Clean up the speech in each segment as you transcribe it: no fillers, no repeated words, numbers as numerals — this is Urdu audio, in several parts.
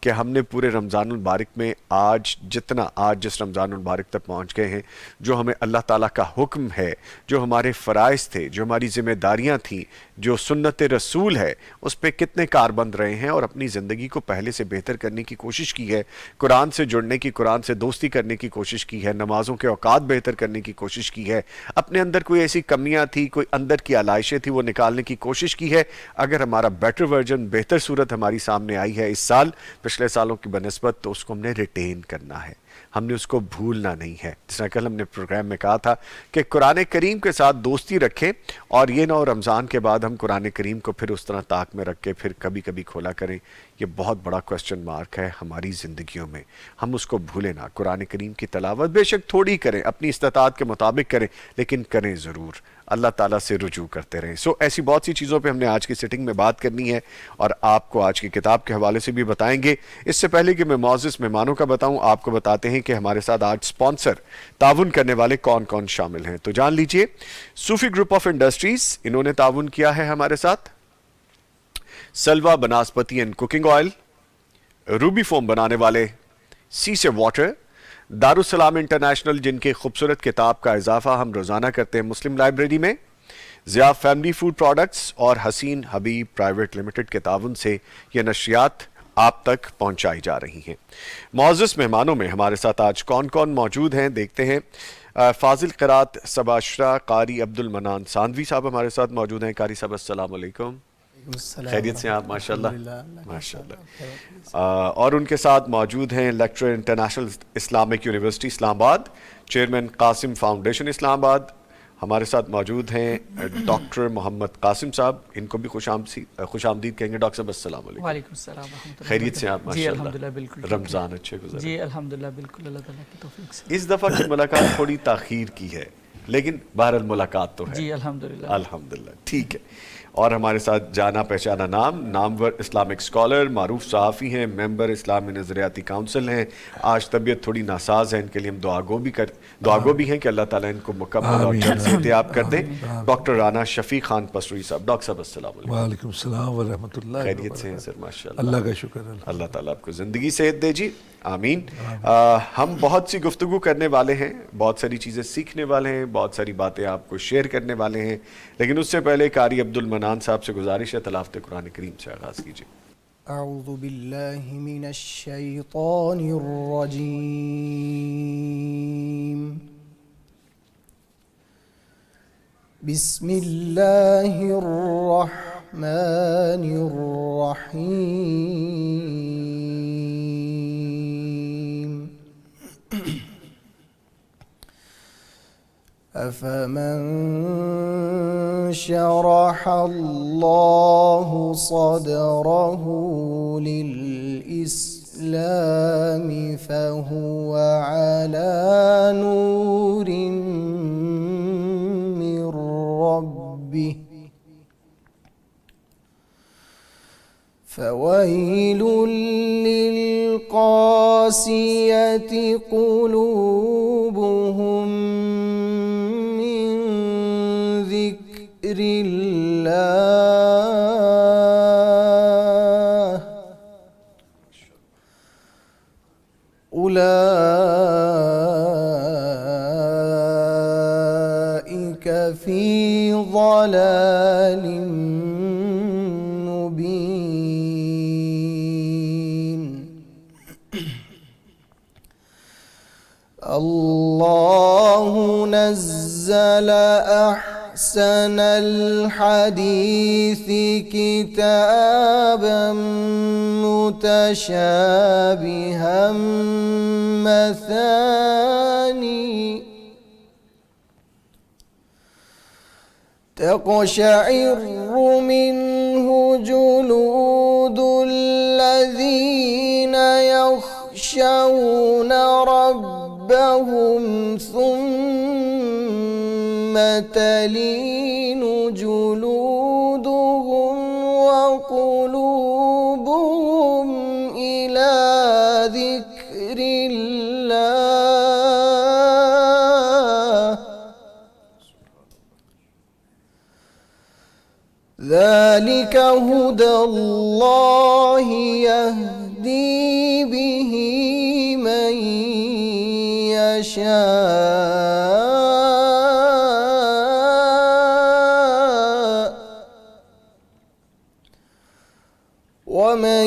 کہ ہم نے پورے رمضان المبارک میں آج جس رمضان المبارک تک پہنچ گئے ہیں، جو ہمیں اللہ تعالیٰ کا حکم ہے، جو ہمارے فرائض تھے، جو ہماری ذمہ داریاں تھیں، جو سنت رسول ہے، اس پہ کتنے کاربند رہے ہیں اور اپنی زندگی کو پہلے سے بہتر کرنے کی کوشش کی ہے، قرآن سے جڑنے کی، قرآن سے دوستی کرنے کی کوشش کی ہے، نمازوں کے اوقات بہتر کرنے کی کوشش کی ہے، اپنے اندر کوئی ایسی کمیاں تھی، کوئی اندر کی علائشیں تھی، وہ نکالنے کی کوشش کی ہے۔ اگر ہمارا بیٹر ورژن، بہتر صورت ہماری سامنے آئی ہے اس سال پچھلے سالوں کی بنسبت، تو اس کو ہم نے ریٹین کرنا ہے، ہم نے اس کو بھولنا نہیں ہے۔ جس طرح کل ہم نے پروگرام میں کہا تھا کہ قرآن کریم کے ساتھ دوستی رکھیں، اور یہ نہ ہو رمضان کے بعد ہم قرآن کریم کو پھر اس طرح طاق میں رکھ کے پھر کبھی کبھی کھولا کریں۔ یہ بہت بڑا کوسچن مارک ہے ہماری زندگیوں میں، ہم اس کو بھولیں نہ۔ قرآن کریم کی تلاوت بے شک تھوڑی کریں، اپنی استطاعت کے مطابق کریں، لیکن کریں ضرور، اللہ تعالیٰ سے رجوع کرتے رہیں۔ ایسی بہت سی چیزوں پہ ہم نے آج کی سیٹنگ میں بات کرنی ہے، اور آپ کو آج کی کتاب کے حوالے سے بھی بتائیں گے۔ اس سے پہلے کہ میں معزز مہمانوں کا بتاؤں، آپ کو بتاتے ہیں کہ ہمارے ساتھ آج سپانسر تعاون کرنے والے کون کون شامل ہیں۔ تو جان لیجئے، صوفی گروپ آف انڈسٹریز، انہوں نے تعاون کیا ہے ہمارے ساتھ۔ سلوا banaspati and cooking oil, ruby foam بنانے والے سی سے واٹر، دارالسلام انٹرنیشنل جن کے خوبصورت کتاب کا اضافہ ہم روزانہ کرتے ہیں مسلم لائبریری میں، ضیاء فیملی فوڈ پروڈکٹس اور حسین حبیب پرائیویٹ لمیٹڈ کے تعاون سے یہ نشریات آپ تک پہنچائی جا رہی ہیں۔ معزز مہمانوں میں ہمارے ساتھ آج کون کون موجود ہیں دیکھتے ہیں۔ فاضل قرات سباشرہ قاری عبد المنان ساندوی صاحب ہمارے ساتھ موجود ہیں۔ قاری صاحب السلام علیکم، خیریت سے ہیں آپ؟ ماشاءاللہ ماشاءاللہ۔ اور ان کے ساتھ موجود ہیں لیکچرر انٹرنیشنل اسلامک یونیورسٹی اسلام آباد، چیئرمین قاسم فاؤنڈیشن اسلام آباد، ہمارے ساتھ موجود ہیں ڈاکٹر محمد قاسم صاحب، ان کو بھی خوش آمدید کہیں گے۔ ڈاکٹر صاحب السلام علیکم۔ وعلیکم السلام ورحمۃ اللہ۔ خیریت سے آپ؟ جی ماشاءاللہ الحمدللہ بالکل رمضان اچھے گزرے؟ جی الحمدللہ بالکل، اللہ تعالیٰ کی توفیق سے۔ اس دفعہ کی ملاقات تھوڑی تاخیر کی ہے، لیکن بہرحال ملاقات تو ہے۔ جی الحمدللہ الحمدللہ ٹھیک ہے۔ اور ہمارے ساتھ جانا پہچانا نام، نامور اسلامک اسکالر، معروف صحافی ہیں، ممبر اسلامی نظریاتی کونسل ہیں۔ آج طبیعت تھوڑی ناساز ہے، ان کے لیے ہم دعا گو بھی ہیں کہ اللہ تعالیٰ ان کو مکمل اور جلد صحتیاب کر دیں۔ ڈاکٹر رانا شفیق خان پسروی صاحب، ڈاکٹر صاحب السلام علیکم۔ وعلیکم السلام ورحمۃ اللہ۔ خیریت سے ہیں سر؟ ماشاءاللہ اللہ کا شکر ہے، اللہ تعالیٰ آپ کو زندگی صحت دے جی، آمین۔ ہم بہت سی گفتگو کرنے والے ہیں، بہت ساری چیزیں سیکھنے والے ہیں، بہت ساری باتیں آپ کو شیئر کرنے والے ہیں، لیکن اس سے پہلے قاری عبد المنان صاحب سے گزارش ہے تلاوت قرآن کریم سے آغاز کیجیے۔ اعوذ باللہ من الشیطان الرجیم، بسم اللہ الرحمن الرحیم۔ أفمن شرح الله صدره للإسلام فهو على نور من ربه فويل للقاسية قلوبهم من ذكر الله أولئك في ضلال مبين۔ الله نزل أحسن الحديث كتابا متشابها مثاني تقشعر منه جلود الذين يخشون ربهم ثم تلين جلودهم وقلوبهم إلى ذكر الله ذلك هدى الله يهدي يهدي به من يشاء ومن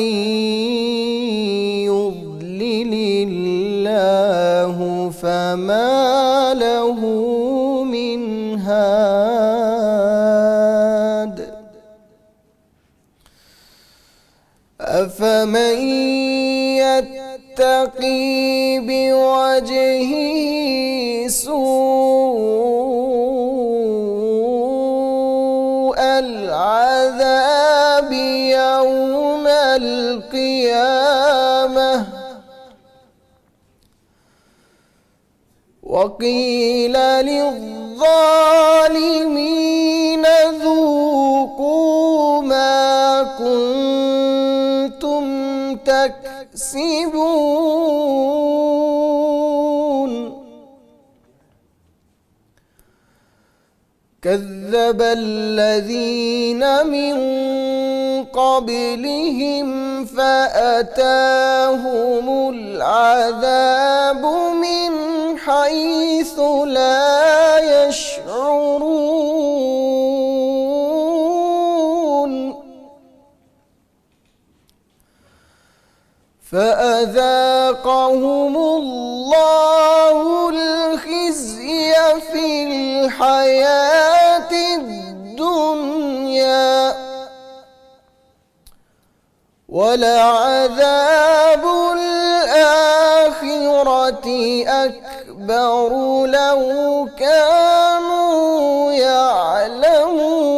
يضلل الله فما له من هاد أفمن يتقي بوجهه سوء العذاب يوم القيامة وقيل للظالمين ذوقوا ما كنتم تكسبون كذب الذين من قبلهم فأتاهم العذاب من حيث لا يشعرون فأذاقهم الله الخزي في الحياة الدنيا ولعذاب الآخرة أكبر لو كانوا يعلمون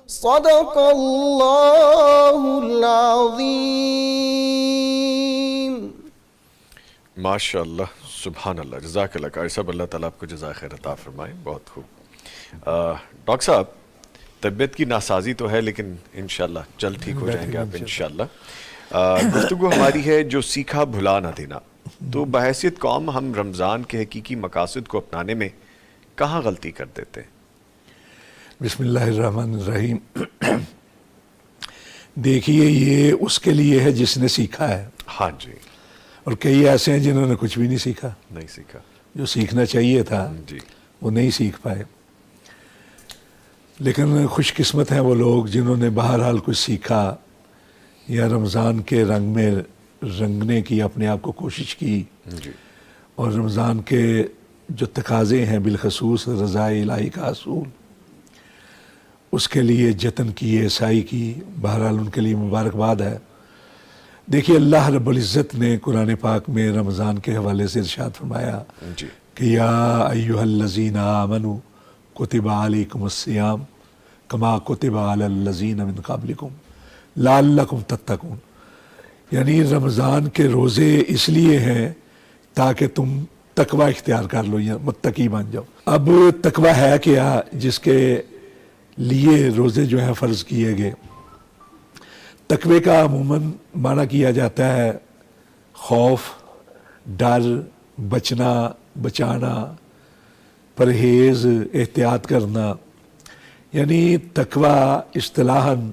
صدق الله العظيم ماشاء اللہ سبحان اللہ جزاک اللہ قاری صاحب اللہ تعالیٰ آپ کو جزائے خیر عطا فرمائے بہت خوب ڈاکٹر صاحب طبیعت کی ناسازی تو ہے لیکن انشاءاللہ جلد ٹھیک ہو جائیں گے آپ انشاءاللہ گفتگو ہماری ہے جو سیکھا بھلا نہ دینا تو بحیثیت قوم ہم رمضان کے حقیقی مقاصد کو اپنانے میں کہاں غلطی کر دیتے ہیں بسم اللہ الرحمن الرحیم دیکھیے یہ اس کے لیے ہے جس نے سیکھا ہے ہاں جی اور کئی ایسے ہیں جنہوں نے کچھ بھی نہیں سیکھا نہیں سیکھا جو سیکھنا چاہیے تھا جی وہ نہیں سیکھ پائے لیکن خوش قسمت ہیں وہ لوگ جنہوں نے بہرحال کچھ سیکھا یا رمضان کے رنگ میں رنگنے کی اپنے آپ کو کوشش کی جی اور رمضان کے جو تقاضے ہیں بالخصوص رضا الہی کا اصول اس کے لیے جتن کیے سعی کی بہرحال ان کے لیے مبارکباد ہے دیکھیے اللہ رب العزت نے قرآن پاک میں رمضان کے حوالے سے ارشاد فرمایا جی کہ یا ایہا الذین آمنوا کتب علیکم الصیام کما کتب علی الذین من قبلکم لعلکم تتقون یعنی رمضان کے روزے اس لیے ہیں تاکہ تم تقوی اختیار کر لو یا متقی بن جاؤ اب تقوی ہے کیا جس کے لیے روزے جو ہیں فرض کیے گئے تقوی کا عموماً معنی کیا جاتا ہے خوف ڈر بچنا بچانا پرہیز احتیاط کرنا یعنی تقوی اصطلاحاً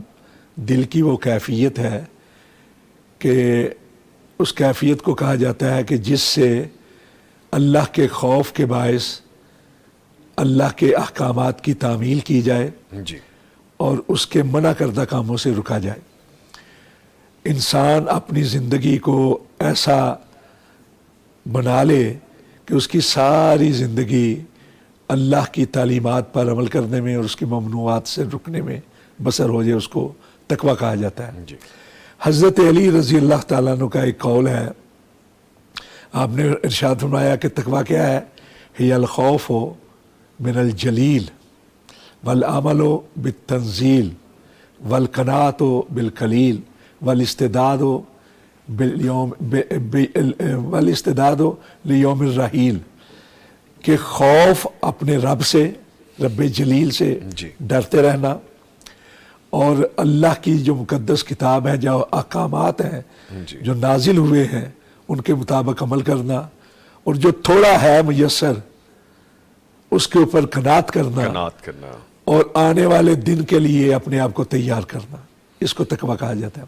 دل کی وہ کیفیت ہے کہ اس کیفیت کو کہا جاتا ہے کہ جس سے اللہ کے خوف کے باعث اللہ کے احکامات کی تعمیل کی جائے جی اور اس کے منع کردہ کاموں سے رکا جائے انسان اپنی زندگی کو ایسا بنا لے کہ اس کی ساری زندگی اللہ کی تعلیمات پر عمل کرنے میں اور اس کی ممنوعات سے رکنے میں بسر ہو جائے اس کو تقوی کہا جاتا ہے جی حضرت علی رضی اللہ تعالیٰ عنہ کا ایک قول ہے آپ نے ارشاد فرمایا کہ تقوی کیا ہے ہی الخوف من الجلیل والعمل بالتنزیل والقناعت بالقلیل والاستعداد لیوم الرحیل کہ خوف اپنے رب سے رب جلیل سے جی ڈرتے رہنا اور اللہ کی جو مقدس کتاب ہے جو احکامات ہیں جی جو نازل ہوئے ہیں ان کے مطابق عمل کرنا اور جو تھوڑا ہے میسر اس کے اوپر قناعت کرنا قناعت کرنا اور آنے والے دن کے لیے اپنے آپ کو تیار کرنا، اس کو تقویٰ کہا جاتا ہے۔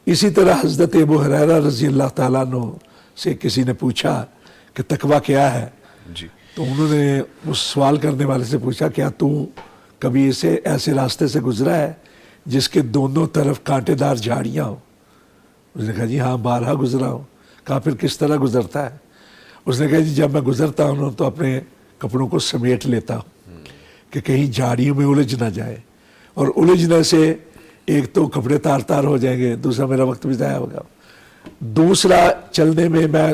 اسی طرح حضرت ابو ہریرہ رضی اللہ تعالیٰ عنہ سے کسی نے پوچھا کہ تقویٰ کیا ہے، جی تو انہوں نے اس سوال کرنے والے سے پوچھا کیا تو کبھی ایسے راستے سے گزرا ہے جس کے دونوں طرف کانٹے دار جھاڑیاں ہوں؟ اس نے کہا جی ہاں بارہا گزرا ہوں۔ کہا پھر کس طرح گزرتا ہے؟ اس نے کہا جی جب میں گزرتا ہوں تو اپنے کپڑوں کو سمیٹ لیتا ہوں کہ کہیں جھاڑیوں میں الجھ نہ جائے، اور الجھنے سے ایک تو کپڑے تار تار ہو جائیں گے، دوسرا میرا وقت بھی ضائع ہوگا، دوسرا چلنے میں میں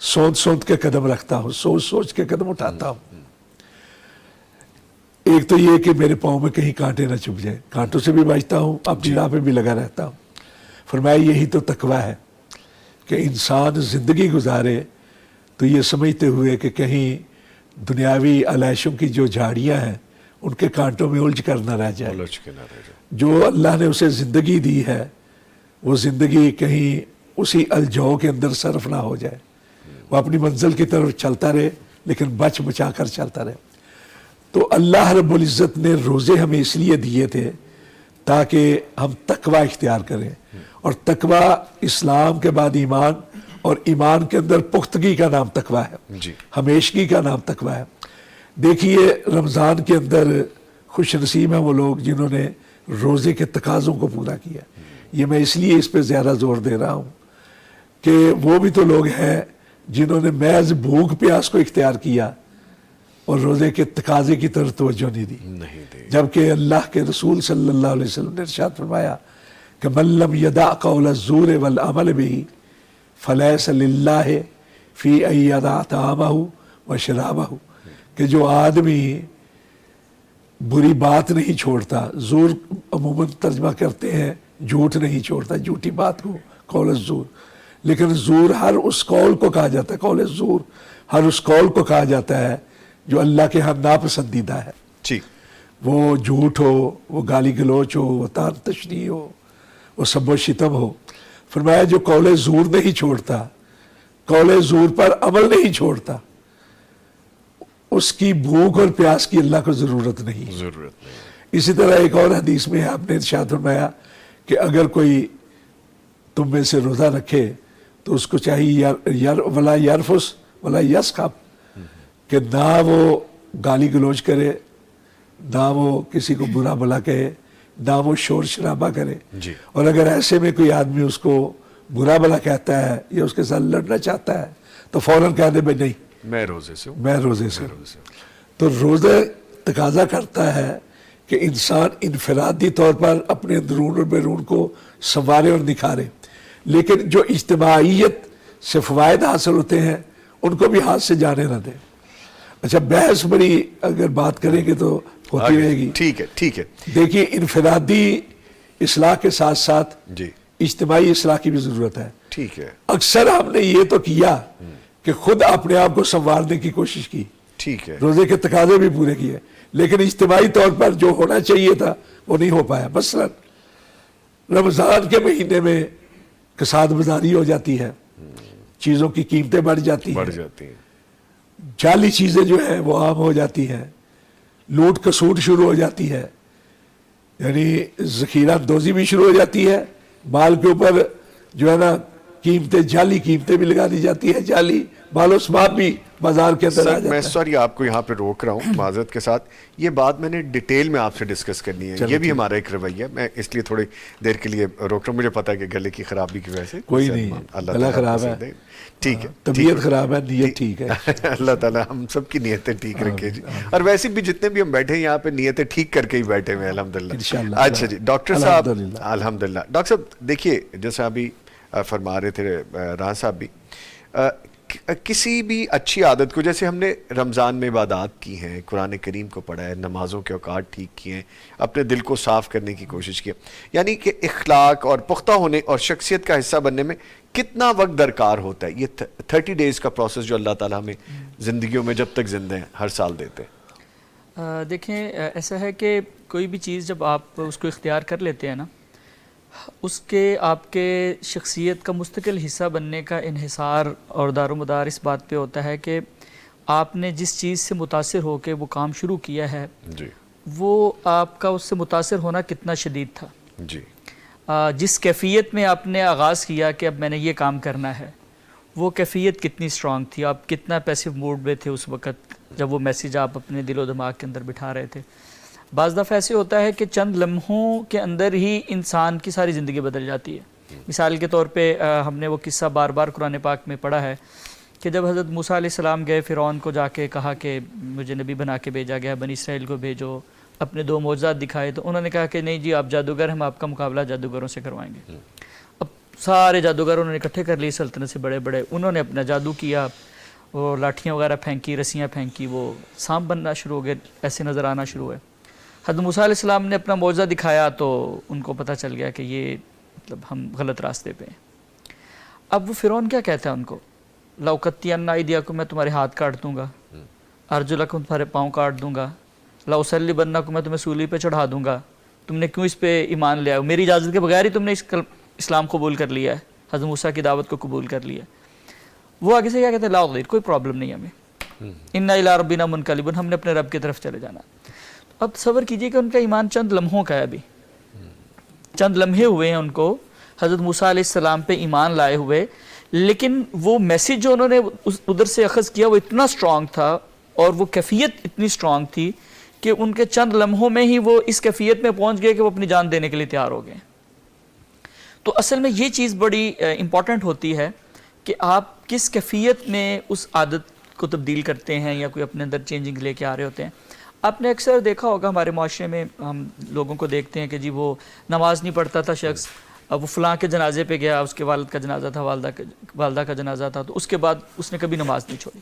سوچ کے قدم رکھتا ہوں، سوچ کے قدم اٹھاتا ہوں۔ ایک تو یہ کہ میرے پاؤں میں کہیں کانٹے نہ چبھ جائیں، کانٹوں سے بھی بچتا ہوں، اپنی راہ پہ بھی لگا رہتا ہوں۔ فرمایا یہی تو تقویٰ ہے کہ انسان زندگی گزارے تو یہ سمجھتے ہوئے کہ کہیں دنیاوی علیشوں کی جو جھاڑیاں ہیں ان کے کانٹوں میں الجھ کر نہ رہ جائے۔ الجھ کے نہ رہ جائے۔ جو اللہ نے اسے زندگی دی ہے وہ زندگی کہیں اسی الجھاؤ کے اندر صرف نہ ہو جائے، وہ اپنی منزل کی طرف چلتا رہے لیکن بچ بچا کر چلتا رہے۔ تو اللہ رب العزت نے روزے ہمیں اس لیے دیے تھے تاکہ ہم تقویٰ اختیار کریں، اور تقویٰ اسلام کے بعد ایمان، اور ایمان کے اندر پختگی کا نام تقویٰ ہے، جی ہمیشگی کا نام تقویٰ ہے۔ دیکھیے رمضان کے اندر خوش نصیب ہیں وہ لوگ جنہوں نے روزے کے تقاضوں کو پورا کیا۔ یہ میں اس لیے اس پہ زیادہ زور دے رہا ہوں کہ وہ بھی تو لوگ ہیں جنہوں نے محض بھوک پیاس کو اختیار کیا اور روزے کے تقاضے کی طرف توجہ نہیں دی، نہیں دے۔ جبکہ اللہ کے رسول صلی اللہ علیہ وسلم نے ارشاد فرمایا کہ من لم یدع قول الزور والعمل به فلیس للہ فی ان یدع طعامہ وشرابہ، کہ جو آدمی بری بات نہیں چھوڑتا، زور عموماً ترجمہ کرتے ہیں جھوٹ نہیں چھوڑتا، جھوٹی بات کو قول الزور، لیکن زور ہر اس قول کو کہا جاتا ہے، قول الزور ہر اس قول کو کہا جاتا ہے جو اللہ کے ہاں ناپسندیدہ ہے، جی وہ جھوٹ ہو، وہ گالی گلوچ ہو، وہ تان تشنیع ہو، وہ سب و شتم ہو۔ فرمایا جو قول زور نہیں چھوڑتا، قول زور پر عمل نہیں چھوڑتا، اس کی بھوک اور پیاس کی اللہ کو ضرورت نہیں۔ ضرورت نہیں۔ اسی طرح ایک اور حدیث میں آپ نے ارشاد فرمایا کہ اگر کوئی تم میں سے روزہ رکھے تو اس کو چاہیے ولا یرفس ولا یسخب، کہ نہ وہ گالی گلوچ کرے، نہ وہ کسی کو برا بھلا کہے، نہ وہ شور شرابہ کرے، جی اور اگر ایسے میں کوئی آدمی اس کو برا بھلا کہتا ہے یا اس کے ساتھ لڑنا چاہتا ہے تو فوراً کہہ دے بھائی نہیں میں روزے سے ہوں۔ میں روزے سے ہوں۔ تو روزہ تقاضا کرتا ہے کہ انسان انفرادی طور پر اپنے اندرون اور بیرون کو سنوارے اور نکھارے، لیکن جو اجتماعیت سے فوائد حاصل ہوتے ہیں ان کو بھی ہاتھ سے جانے نہ دیں۔ اچھا بحث بڑی اگر بات کریں گے تو ہوتی رہے گی۔ ٹھیک ہے ٹھیک ہے دیکھیے انفرادی اصلاح کے ساتھ ساتھ جی اجتماعی اصلاح کی بھی ضرورت ہے۔ ٹھیک ہے اکثر ہم نے یہ تو کیا کہ خود اپنے آپ کو سنوارنے کی کوشش کی، ٹھیک ہے روزے کے تقاضے بھی پورے کیے، لیکن اجتماعی طور پر جو ہونا چاہیے تھا وہ نہیں ہو پایا۔ مثلا رمضان کے مہینے میں کساد بازاری ہو جاتی ہے، چیزوں کی قیمتیں بڑھ جاتی بڑھ ہیں، جاتی ہیں۔ جعلی چیزیں جو ہیں وہ عام ہو جاتی ہیں، لوٹ کسوٹ شروع ہو جاتی ہے، یعنی ذخیرہ دوزی بھی شروع ہو جاتی ہے، مال کے اوپر جو ہے نا قیمتیں جعلی قیمتیں بھی لگا دی جاتی ہے، جعلی مال و اسباب بھی بازار کے اندر آ سر جاتا میں ہے۔ سوری آپ کو یہاں پہ روک رہا ہوں معذرت کے ساتھ، یہ بات میں نے ڈیٹیل میں آپ سے ڈسکس کرنی ہے، یہ بھی ہمارا ایک رویہ ہے، میں اس لیے تھوڑی دیر کے لیے روک رہا ہوں، مجھے پتا ہے کہ گلے کی خرابی کی وجہ سے کوئی نہیں، اللہ گلا تعالیٰ خراب آپ ہے، کو دے۔ ٹھیک ہے طبیعت خراب ہے، نیت ٹھیک ہے۔ اللہ تعالیٰ ہم سب کی نیتیں ٹھیک رکھے جی، اور ویسے بھی جتنے بھی ہم بیٹھے ہیں یہاں پہ نیتیں ٹھیک کر کے ہی بیٹھے ہوئے ہیں الحمدللہ۔ انشاءاللہ۔ اچھا جی ڈاکٹر صاحب الحمدللہ۔ الحمدللہ ڈاکٹر صاحب دیکھیے جیسا ابھی فرما رہے تھے راہ صاحب بھی، کسی بھی اچھی عادت کو، جیسے ہم نے رمضان میں عبادات کی ہیں، قرآن کریم کو پڑھا ہے، نمازوں کے اوقات ٹھیک کیے ہیں، اپنے دل کو صاف کرنے کی کوشش کی، یعنی کہ اخلاق اور پختہ ہونے اور شخصیت کا حصہ بننے میں کتنا وقت درکار ہوتا ہے؟ یہ 30 ڈیز کا پروسیس جو اللہ تعالیٰ ہمیں زندگیوں میں جب تک زندہ ہیں ہر سال دیتے ہیں۔ دیکھیں ایسا ہے کہ کوئی بھی چیز جب آپ اس کو اختیار کر لیتے ہیں نا، اس کے آپ کے شخصیت کا مستقل حصہ بننے کا انحصار اور دار و مدار اس بات پہ ہوتا ہے کہ آپ نے جس چیز سے متاثر ہو کے وہ کام شروع کیا ہے جی وہ آپ کا اس سے متاثر ہونا کتنا شدید تھا. جی. جس کیفیت میں آپ نے آغاز کیا کہ اب میں نے یہ کام کرنا ہے، وہ کیفیت کتنی اسٹرانگ تھی، آپ کتنا پیسیو موڈ میں تھے اس وقت جب وہ میسیج آپ اپنے دل و دماغ کے اندر بٹھا رہے تھے. بعض دفعہ ایسے ہوتا ہے کہ چند لمحوں کے اندر ہی انسان کی ساری زندگی بدل جاتی ہے. مثال کے طور پہ ہم نے وہ قصہ بار بار قرآن پاک میں پڑھا ہے کہ جب حضرت موسیٰ علیہ السلام گئے فرعون کو جا کے کہا کہ مجھے نبی بنا کے بھیجا گیا، بنی اسرائیل کو بھیجو، اپنے 2 معجزات دکھائے، تو انہوں نے کہا کہ نہیں جی آپ جادوگر، ہم آپ کا مقابلہ جادوگروں سے کروائیں گے. اب سارے جادوگر انہوں نے اکٹھے کر لیے سلطنت سے بڑے بڑے، انہوں نے اپنا جادو کیا، وہ لاٹھیاں وغیرہ پھینکی، رسیاں پھینکی، وہ سانپ بننا شروع ہو گئے، ایسے نظر آنا شروع ہوئے. حضرت موسیٰ علیہ السلام نے اپنا معجزہ دکھایا تو ان کو پتہ چل گیا کہ یہ مطلب ہم غلط راستے پہ ہیں. اب وہ فرعون کیا کہتا ہے ان کو، لَأُقَطِّعَنَّ أَيْدِيَكُمْ، میں تمہارے ہاتھ کاٹ دوں گا، أَرْجُلَكُمْ تمہارے پاؤں کاٹ دوں گا، لَأُصَلِّبَنَّكُمْ میں تمہیں سولی پہ چڑھا دوں گا. تم نے کیوں اس پہ ایمان لیا، میری اجازت کے بغیر ہی تم نے اسلام قبول کر لیا ہے، حضرت موسیٰ کی دعوت کو قبول کر لیا. وہ آگے سے کیا کہتے ہیں، لا ضیر، کوئی پرابلم نہیں ہمیں، اِنَّا إِلَىٰ رَبِّنَا مُنْقَلِبُونَ، ہم نے اپنے رب کی طرف چلے جانا. اب صبر کیجئے کہ ان کا ایمان چند لمحوں کا ہے، ابھی چند لمحے ہوئے ہیں ان کو حضرت موسیٰ علیہ السلام پہ ایمان لائے ہوئے، لیکن وہ میسیج جو انہوں نے ادھر سے اخذ کیا وہ اتنا اسٹرانگ تھا اور وہ کیفیت اتنی اسٹرانگ تھی کہ ان کے چند لمحوں میں ہی وہ اس کیفیت میں پہنچ گئے کہ وہ اپنی جان دینے کے لیے تیار ہو گئے. تو اصل میں یہ چیز بڑی امپورٹنٹ ہوتی ہے کہ آپ کس کیفیت میں اس عادت کو تبدیل کرتے ہیں یا کوئی اپنے اندر چینجنگ لے کے آ رہے ہوتے ہیں. آپ نے اکثر دیکھا ہوگا ہمارے معاشرے میں ہم لوگوں کو دیکھتے ہیں کہ جی وہ نماز نہیں پڑھتا تھا شخص، اب وہ فلاں کے جنازے پہ گیا، اس کے والد کا جنازہ تھا، والدہ کا جنازہ تھا، تو اس کے بعد اس نے کبھی نماز نہیں چھوڑی.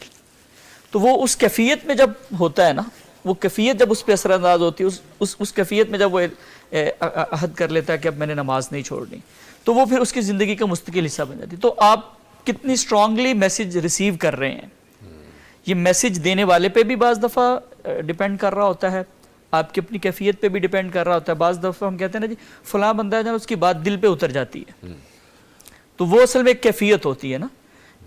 تو وہ اس کیفیت میں جب ہوتا ہے نا، وہ کیفیت جب اس پہ اثر انداز ہوتی ہے، اس کیفیت میں جب وہ عہد کر لیتا ہے کہ اب میں نے نماز نہیں چھوڑنی، تو وہ پھر اس کی زندگی کا مستقل حصہ بن جاتی ہے. تو آپ کتنی اسٹرانگلی میسیج ریسیو کر رہے ہیں، یہ میسیج دینے والے پہ بھی بعض دفعہ ڈیپینڈ کر رہا ہوتا ہے، آپ کی اپنی کیفیت پہ بھی ڈیپینڈ کر رہا ہوتا ہے. بعض دفعہ ہم کہتے ہیں نا جی فلاں بندہ ہے جب اس کی بات دل پہ اتر جاتی ہے، تو وہ اصل میں ایک کیفیت ہوتی ہے نا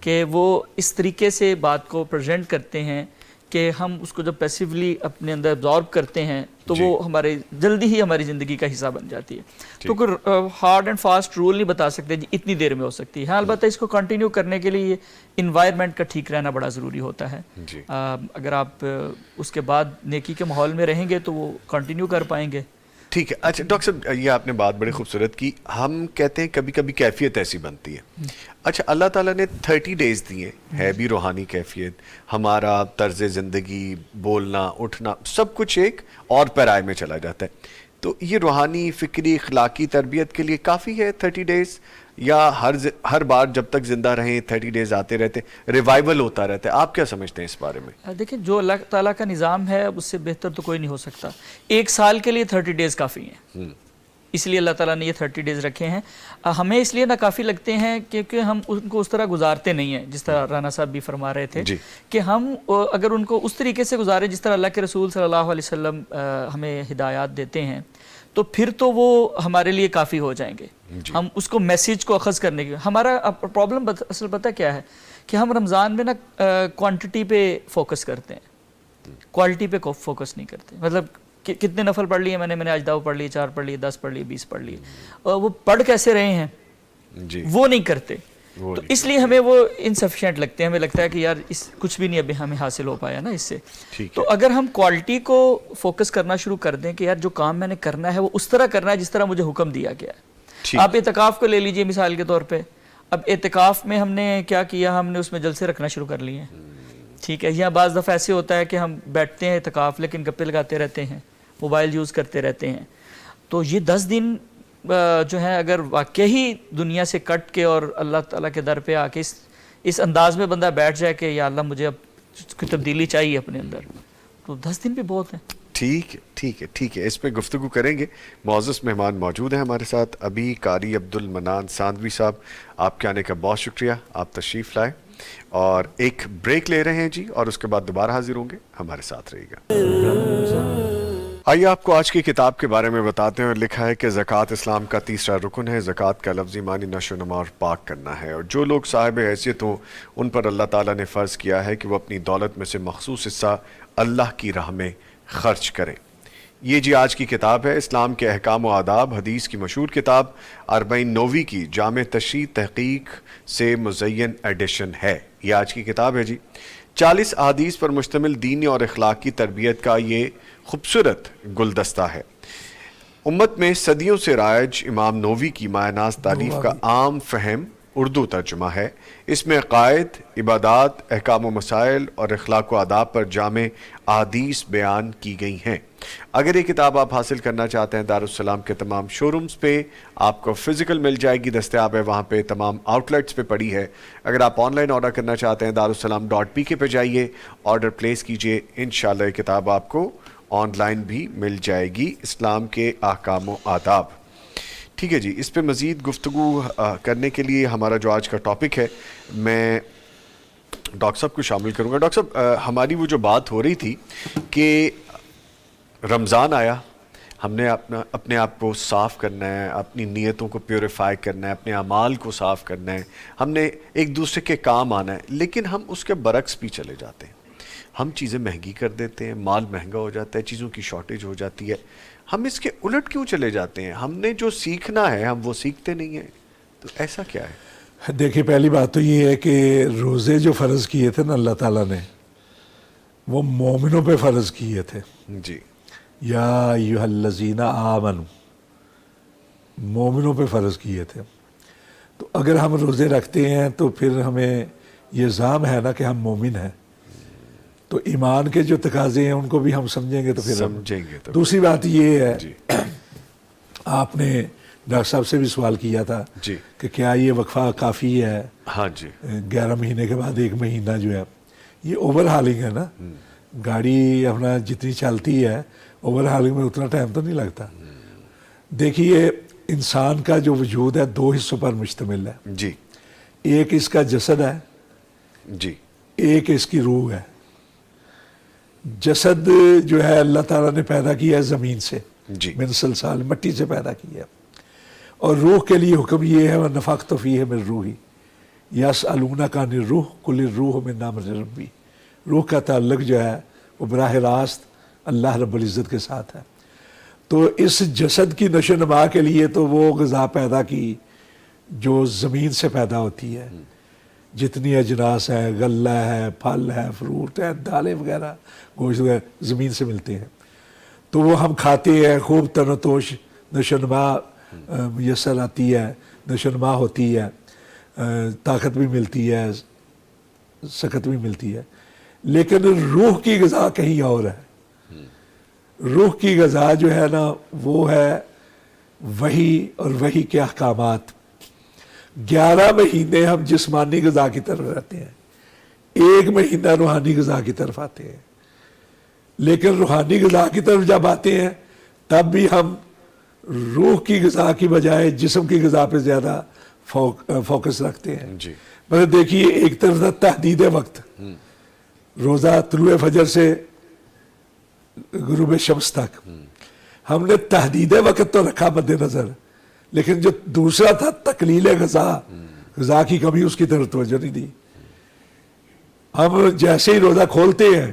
کہ وہ اس طریقے سے بات کو پریزنٹ کرتے ہیں کہ ہم اس کو جب پیسیولی اپنے اندر ابزارب کرتے ہیں تو وہ ہمارے جلدی ہی ہماری زندگی کا حصہ بن جاتی ہے. تو کوئی ہارڈ اینڈ فاسٹ رول نہیں بتا سکتے جی اتنی دیر میں ہو سکتی ہے. ہاں البتہ اس کو کنٹینیو کرنے کے لیے انوائرمنٹ کا ٹھیک رہنا بڑا ضروری ہوتا ہے. اگر آپ اس کے بعد نیکی کے ماحول میں رہیں گے تو وہ کنٹینیو کر پائیں گے. ٹھیک ہے. اچھا ڈاکٹر صاحب یہ آپ نے بات بڑی خوبصورت کی، ہم کہتے ہیں کبھی کبھی کیفیت ایسی بنتی ہے. اچھا اللہ تعالیٰ نے 30 ڈیز دیے، ہے بھی روحانی کیفیت، ہمارا طرز زندگی، بولنا اٹھنا سب کچھ ایک اور پیرائے میں چلا جاتا ہے. تو یہ روحانی فکری اخلاقی تربیت کے لیے کافی ہے 30 ڈیز، یا ہر بار جب تک زندہ رہیں 30 ڈیز آتے رہتے، ریوائول ہوتا رہتا ہے؟ آپ کیا سمجھتے ہیں اس بارے میں؟ دیکھیں جو اللہ تعالیٰ کا نظام ہے اب اس سے بہتر تو کوئی نہیں ہو سکتا. 1 سال کے لیے 30 ڈیز کافی ہیں، اس لیے اللہ تعالیٰ نے یہ 30 ڈیز رکھے ہیں. ہمیں اس لیے ناکافی لگتے ہیں کیونکہ ہم ان کو اس طرح گزارتے نہیں ہیں جس طرح رانا صاحب بھی فرما رہے تھے کہ ہم اگر ان کو اس طریقے سے گزاریں جس طرح اللہ کے رسول صلی اللہ علیہ وسلم ہمیں ہدایات دیتے ہیں تو پھر تو وہ ہمارے لیے کافی ہو جائیں گے. ہم اس کو میسیج کو اخذ کرنے کے، ہمارا پرابلم اصل پتہ کیا ہے کہ ہم رمضان میں نا کوانٹٹی پہ فوکس کرتے ہیں، کوالٹی پہ فوکس نہیں کرتے. مطلب کتنے نفل پڑھ لیے میں نے آج 2 پڑھ لیے، 4 پڑھ لیے، 10 پڑھ لیے، 20 پڑھ لیے، اور وہ پڑھ کیسے رہے ہیں وہ نہیں کرتے. تو اس لیے ہمیں وہ انسفیشینٹ لگتے ہیں، ہمیں لگتا ہے کہ یار کچھ بھی نہیں ابھی ہمیں حاصل ہو پایا نا اس سے. تو اگر ہم کوالٹی کو فوکس کرنا شروع کر دیں کہ یار جو کام میں نے کرنا ہے وہ اس طرح کرنا ہے جس طرح مجھے حکم دیا گیا ہے. آپ اعتکاف کو لے لیجئے مثال کے طور پہ. اب اعتکاف میں ہم نے کیا کیا، ہم نے اس میں جلسے رکھنا شروع کر لیے ہیں. ٹھیک ہے، یا بعض دفعہ ایسے ہوتا ہے کہ ہم بیٹھتے ہیں اعتکاف لیکن گپے لگاتے رہتے ہیں، موبائل یوز کرتے رہتے ہیں. تو یہ 10 دن جو ہے اگر واقعی دنیا سے کٹ کے اور اللہ تعالیٰ کے در پہ آ کے اس انداز میں بندہ بیٹھ جائے کہ یا اللہ مجھے اب کوئی تبدیلی چاہیے اپنے اندر، تو 10 دن بھی بہت ہیں. ٹھیک ہے، اس پہ گفتگو کریں گے. معزز مہمان موجود ہیں ہمارے ساتھ. ابھی قاری عبد المنان ساندوی صاحب، آپ کے آنے کا بہت شکریہ، آپ تشریف لائے. اور ایک بریک لے رہے ہیں جی، اور اس کے بعد دوبارہ حاضر ہوں گے. ہمارے ساتھ رہیے گا. آئیے آپ کو آج کی کتاب کے بارے میں بتاتے ہیں. اور لکھا ہے کہ زکوٰۃ اسلام کا تیسرا رکن ہے. زکوٰۃ کا لفظی معنی نشو و نما اور پاک کرنا ہے، اور جو لوگ صاحب حیثیت ہوں ان پر اللہ تعالیٰ نے فرض کیا ہے کہ وہ اپنی دولت میں سے مخصوص حصہ اللہ کی راہ میں خرچ کریں. یہ جی آج کی کتاب ہے، اسلام کے احکام و آداب، حدیث کی مشہور کتاب 40 کی جامع تشریح تحقیق سے مزین ایڈیشن ہے۔ یہ آج کی کتاب ہے جی۔ 40 احادیث پر مشتمل دینی اور اخلاقی تربیت کا یہ خوبصورت گلدستہ ہے۔ امت میں صدیوں سے رائج امام نووی کی مایہ ناز تعلیف کا عام فہم اردو ترجمہ ہے۔ اس میں عقائد، عبادات، احکام و مسائل اور اخلاق و آداب پر جامع احادیث بیان کی گئی ہیں۔ اگر یہ کتاب آپ حاصل کرنا چاہتے ہیں، دارالسلام کے تمام شو رومز پہ آپ کو فزیکل مل جائے گی، دستیاب ہے وہاں پہ، تمام آؤٹ لیٹس پہ پڑی ہے۔ اگر آپ آن لائن آرڈر کرنا چاہتے ہیں، darussalam.pk پہ جائیے، آرڈر پلیس کیجئے، انشاءاللہ یہ کتاب آپ کو آن لائن بھی مل جائے گی، اسلام کے احکام و آداب۔ ٹھیک ہے جی، اس پہ مزید گفتگو کرنے کے لیے ہمارا جو آج کا ٹاپک ہے، میں ڈاکٹر صاحب کو شامل کروں گا۔ ڈاکٹر صاحب، ہماری وہ جو بات ہو رہی تھی کہ رمضان آیا، ہم نے اپنے آپ کو صاف کرنا ہے، اپنی نیتوں کو پیوریفائی کرنا ہے، اپنے اعمال کو صاف کرنا ہے، ہم نے ایک دوسرے کے کام آنا ہے، لیکن ہم اس کے برعکس بھی چلے جاتے ہیں۔ ہم چیزیں مہنگی کر دیتے ہیں، مال مہنگا ہو جاتا ہے، چیزوں کی شارٹیج ہو جاتی ہے۔ ہم اس کے الٹ کیوں چلے جاتے ہیں؟ ہم نے جو سیکھنا ہے ہم وہ سیکھتے نہیں ہیں، تو ایسا کیا ہے؟ دیکھیے، پہلی بات تو یہ ہے کہ روزے جو فرض کیے تھے نا اللہ تعالیٰ نے، وہ مومنوں پہ فرض کیے تھے۔ جی، یا ایھا الذین آمنوا، مومنوں پہ فرض کیے تھے۔ تو اگر ہم روزے رکھتے ہیں تو پھر ہمیں یہ الزام ہے نا کہ ہم مومن ہیں، تو ایمان کے جو تقاضے ہیں ان کو بھی ہم سمجھیں گے تو پھر سمجھیں گے تو دوسری بات یہ ہے، جی آپ نے ڈاکٹر صاحب سے بھی سوال کیا تھا جی کہ کیا یہ وقفہ کافی ہے؟ ہاں جی 11 مہینے کے بعد 1 مہینہ جو ہے یہ اوور ہالنگ ہے نا، گاڑی اپنا جتنی چلتی ہے اوور ہالنگ میں اتنا ٹائم تو نہیں لگتا۔ دیکھیے، انسان کا جو وجود ہے 2 حصوں پر مشتمل ہے، جی ایک اس کا جسد ہے، جی ایک اس کی روح ہے۔ جسد جو ہے اللہ تعالیٰ نے پیدا کیا ہے زمین سے، جی من صلصال، مٹی سے پیدا کیا ہے، اور روح کے لیے حکم یہ ہے وَنَفَخْتُ فِيهِ مِن رُوحِي يَسْأَلُونَكَ عَنِ الرُّوحِ قُلِ الرُّوحُ مِنْ أَمْرِ رَبِّي۔ روح کا تعلق جو ہے وہ براہ راست اللہ رب العزت کے ساتھ ہے۔ تو اس جسد کی نشو و نما کے لیے تو وہ غذا پیدا کی جو زمین سے پیدا ہوتی ہے، جتنی اجناس ہے، غلہ ہے، پھل ہے، فروٹ ہے، دالیں وغیرہ، گوشت وغیرہ زمین سے ملتے ہیں، تو وہ ہم کھاتے ہیں، خوب تن و توش نشو و نما میسر آتی ہے، نشو و نما ہوتی ہے، طاقت بھی ملتی ہے، سکت بھی ملتی ہے۔ لیکن روح کی غذا کہیں اور ہے۔ روح کی غذا جو ہے نا وہ ہے وحی اور وحی کے احکامات۔ 11 مہینے ہم جسمانی غذا کی طرف رہتے ہیں، 1 مہینہ روحانی غذا کی طرف آتے ہیں، لیکن روحانی غذا کی طرف جب آتے ہیں تب بھی ہم روح کی غذا کی بجائے جسم کی غذا پہ زیادہ فوکس رکھتے ہیں۔ جی مگر دیکھیے، ایک طرف تھا تحدید وقت، روزہ طلوع فجر سے غروب شمس تک، ہم نے تحدید وقت تو رکھا مد نظر، لیکن جو دوسرا تھا تقلیل غذا کی کمی، اس کی طرف توجہ نہیں دی۔ ہم جیسے ہی روزہ کھولتے ہیں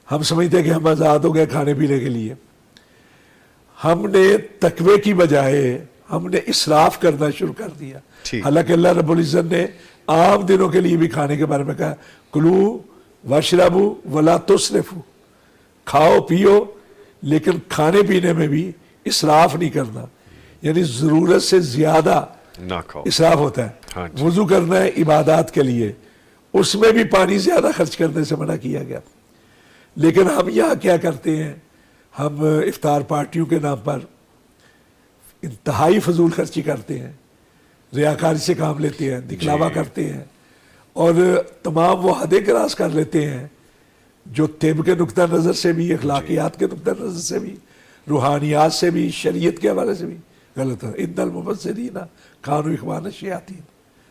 ہم سمجھتے ہیں کہ ہم آزاد ہو گئے کھانے پینے کے لیے، ہم نے تقوی کی بجائے ہم نے اسراف کرنا شروع کر دیا۔ حالانکہ اللہ رب العزت نے عام دنوں کے لیے بھی کھانے کے بارے میں کہا کلو واشربو ولا تسرفو، کھاؤ پیو لیکن کھانے پینے میں بھی اسراف نہیں کرنا، یعنی ضرورت سے زیادہ نہ کھاؤ، اسراف ہوتا ہے۔ وضو کرنا ہے عبادات کے لیے، اس میں بھی پانی زیادہ خرچ کرنے سے منع کیا گیا۔ لیکن ہم یہاں کیا کرتے ہیں، ہم افطار پارٹیوں کے نام پر انتہائی فضول خرچی کرتے ہیں، ریاکاری سے کام لیتے ہیں، دکھلاوا کرتے ہیں، اور تمام وہ حدیں کراس کر لیتے ہیں جو طب کے نقطہ نظر سے بھی، اخلاقیات کے نقطہ نظر سے بھی، روحانیات سے بھی، شریعت کے حوالے سے بھی غلط ہے۔ ان المبذرین کانوا اخوان الشیاطین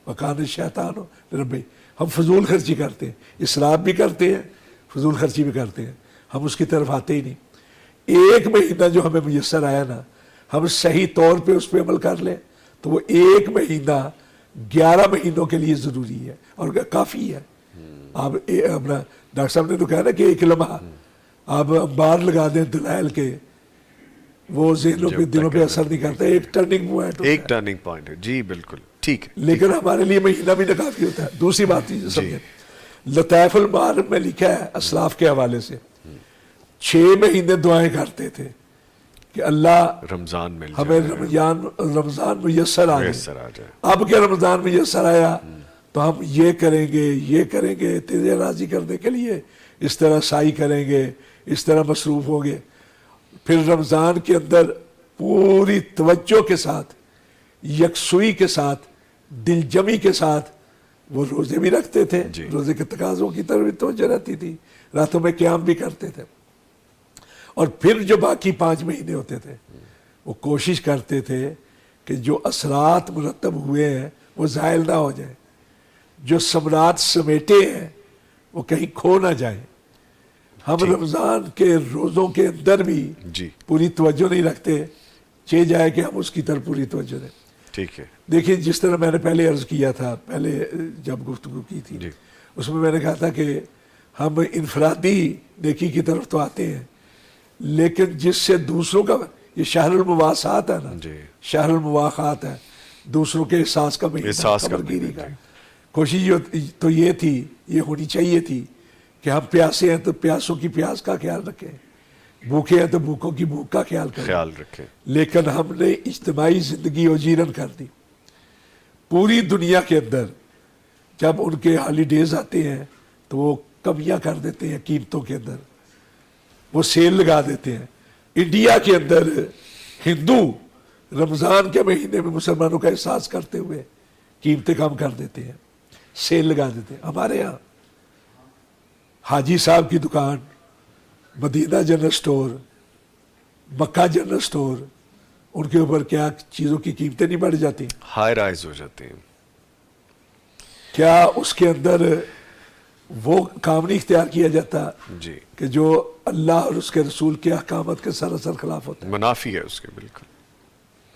وکان الشیطان لربہ۔ ہم فضول خرچی کرتے ہیں، اسراف بھی کرتے ہیں، فضول خرچی بھی کرتے ہیں، ہم اس کی طرف آتے ہی نہیں۔ 1 مہینہ جو ہمیں میسر آیا نا، ہم صحیح طور پہ اس پہ عمل کر لیں تو وہ 1 مہینہ 11 مہینوں کے لیے ضروری ہے اور کافی ہے۔ آپ اپنا ڈاکٹر صاحب نے تو کہا نا کہ 1 لمحہ آپ انبار لگا دیں دلائل کے وہ ذہنوں پہ جب دلوں تک پہ اثر نہیں کرتا. ایک ٹرننگ پوائنٹ ہوتا ایک ہے. ٹرننگ پوائنٹ ہے. جی بالکل ٹھیک ہے. لیکن ہمارے لیے مہینہ بھی کافی ہوتا ہے. دوسری بات یہ سمجھیں, لطائف المعارف میں لکھا ہے اسلاف کے حوالے سے 6 مہینے دعائیں کرتے تھے کہ اللہ رمضان مل ہمیں جائے, رمضان میسر آ میسر آ جائے. اب کیا رمضان میسر آیا تو ہم یہ کریں گے تیرے راضی کرنے کے لیے, اس طرح سائی کریں گے, اس طرح مصروف ہوں گے. پھر رمضان کے اندر پوری توجہ کے ساتھ, یکسوئی کے ساتھ, دل جمی کے ساتھ وہ روزے بھی رکھتے تھے. روزے کے تقاضوں کی طرف بھی توجہ رہتی تھی, راتوں میں قیام بھی کرتے تھے. اور پھر جو باقی 5 مہینے ہوتے تھے وہ کوشش کرتے تھے کہ جو اثرات مرتب ہوئے ہیں وہ زائل نہ ہو جائیں, جو ثمرات سمیٹے ہیں وہ کہیں کھو نہ جائیں. ہم رمضان کے روزوں کے اندر بھی پوری توجہ نہیں رکھتے, چاہے جائے کہ ہم اس کی طرف پوری توجہ دیں. ٹھیک ہے. دیکھیں جس طرح میں نے پہلے عرض کیا تھا, پہلے جب گفتگو کی تھی اس میں نے کہا تھا کہ ہم انفرادی نیکی کی طرف تو آتے ہیں, لیکن جس سے دوسروں کا, یہ شہر المواسات ہے نا, شہر المواخات ہے, دوسروں کے احساس کا خبرگیری کا. کوشش تو یہ تھی, یہ ہونی چاہیے تھی کہ ہم پیاسے ہیں تو پیاسوں کی پیاس کا خیال رکھیں, بھوکے ہیں تو بھوکوں کی بھوک کا خیال رکھیں. لیکن ہم نے اجتماعی زندگی اجیرن کر دی. پوری دنیا کے اندر جب ان کے ہالی ڈیز آتے ہیں تو وہ کمیاں کر دیتے ہیں قیمتوں کے اندر, وہ سیل لگا دیتے ہیں. انڈیا کے اندر ہندو رمضان کے مہینے میں مسلمانوں کا احساس کرتے ہوئے قیمتیں کم کر دیتے ہیں, سیل لگا دیتے ہیں. ہمارے یہاں حاجی صاحب کی دکان, مدینہ جنرل سٹور, مکہ جنرل سٹور, ان کے اوپر کیا چیزوں کی قیمتیں نہیں بڑھ جاتی, ہائی رائز ہو جاتی ہیں. کیا اس کے اندر وہ کام نہیں اختیار کیا جاتا کہ جو اللہ اور اس کے رسول کے احکامات کے سراسر خلاف ہوتا ہے؟ منافی ہے اس کے. بالکل.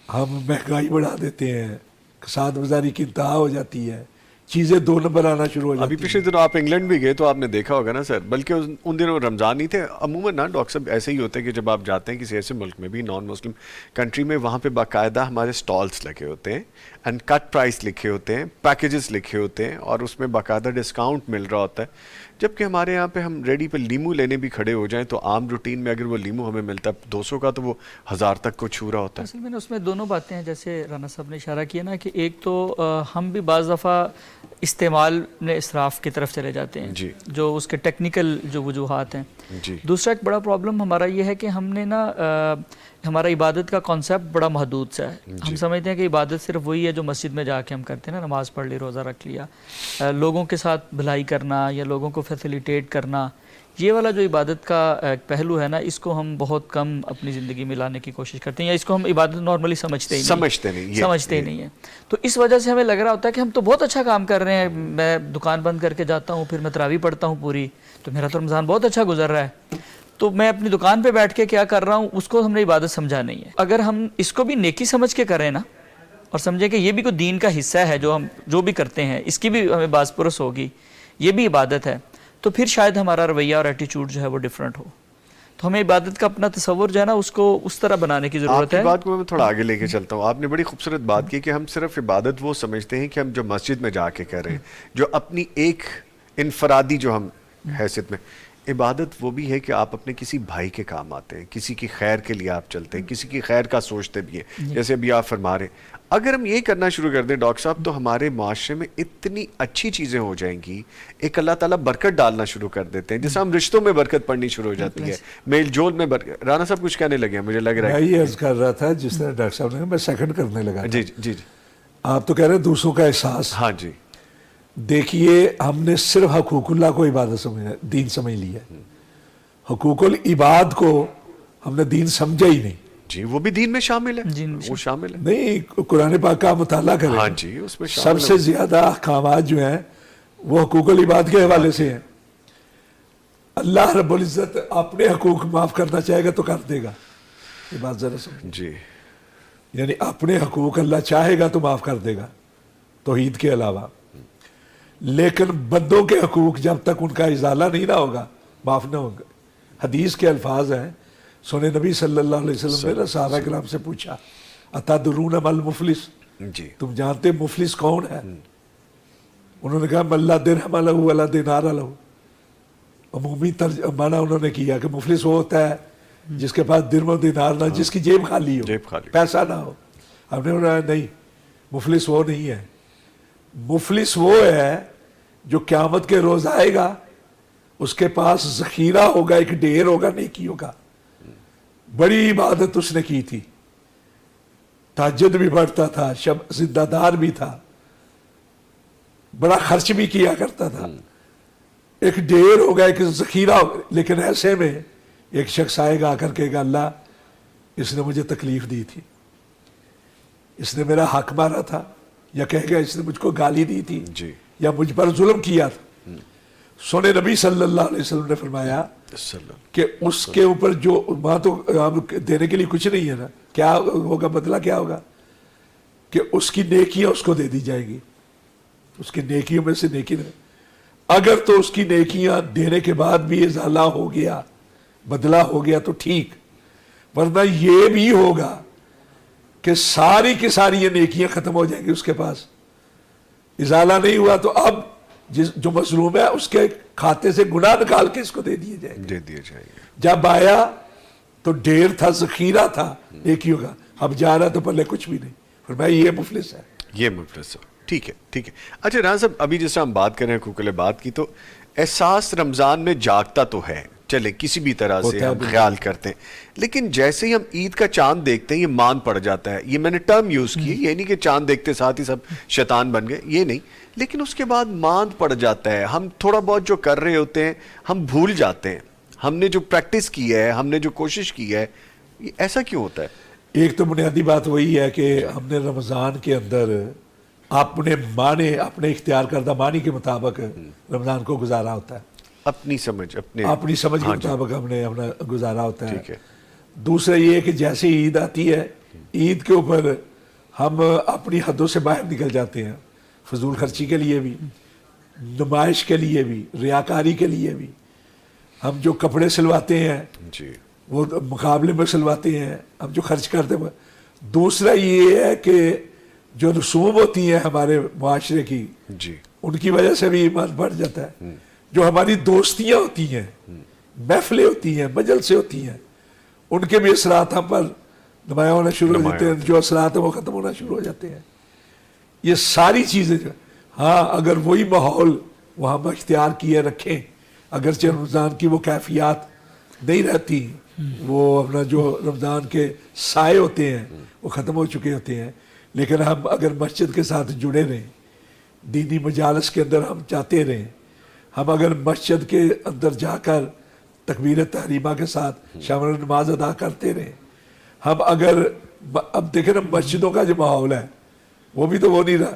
ہم مہنگائی بڑھا دیتے ہیں, کساد بازاری کی انتہا ہو جاتی ہے, چیزیں 2 نمبر آنا شروع ہو جاتی ہیں. ابھی پچھلے دنوں آپ انگلینڈ بھی گئے تو آپ نے دیکھا ہوگا نا سر, بلکہ ان دنوں رمضان نہیں تھے عموماً نا ڈاکٹر صاحب, ایسے ہی ہوتے ہیں کہ جب آپ جاتے ہیں کسی ایسے ملک میں بھی, نان مسلم کنٹری میں, وہاں پہ باقاعدہ ہمارے سٹالز لگے ہوتے ہیں, اینڈ کٹ پرائس لکھے ہوتے ہیں, پیکیجز لکھے ہوتے ہیں, اور اس میں باقاعدہ ڈسکاؤنٹ مل رہا ہوتا ہے. جبکہ ہمارے یہاں پہ ہم ریڈی پہ لیمو لینے بھی کھڑے ہو جائیں تو عام روٹین میں اگر وہ لیمو ہمیں ملتا ہے 200 کا تو وہ 1000 تک کو چھو رہا ہوتا ہے. اصل میں اس میں دونوں باتیں ہیں, جیسے رانا صاحب نے اشارہ کیا نا کہ ایک تو ہم بھی بعض دفعہ استعمال میں اسراف کی طرف چلے جاتے ہیں, جو اس کے ٹیکنیکل جو وجوہات ہیں. دوسرا ایک بڑا پرابلم ہمارا یہ ہے کہ ہم نے نا ہمارا عبادت کا کانسیپٹ بڑا محدود سا ہے. ہم سمجھتے ہیں کہ عبادت صرف وہی ہے جو مسجد میں جا کے ہم کرتے ہیں نا, نماز پڑھ لی, روزہ رکھ لیا. لوگوں کے ساتھ بھلائی کرنا یا لوگوں کو فیسیلیٹیٹ کرنا, یہ والا جو عبادت کا ایک پہلو ہے نا, اس کو ہم بہت کم اپنی زندگی میں لانے کی کوشش کرتے ہیں, یا اس کو ہم عبادت نارملی سمجھتے ہی نہیں ہیں. تو اس وجہ سے ہمیں لگ رہا ہوتا ہے کہ ہم تو بہت اچھا کام کر رہے ہیں. میں دکان بند کر کے جاتا ہوں, پھر میں تراویح پڑھتا ہوں پوری, تو میرا تو رمضان بہت اچھا گزر رہا ہے. تو میں اپنی دکان پہ بیٹھ کے کیا کر رہا ہوں, اس کو ہم نے عبادت سمجھا نہیں ہے. اگر ہم اس کو بھی نیکی سمجھ کے کریں نا, اور سمجھیں کہ یہ بھی کوئی دین کا حصہ ہے, جو ہم جو بھی کرتے ہیں اس کی بھی ہمیں باز پرس ہوگی, یہ بھی عبادت ہے, تو پھر شاید ہمارا رویہ اور ایٹیچیوڈ جو ہے وہ ڈیفرنٹ ہو. تو ہمیں عبادت کا اپنا تصور جو ہے نا اس کو اس طرح بنانے کی ضرورت ہے. آپ کی بات کو میں تھوڑا آگے لے کے چلتا ہوں. آپ نے بڑی خوبصورت بات کی کہ ہم صرف عبادت وہ سمجھتے ہیں کہ ہم جو مسجد میں جا کے کر رہے ہیں, جو اپنی ایک انفرادی جو ہم حیثیت میں. عبادت وہ بھی ہے کہ آپ اپنے کسی بھائی کے کام آتے ہیں, کسی کی خیر کے لیے آپ چلتے ہیں, کسی کی خیر کا سوچتے بھی ہیں, جیسے ابھی آپ فرما رہے ہیں. اگر ہم یہ کرنا شروع کر دیں ڈاکٹر صاحب, تو ہمارے معاشرے میں اتنی اچھی چیزیں ہو جائیں گی. ایک اللہ تعالیٰ برکت ڈالنا شروع کر دیتے ہیں, جیسے ہم رشتوں میں برکت پڑنی شروع ہو جاتی ہے, میل جول میں برکت. رانا صاحب کچھ کہنے لگے ہیں, مجھے لگ رہا ہے. میں یہ عرض کر رہا تھا جس طرح ڈاکٹر صاحب نے, میں سیکنڈ کرنے لگا. جی. آپ تو کہہ رہے ہیں دوسروں کا احساس. ہاں جی. دیکھیے ہم نے صرف حقوق اللہ کو عبادت سمجھا, دین سمجھ لیا. حقوق العباد کو ہم نے دین سمجھا ہی نہیں. جی وہ بھی دین میں شامل ہے, وہ شامل ہے. نہیں, قرآن پاک کا مطالعہ کریں. ہاں جی, اس میں سب سے زیادہ احکامات جو ہیں وہ حقوق العباد کے حوالے سے ہیں. اللہ رب العزت اپنے حقوق معاف کرنا چاہے گا تو کر دے گا. یہ بات ذرا سمجھیں. جی یعنی اپنے حقوق اللہ چاہے گا تو معاف کر دے گا, توحید کے علاوہ. لیکن بندوں کے حقوق جب تک ان کا ازالہ نہیں نہ ہوگا معاف نہ ہوگا. حدیث کے الفاظ ہیں, سونے نبی صلی اللہ علیہ وسلم نے نا صحابہ کرام سے پوچھا اتدرون مل مفلس، جی تم جانتے مفلس کون ہے؟ انہوں نے کہا من لا درہم لہ ولا دینار لہ. عمومی معنی انہوں نے کیا کہ مفلس وہ ہوتا ہے جس کے پاس درہم و دینار نہ، جس کی جیب خالی ہو، جیب خالی، پیسہ نہ ہو. ہم نے بولا نہیں، مفلس وہ نہیں ہے. مفلس وہ ہے جو قیامت کے روز آئے گا، اس کے پاس ذخیرہ ہوگا، ایک ڈھیر ہوگا نیکیوں کا. بڑی عبادت اس نے کی تھی، تہجد بھی پڑھتا تھا، شب زندہ دار بھی تھا، بڑا خرچ بھی کیا کرتا تھا، ایک ڈھیر ہوگا، ایک ذخیرہ ہوگا. لیکن ایسے میں ایک شخص آئے گا آ کر کہے گا اللہ اس نے مجھے تکلیف دی تھی، اس نے میرا حق مارا تھا، یا کہے گا اس نے مجھ کو گالی دی تھی، جی یا مجھ پر ظلم کیا تھا. سونے نبی صلی اللہ علیہ وسلم نے فرمایا کہ اس کے اوپر جو وہاں تو اب دینے کے لیے کچھ نہیں ہے نا، کیا ہوگا بدلہ، کیا ہوگا کہ اس کی نیکیاں اس کو دے دی جائے گی، اس کی نیکیوں میں سے نیکی نہیں. اگر تو اس کی نیکیاں دینے کے بعد بھی ازالہ ہو گیا، بدلہ ہو گیا تو ٹھیک، ورنہ یہ بھی ہوگا کہ ساری کی ساری یہ نیکیاں ختم ہو جائیں گی، اس کے پاس ازالہ نہیں ہوا تو اب جو مظلوم ہے اس کے کھاتے سے گناہ نکال کے اس کو دے دیے جائیں گے. دے دیے جائیں گے. جب آیا تو ڈھیر تھا، ذخیرہ تھا نیکیوں کا، اب جا رہا تو پہلے کچھ بھی نہیں. فرمایا یہ مفلس ہے، یہ مفلس ہے. ٹھیک ہے ٹھیک ہے. اچھا رانا صاحب، ابھی جیسے ہم بات کر رہے ہیں کوکل بات کی، تو احساس رمضان میں جاگتا تو ہے، چلے کسی بھی طرح سے ہم خیال کرتے ہیں، لیکن جیسے ہی ہم عید کا چاند دیکھتے ہیں یہ مان پڑ جاتا ہے. یہ میں نے ٹرم یوز کی ہے، یہ نہیں کہ چاند دیکھتے ساتھ ہی سب شیطان بن گئے، یہ نہیں، لیکن اس کے بعد ماند پڑ جاتا ہے. ہم تھوڑا بہت جو کر رہے ہوتے ہیں ہم بھول جاتے ہیں، ہم نے جو پریکٹس کی ہے، ہم نے جو کوشش کی ہے. ایسا کیوں ہوتا ہے؟ ایک تو بنیادی بات وہی ہے کہ ہم نے رمضان کے اندر اپنے معنی، اپنے اختیار کردہ معنی کے مطابق رمضان کو گزارا ہوتا ہے، اپنی سمجھ اپنی سمجھ کے مطابق ہم نے اپنا گزارا ہوتا ہے. ٹھیک ہے. دوسرا یہ کہ جیسے عید آتی ہے، عید کے اوپر ہم اپنی حدوں سے باہر نکل جاتے ہیں، فضول خرچی کے لیے بھی، نمائش کے لیے بھی، ریاکاری کے لیے بھی. ہم جو کپڑے سلواتے ہیں جی وہ مقابلے میں سلواتے ہیں، ہم جو خرچ کرتے ہیں. دوسرا یہ ہے کہ جو رسوم ہوتی ہیں ہمارے معاشرے کی، جی ان کی وجہ سے بھی ایمان بڑھ جاتا ہے. جو ہماری دوستیاں ہوتی ہیں، محفلیں ہوتی ہیں، مجلسیں ہوتی ہیں، ان کے بھی اثرات ہم پر نمایاں ہونا شروع ہو جاتے ہیں. جو اثرات ہیں وہ ختم ہونا شروع ہو جاتے ہیں. یہ ساری چیزیں جو ہاں اگر وہی ماحول وہ ہم اختیار کیے رکھیں، اگرچہ رمضان کی وہ کیفیات نہیں رہتی، وہ اپنا جو رمضان کے سائے ہوتے ہیں وہ ختم ہو چکے ہوتے ہیں، لیکن ہم اگر مسجد کے ساتھ جڑے رہیں، دینی مجالس کے اندر ہم جاتے رہیں، ہم اگر مسجد کے اندر جا کر تکبیر تحریمہ کے ساتھ شام نماز ادا کرتے رہیں، ہم اگر اب دیکھیں نا مسجدوں کا جو ماحول ہے وہ بھی تو وہ نہیں رہا،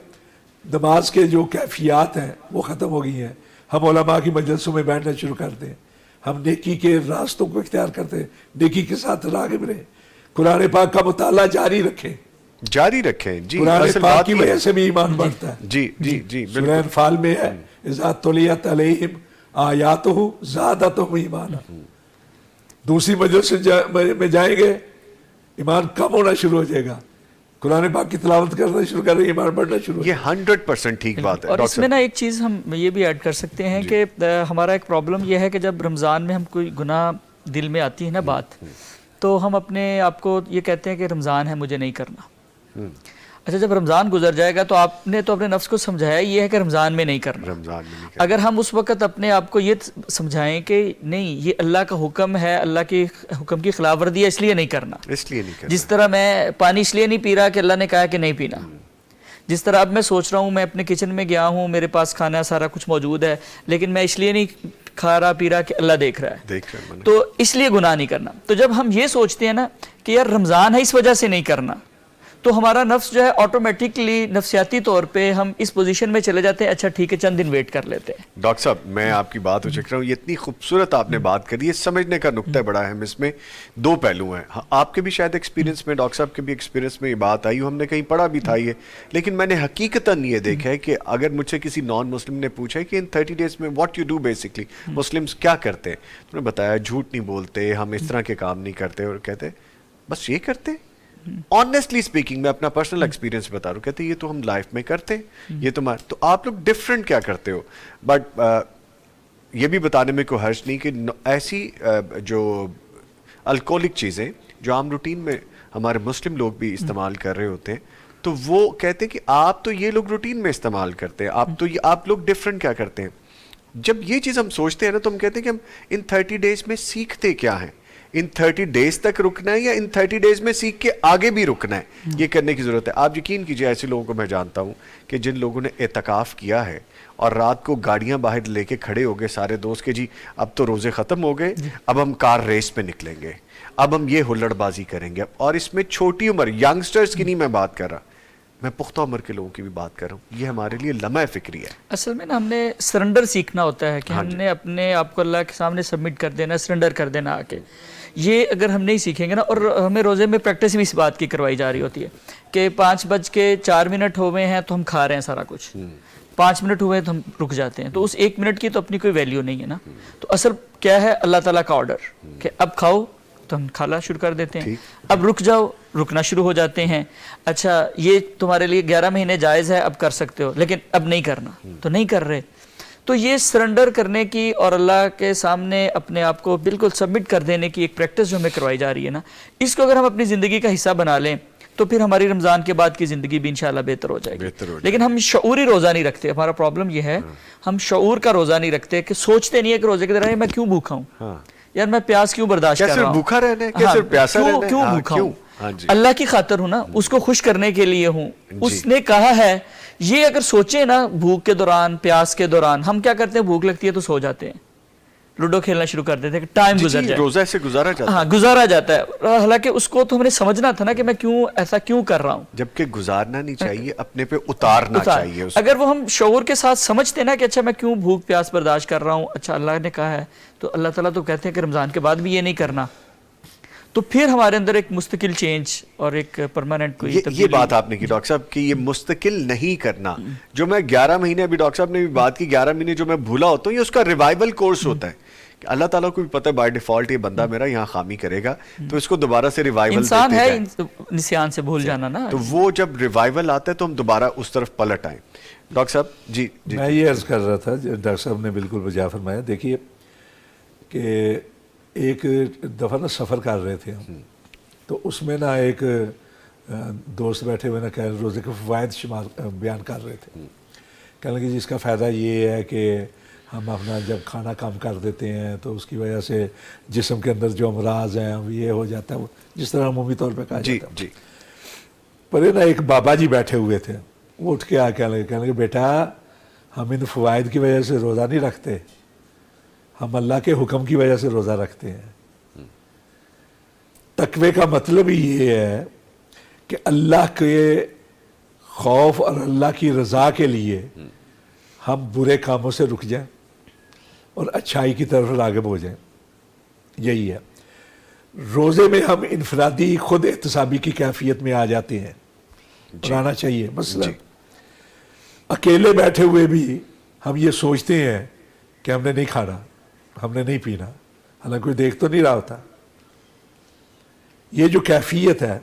نماز کے جو کیفیات ہیں وہ ختم ہو گئی ہیں. ہم علماء کی مجلسوں میں بیٹھنا شروع کرتے ہیں، ہم نیکی کے راستوں کو اختیار کرتے ہیں، نیکی کے ساتھ راغب رہیں، قرآن پاک کا مطالعہ جاری رکھیں. جی. قرآن اصل پاک بات کی یہ وجہ ہے. سے بھی ایمان بڑھتا ہے. جی سورہ انفال میں ہے اذا تلیت علیہم آیاتہ زادتہم ایمانا. دوسری مجلس میں جائیں گے ایمان کم ہونا شروع ہو جائے گا، قرآن پاک کی تلاوت کرنا شروع کر رہے ہیں ایمان بڑھنا شروع ہو جائے گا. یہ 100% ٹھیک بات ہے. اور اس میں نا ایک چیز ہم یہ بھی ایڈ کر سکتے ہیں کہ ہمارا ایک پرابلم یہ ہے کہ جب رمضان میں ہم کوئی گناہ دل میں آتی ہے نا بات، تو ہم اپنے آپ کو یہ کہتے ہیں کہ رمضان ہے مجھے نہیں کرنا. اچھا جب رمضان گزر جائے گا تو آپ نے تو اپنے نفس کو سمجھایا یہ ہے کہ رمضان میں نہیں کرنا. رمضان میں نہیں کرنا. اگر ہم اس وقت اپنے آپ کو یہ سمجھائیں کہ نہیں یہ اللہ کا حکم ہے، اللہ کے حکم کی خلاف ورزی ہے اس لیے نہیں کرنا، اس لیے نہیں کرنا. جس طرح میں پانی اس لیے نہیں پی رہا کہ اللہ نے کہا کہ نہیں پینا، جس طرح اب میں سوچ رہا ہوں میں اپنے کچن میں گیا ہوں، میرے پاس کھانا سارا کچھ موجود ہے، لیکن میں اس لیے نہیں کھا رہا پی رہا کہ اللہ دیکھ رہا ہے، تو اس لیے گناہ نہیں کرنا. تو جب ہم یہ سوچتے ہیں نا کہ یار رمضان ہے اس وجہ سے نہیں کرنا، تو ہمارا نفس جو ہے آٹومیٹکلی نفسیاتی طور پہ ہم اس پوزیشن میں چلے جاتے ہیں اچھا ٹھیک ہے چند دن ویٹ کر لیتے ہیں. ڈاکٹر صاحب میں آپ کی بات چیک رہا ہوں, یہ اتنی خوبصورت آپ نے بات کری ہے, سمجھنے کا نقطہ بڑا اہم, اس میں دو پہلو ہیں. آپ کے بھی شاید ایکسپیرینس میں, ڈاکٹر صاحب کے بھی ایکسپیرینس میں یہ بات آئی, ہم نے کہیں پڑھا بھی تھا یہ, لیکن میں نے حقیقتاً یہ دیکھا ہے کہ اگر مجھ سے کسی نان مسلم نے پوچھا کہ ان 30 days میں what you do basically, Muslims کیا کرتے ہیں, تو نے بتایا جھوٹ نہیں بولتے, ہم اس طرح کے کام نہیں کرتے, اور کہتے بس یہ کرتے. آنیسٹلی اسپیکنگ میں اپنا پرسنل ایکسپیرینس بتا رہا ہوں, کہتے یہ تو ہم لائف میں کرتے ہیں, یہ تو آپ لوگ ڈفرینٹ کیا کرتے ہو. بٹ یہ بھی بتانے میں کوئی حرج نہیں کہ ایسی جو الکوہلک چیزیں جو عام روٹین میں ہمارے مسلم لوگ بھی استعمال کر رہے ہوتے ہیں, تو وہ کہتے ہیں کہ آپ تو یہ لوگ روٹین میں استعمال کرتے ہیں, آپ لوگ ڈفرینٹ کیا کرتے ہیں. جب یہ چیز ہم سوچتے ہیں نا تو ہم کہتے ہیں کہ ہم ان 30 days میں سیکھتے کیا ہیں, ان 30 days تک رکنا ہے یا ان 30 days میں سیکھ کے آگے بھی رکنا ہے, یہ کرنے کی ضرورت ہے. آپ یقین کیجئے ایسے لوگوں کو میں جانتا ہوں کہ جن لوگوں نے اعتکاف کیا ہے اور رات کو گاڑیاں باہر لے کے کھڑے ہو گئے سارے دوست کہ جی اب تو روزے ختم ہو گئے, اب ہم کار ریس پہ نکلیں گے, اب ہم یہ ہلڑ بازی کریں گے. اور اس میں چھوٹی عمر ینگسٹرز کی نہیں میں بات کر رہا, میں پختہ عمر کے لوگوں کی بھی بات کر رہا ہوں. یہ ہمارے لیے لمحہ فکری ہے. اصل میں نا ہم نے سرنڈر سیکھنا ہوتا ہے کہ ہم نے اپنے آپ کو اللہ کے سامنے سبمٹ کر دینا, سرنڈر کر دینا آ کے. یہ اگر ہم نہیں سیکھیں گے نا, اور ہمیں روزے میں پریکٹس بھی اس بات کی کروائی جا رہی ہوتی ہے کہ 5:04 ہوئے ہیں تو ہم کھا رہے ہیں سارا کچھ, 5 منٹ ہوئے تو ہم رک جاتے ہیں, تو اس 1 منٹ کی تو اپنی کوئی ویلیو نہیں ہے نا. تو اصل کیا ہے اللہ تعالیٰ کا آرڈر کہ اب کھاؤ, تو ہم کھانا شروع کر دیتے ہیں. اب رک جاؤ, رکنا شروع ہو جاتے ہیں. اچھا یہ تمہارے لیے 11 مہینے جائز ہے, اب کر سکتے ہو, لیکن اب نہیں کرنا, تو نہیں کر رہے. تو یہ سرنڈر کرنے کی اور اللہ کے سامنے اپنے آپ کو بالکل سبمٹ کر دینے کی ایک پریکٹس جو ہمیں کروائی جا رہی ہے نا, اس کو اگر ہم اپنی زندگی کا حصہ بنا لیں تو پھر ہماری رمضان کے بعد کی زندگی بھی انشاءاللہ بہتر ہو جائے گی. لیکن ہم شعوری روزہ نہیں رکھتے. ہمارا پرابلم یہ ہے ہم شعور کا روزہ نہیں رکھتے, کہ سوچتے نہیں ہے کہ روزے کے دوران میں کیوں بھوکا ہوں, یار میں پیاس کیوں برداشت کر رہا ہوں, بھوکا رہنا ہے, کیوں بھوکا ہوں, اللہ کی خاطر ہوں نا, اس کو خوش کرنے کے لیے ہوں. اس نے کہا ہے یہ اگر سوچیں نا بھوک کے دوران, پیاس کے دوران, ہم کیا کرتے ہیں بھوک لگتی ہے تو سو جاتے ہیں, لوڈو کھیلنا شروع کر دیتے ہیں کہ ٹائم گزر جائے, روزہ سے گزارا جاتا ہے. ہاں گزارا جاتا ہے, حالانکہ اس کو تو ہم نے سمجھنا تھا نا کہ میں کیوں ایسا کیوں کر رہا ہوں. جبکہ گزارنا نہیں چاہیے, اپنے پہ اتارنا چاہیے. اگر وہ ہم شعور کے ساتھ سمجھتے نا کہ اچھا میں کیوں بھوک پیاس برداشت کر رہا ہوں, اچھا اللہ نے کہا ہے, تو اللہ تعالیٰ تو کہتے ہیں کہ رمضان کے بعد بھی یہ نہیں کرنا, تو پھر ہمارے اندر ایک مستقل چینج اور ایک پرماننٹ کوئی یہ بات آپ نے کی ڈاکٹر صاحب کہ یہ مستقل نہیں کرنا. جو میں 11 مہینے, ابھی ڈاکٹر صاحب نے بھی بات کی 11 مہینے جو میں بھولا ہوتا ہوں, یہ اس کا ریوائول کورس ہوتا ہے. کہ اللہ تعالیٰ کو بھی پتہ ہے بائی ڈیفالٹ یہ بندہ میرا یہاں خامی کرے گا, تو اس کو دوبارہ سے ریوائول انسان ہے نسیان سے بھول جانا نا, تو وہ جب ریوائول آتا ہے تو ہم دوبارہ اس طرف پلٹ آئیں. ڈاکٹر صاحب جی میں یہ عرض کر رہا تھا, ڈاکٹر صاحب نے بالکل بجا فرمایا. دیکھیے کہ ایک دفعہ نا سفر کر رہے تھے ہم, تو اس میں نا ایک دوست بیٹھے ہوئے نا کہ روزے کے فوائد شمار بیان کر رہے تھے. کہنے لگے جی اس کا فائدہ یہ ہے کہ ہم اپنا جب کھانا کم کر دیتے ہیں تو اس کی وجہ سے جسم کے اندر جو امراض ہیں یہ ہو جاتا ہے, جس طرح عمومی طور پہ کہا جاتا ہے. جی پر نا ایک بابا جی بیٹھے ہوئے تھے, وہ اٹھ کے کہنے لگے بیٹا ہم ان فوائد کی وجہ سے روزہ نہیں رکھتے, ہم اللہ کے حکم کی وجہ سے روزہ رکھتے ہیں. تقوی کا مطلب یہ ہے کہ اللہ کے خوف اور اللہ کی رضا کے لیے ہم برے کاموں سے رک جائیں اور اچھائی کی طرف راغب ہو جائیں. یہی ہے. روزے میں ہم انفرادی خود احتسابی کی کیفیت میں آ جاتے ہیں, اور آنا چاہیے. مثلا اکیلے بیٹھے ہوئے بھی ہم یہ سوچتے ہیں کہ ہم نے نہیں کھانا, ہم نے نہیں پینا, حالانکہ کوئی دیکھ تو نہیں رہا ہوتا. یہ جو کیفیت ہے,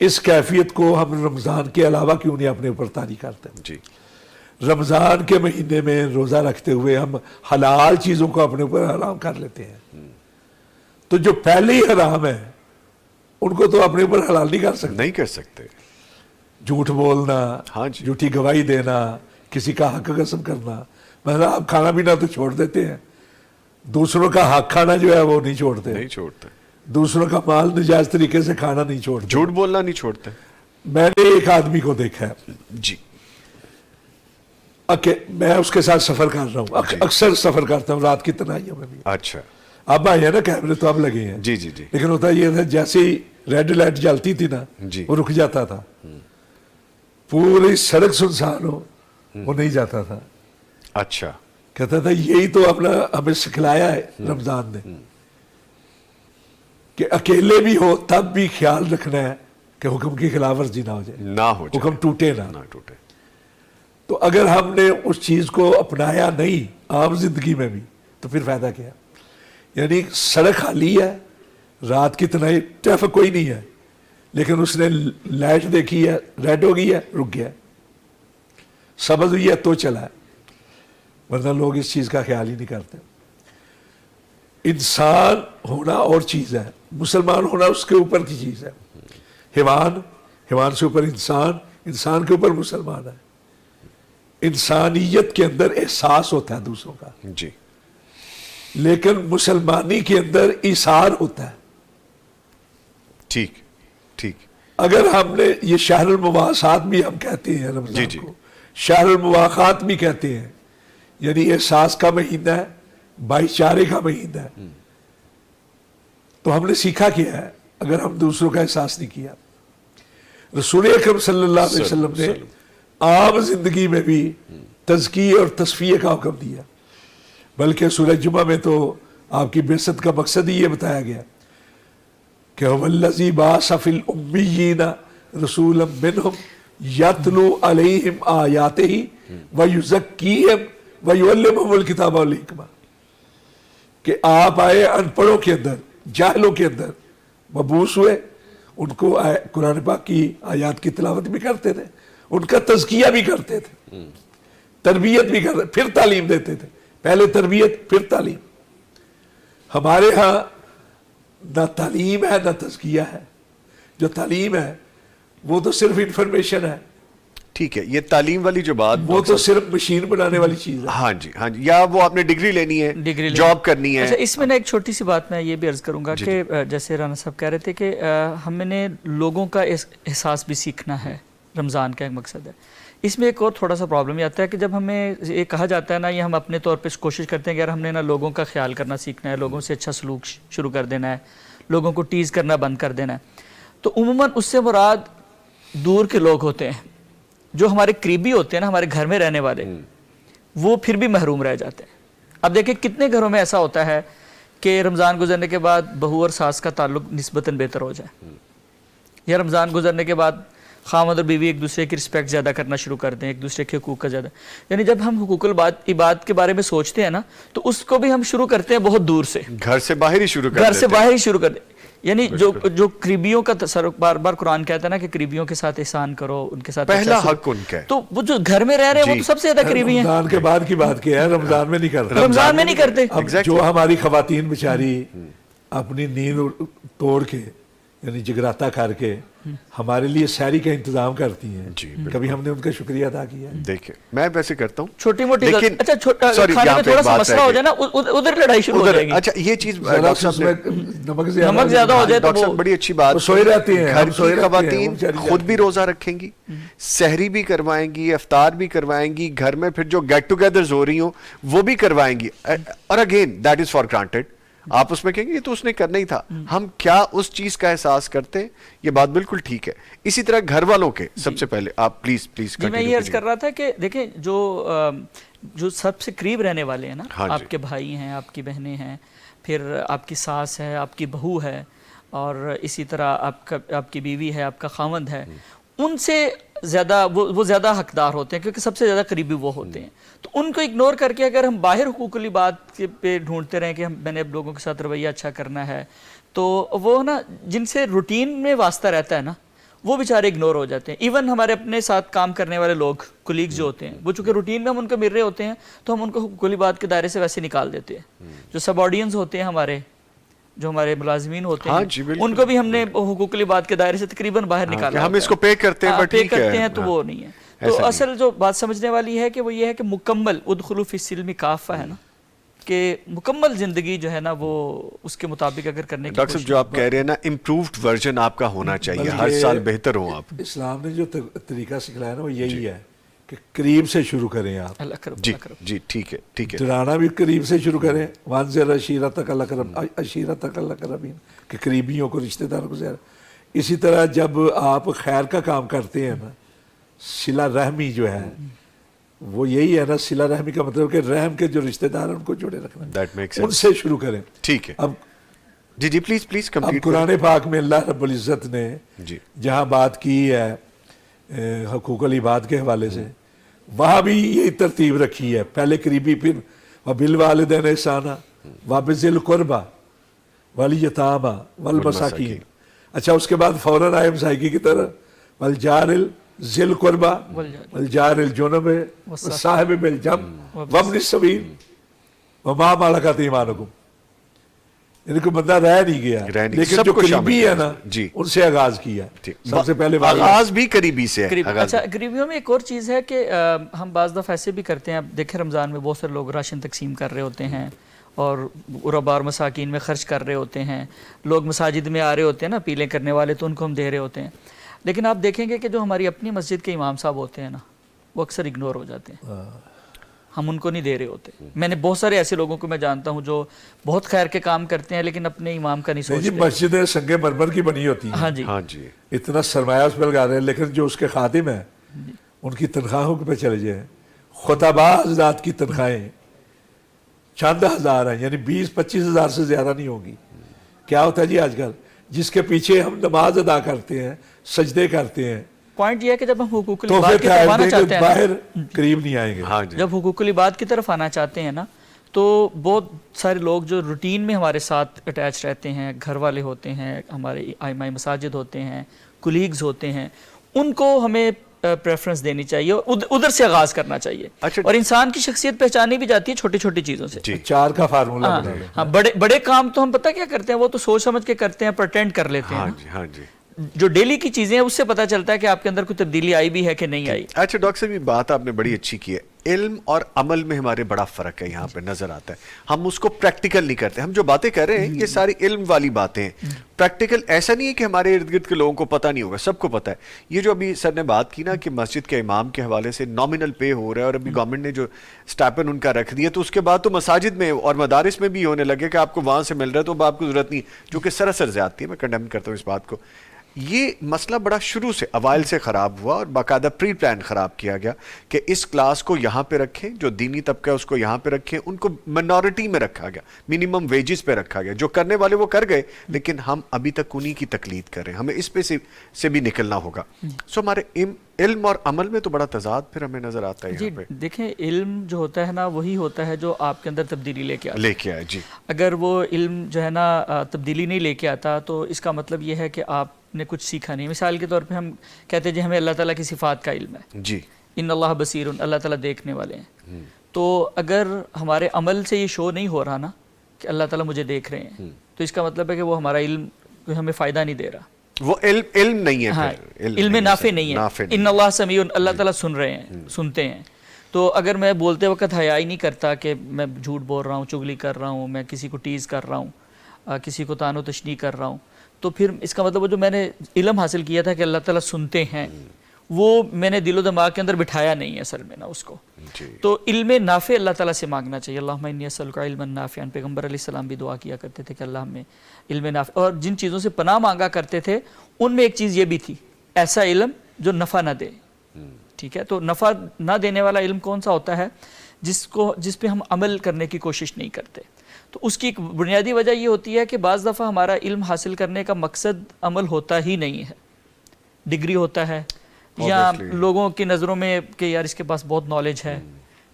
اس کیفیت کو ہم رمضان کے علاوہ کیوں نہیں اپنے اوپر طاری کرتے ہیں. رمضان کے مہینے میں روزہ رکھتے ہوئے ہم حلال چیزوں کو اپنے اوپر حرام کر لیتے ہیں. تو جو پہلے ہی حرام ہے ان کو تو اپنے اوپر حلال نہیں کر سکتے. جھوٹ بولنا, جھوٹی گواہی دینا, کسی کا حق قسم کرنا, مطلب آپ کھانا پینا تو چھوڑ دیتے ہیں, دوسروں کا حق کھانا جو ہے وہ نہیں چھوڑتے. دوسروں کا مال نجائز طریقے سے کھانا نہیں چھوڑتے, جھوٹ بولنا نہیں چھوڑتے. میں نے ایک آدمی کو دیکھا ہے جی, میں اس کے ساتھ سفر کر رہا ہوں, اکثر سفر کرتا ہوں رات کی تنہائیوں میں بھی. اچھا. اب آئے ہیں نا کیمرے تو اب لگے ہیں جی جی جی لیکن ہوتا یہ تھا جیسے ہی ریڈ لائٹ جلتی تھی نا جی وہ رک جاتا تھا پوری سڑک سنسان ہو وہ نہیں جاتا تھا اچھا کہتا تھا یہی تو اپنا ہمیں سکھلایا ہے رمضان نے کہ اکیلے بھی ہو تب بھی خیال رکھنا ہے کہ حکم کی خلاف ورزی نہ ہو جائے نہ ہو جائے حکم ٹوٹے نہ نہ ٹوٹے تو اگر ہم نے اس چیز کو اپنایا نہیں عام زندگی میں بھی تو پھر فائدہ کیا یعنی سڑک خالی ہے رات کی تنہائی ٹریفک کوئی نہیں ہے لیکن اس نے لائٹ دیکھی ہے ریڈ ہو گئی ہے رک گیا سبز ہوئی ہے تو چلا ہے ورنہ لوگ اس چیز کا خیال ہی نہیں کرتے انسان ہونا اور چیز ہے مسلمان ہونا اس کے اوپر کی چیز ہے حیوان سے اوپر انسان کے اوپر مسلمان ہے انسانیت کے اندر احساس ہوتا ہے دوسروں کا جی لیکن مسلمانی کے اندر ایثار ہوتا ہے ٹھیک ٹھیک اگر ہم نے یہ شہر المواخات بھی ہم کہتے ہیں رمضان جی کو شہر المواخات بھی کہتے ہیں یعنی احساس کا مہینہ ہے بھائی چارے کا مہینہ ہے تو ہم نے سیکھا کیا ہے اگر ہم دوسروں کا احساس نہیں کیا رسول اکرم صلی اللہ علیہ وسلم نے عام زندگی میں بھی تزکیے اور تصفیے کا حکم دیا بلکہ سورہ جمعہ میں تو آپ کی بعثت کا مقصد ہی یہ بتایا گیا کہ والذی بعث فی الامیین رسولا منہم یتلو علیہم آیاتہ ویزکیہم ویعلمہم الکتاب والحکمہ کہ آپ آئے ان پڑھوں کے اندر جاہلوں کے اندر مبعوث ہوئے ان کو قرآن پاک کی آیات کی تلاوت بھی کرتے تھے ان کا تزکیہ بھی کرتے تھے تربیت بھی کرتے پھر تعلیم دیتے تھے پہلے تربیت پھر تعلیم ہمارے ہاں نہ تعلیم ہے نہ تزکیہ ہے جو تعلیم ہے وہ تو صرف انفارمیشن ہے ٹھیک ہے یہ تعلیم والی جو بات وہ تو صرف مشین بنانے والی چیز ہے ہاں جی یا وہ آپ نے ڈگری لینی ہے جاب کرنی ہے اچھا اس میں نا ایک چھوٹی سی بات میں یہ بھی عرض کروں گا کہ جیسے رانا صاحب کہہ رہے تھے کہ ہم نے لوگوں کا احساس بھی سیکھنا ہے رمضان کا ایک مقصد ہے اس میں ایک اور تھوڑا سا پرابلم یہ آتا ہے کہ جب ہمیں یہ کہا جاتا ہے نا یہ ہم اپنے طور پہ کوشش کرتے ہیں کہ یار ہم نے نا لوگوں کا خیال کرنا سیکھنا ہے لوگوں سے اچھا سلوک شروع کر دینا ہے لوگوں کو ٹیز کرنا بند کر دینا ہے تو عموماً اس سے مراد دور کے لوگ ہوتے ہیں جو ہمارے قریبی ہوتے ہیں نا ہمارے گھر میں رہنے والے وہ پھر بھی محروم رہ جاتے ہیں اب دیکھیں کتنے گھروں میں ایسا ہوتا ہے کہ رمضان گزرنے کے بعد بہو اور ساس کا تعلق نسبتاً بہتر ہو جائے یا رمضان گزرنے کے بعد خاوند اور بیوی ایک دوسرے کی رسپیکٹ زیادہ کرنا شروع کر دیں ایک دوسرے کے حقوق کا زیادہ یعنی جب ہم حقوق العباد کے بارے میں سوچتے ہیں نا تو اس کو بھی ہم شروع کرتے ہیں بہت دور سے گھر سے باہر ہی شروع کر گھر سے باہر ہی شروع کر دیں یعنی جو قریبیوں کا بار بار قرآن کہتا ہے نا کہ قریبیوں کے ساتھ احسان کرو ان کے ساتھ پہلا حق ان کا ہے تو وہ جو گھر میں رہ رہے ہیں وہ تو سب سے زیادہ قریبی ہیں رمضان کے بعد کی بات کیا ہے رمضان میں نہیں کرتے رمضان میں نہیں کرتے اب جو ہماری خواتین بیچاری اپنی نیند توڑ کے یعنی جگراتا کر کے ہمارے لیے سحری کا انتظام کرتی ہیں کبھی ہم نے ان کا شکریہ ادا کیا ہے دیکھیں میں ویسے کرتا ہوں چھوٹی موٹی اچھا کھانے میں تھوڑا سا مسئلہ ہو جائے نا ادھر لڑائی شروع ہو جائے گی اچھا یہ چیز نمک زیادہ ہو جائے تو بڑی اچھی بات سوئے رہتی ہیں گھر کی خواتین خود بھی روزہ رکھیں گی سحری بھی کروائیں گی افطار بھی کروائیں گی گھر میں پھر جو گیٹ ٹوگیدرز ہو رہی ہوں وہ بھی کروائیں گی اور again that is for granted آپ اس میں کہیں گے یہ تو اس نے کرنا ہی تھا ہم کیا اس چیز کا احساس کرتے یہ بات بالکل ٹھیک ہے اسی طرح گھر والوں کے سب سے پہلے آپ پلیز میں یہ عرض کر رہا تھا کہ دیکھیں جو سب سے قریب رہنے والے ہیں نا آپ کے بھائی ہیں آپ کی بہنیں ہیں پھر آپ کی ساس ہے آپ کی بہو ہے اور اسی طرح آپ کی بیوی ہے آپ کا خاوند ہے ان سے زیادہ وہ زیادہ حقدار ہوتے ہیں کیونکہ سب سے زیادہ قریبی وہ ہوتے ہیں تو ان کو اگنور کر کے اگر ہم باہر حقوق العباد پہ ڈھونڈتے رہیں کہ میں نے اب لوگوں کے ساتھ رویہ اچھا کرنا ہے تو وہ نا جن سے روٹین میں واسطہ رہتا ہے نا وہ بیچارے اگنور ہو جاتے ہیں ایون ہمارے اپنے ساتھ کام کرنے والے لوگ کولیگز جو ہوتے ہیں وہ چونکہ روٹین میں ہم ان کو مل رہے ہوتے ہیں تو ہم ان کو حقوق العباد کے دائرے سے ویسے نکال دیتے ہیں جو سب آرڈیننس ہوتے ہیں جو ہمارے ملازمین ہوتے ہیں ان کو بھی ہم نے حقوق العباد کے دائرے سے تقریباً باہر نکالا ہم اس کو پے کرتے ہیں تو وہ نہیں ہے تو اصل جو بات سمجھنے والی ہے کہ وہ یہ ہے کہ مکمل ادخلوا فی السلم کافہ ہے نا کہ مکمل زندگی جو ہے نا وہ اس کے مطابق اگر کرنے کی ڈاکٹر صاحب جو آپ کہہ رہے ہیں نا امپرووڈ ورژن آپ کا ہونا چاہیے ہر سال بہتر ہو آپ اسلام نے جو طریقہ سکھلایا نا وہ یہی ہے کہ قریب سے شروع کریں آپ، اللہ کرم جی اللہ کرم جی ٹھیک ہے ٹھیک ہے. ڈرانا بھی قریب سے شروع کریں. وانذر عشیرتک عشیرتک الاقربین کہ قریبیوں کو، رشتہ داروں کو زیادہ. اسی طرح جب آپ خیر کا کام کرتے ہیں نا، صلہ رحمی جو ہے وہ یہی ہے نا، صلہ رحمی کا مطلب کہ رحم کے جو رشتہ دار ہیں ان کو جوڑے رکھنا، That makes ان sense. سے شروع کریں. ٹھیک ہے اب جی جی پلیز پلیز اب کمپلیٹ. قرآن پاک میں اللہ رب العزت نے جی جہاں بات کی ہے حقوق العباد کے حوالے سے، وہاں بھی یہی ترتیب رکھی ہے. پہلے قریبی، پھر وبالوالدین احسانا وبذی القربی والیتامی والمساکین. اچھا اس کے بعد فوراً آئے مسائکی کی طرف والجار ذی القربی والجار الجنب والصاحب بالجنب وابن السبیل وما ملکت ایمانکم. یعنی کوئی بندہ رہ نہیں گیا، رہ نہیں، لیکن سب جو کو شامل قریبی ہے کیا. نا جی. ان سے آغاز کیا. ٹھیک. سب سے پہلے آغاز بھی قریبی سے ہے. قریب. آغاز اچھا قریبیوں میں ایک اور چیز ہے کہ ہم بعض دفعہ ایسے بھی کرتے ہیں. اب دیکھیں رمضان میں بہت سارے لوگ راشن تقسیم کر رہے ہوتے ہیں اور غربا اور مساکین میں خرچ کر رہے ہوتے ہیں. لوگ مساجد میں آ رہے ہوتے ہیں نا پیلے کرنے والے، تو ان کو ہم دے رہے ہوتے ہیں. لیکن آپ دیکھیں گے کہ جو ہماری اپنی مسجد کے امام صاحب ہوتے ہیں نا، وہ اکثر اگنور ہو جاتے ہیں، ہم ان کو نہیں دے رہے ہوتے. میں نے بہت سارے ایسے لوگوں کو میں جانتا ہوں جو بہت خیر کے کام کرتے ہیں لیکن اپنے امام کا نہیں نہیں جی، سوچتے. مسجدیں سنگ مرمر کی بنی ہوتی ہیں، ہاں جی ہاں جی اتنا سرمایہ اس پہ لگا رہے ہیں، لیکن جو اس کے خادم ہیں ان کی تنخواہوں پہ چلے جائیں. خطباء حضرات کی تنخواہیں چند ہزار ہیں، یعنی 20-25 ہزار سے زیادہ نہیں ہوگی. کیا ہوتا ہے جی آج کل، جس کے پیچھے ہم نماز ادا کرتے ہیں، سجدے کرتے ہیں، پوائنٹ یہ ہے کہ جب ہم حقوق تحفے العباد کی طرف آنا دیں چاہتے کہ ہیں باہر قریب نہیں آئیں گے. ہاں جی جب حقوق العباد کی طرف آنا چاہتے ہیں نا، تو بہت سارے لوگ جو روٹین میں ہمارے ساتھ اٹیچ رہتے ہیں، گھر والے ہوتے ہیں، ہمارے ائمہ مساجد ہوتے ہیں، کولیگز ہوتے ہیں، ان کو ہمیں پریفرنس دینی چاہیے اور ادھر سے آغاز کرنا چاہیے. اچھا. اور انسان کی شخصیت پہچانی بھی جاتی ہے چھوٹی چھوٹی چیزوں سے. جی 4 کا فارمولہ بنا لیں. ہاں بڑے کام تو ہم پتہ کیا کرتے ہیں، وہ تو سوچ سمجھ کے کرتے ہیں، پرٹینڈ کر لیتے ہیں ہاں نا. جی ہاں جی. جو ڈیلی کی چیزیں ہیں اس سے پتہ چلتا ہے کہ آپ کے اندر کوئی تبدیلی آئی بھی ہے کہ نہیں آئی. اچھا ڈاکٹر صاحب، یہ بات آپ نے بڑی اچھی کی ہے. علم اور عمل میں ہمارے بڑا فرق ہے، یہاں پہ نظر آتا ہے. ہم اس کو پریکٹیکل نہیں کرتے. ہم جو باتیں کر رہے ہیں یہ ساری علم والی باتیں ہیں. پریکٹیکل ایسا نہیں ہے کہ ہمارے ارد گرد کے لوگوں کو پتہ نہیں ہوگا، سب کو پتہ ہے. یہ جو ابھی سر نے بات کی نا کہ مسجد کے امام کے حوالے سے نامنل پے ہو رہا ہے، اور ابھی گورنمنٹ نے جو اسٹائپن ان کا رکھ دیا، تو اس کے بعد تو مساجد میں اور مدارس میں بھی ہونے لگے کہ آپ کو وہاں سے مل رہا ہے تو اب آپ کو ضرورت نہیں، جو کہ سراسر زیادتی ہے. میں کنڈیم کرتا ہوں اس بات کو. یہ مسئلہ بڑا شروع سے اوائل سے خراب ہوا اور باقاعدہ پری پلان خراب کیا گیا کہ اس کلاس کو یہاں پہ رکھیں، جو دینی طبقہ ہے اس کو یہاں پہ رکھیں. ان کو منورٹی میں رکھا گیا، منیمم ویجز پہ رکھا گیا. جو کرنے والے وہ کر گئے، لیکن ہم ابھی تک انہی کی تقلید کر رہے ہیں. ہمیں اس پہ سے بھی نکلنا ہوگا. سو ہمارے علم اور عمل میں تو بڑا تضاد پھر ہمیں نظر آتا ہے جی یہاں پہ. دیکھیں علم جو ہوتا ہے نا وہی ہوتا ہے جو آپ کے اندر تبدیلی لے کے آتا ہے. لے کے آئے جی. اگر وہ علم جو ہے نا تبدیلی نہیں لے کے آتا تو اس کا مطلب یہ ہے کہ آپ نے کچھ سیکھا نہیں. مثال کے طور پہ ہم کہتے ہیں جی ہمیں اللہ تعالیٰ کی صفات کا علم ہے، جی ان اللہ بصیر، اللہ تعالیٰ دیکھنے والے ہیں. تو اگر ہمارے عمل سے یہ شو نہیں ہو رہا نا کہ اللہ تعالیٰ مجھے دیکھ رہے ہیں، تو اس کا مطلب ہے کہ وہ ہمارا علم ہمیں فائدہ نہیں دے رہا. وہ علم نہیں ہے. ہاں پھر علم نافع نہیں ہے. ان اللہ سمیع، اللہ تعالیٰ سن رہے ہیں، سنتے ہیں. تو اگر میں بولتے وقت حیا ہی نہیں کرتا کہ میں جھوٹ بول رہا ہوں، چغلی کر رہا ہوں، میں کسی کو ٹیز کر رہا ہوں، کسی کو طعن و تشنیع کر رہا ہوں، تو پھر اس کا مطلب وہ جو میں نے علم حاصل کیا تھا کہ اللہ تعالیٰ سنتے ہیں، وہ میں نے دل و دماغ کے اندر بٹھایا نہیں ہے اصل میں نا اس کو. تو علم نافع اللہ تعالیٰ سے مانگنا چاہیے. اللہم انی اسألک علما نافعا. پیغمبر علیہ السلام بھی دعا کیا کرتے تھے کہ اللہ ہمیں علم نافع، اور جن چیزوں سے پناہ مانگا کرتے تھے ان میں ایک چیز یہ بھی تھی، ایسا علم جو نفع نہ دے. ٹھیک ہے، تو نفع نہ دینے والا علم کون سا ہوتا ہے؟ جس پہ ہم عمل کرنے کی کوشش نہیں کرتے. تو اس کی ایک بنیادی وجہ یہ ہوتی ہے کہ بعض دفعہ ہمارا علم حاصل کرنے کا مقصد عمل ہوتا ہی نہیں ہے، ڈگری ہوتا ہے، یا لوگوں کی نظروں میں کہ یار اس کے پاس بہت نالج ہے،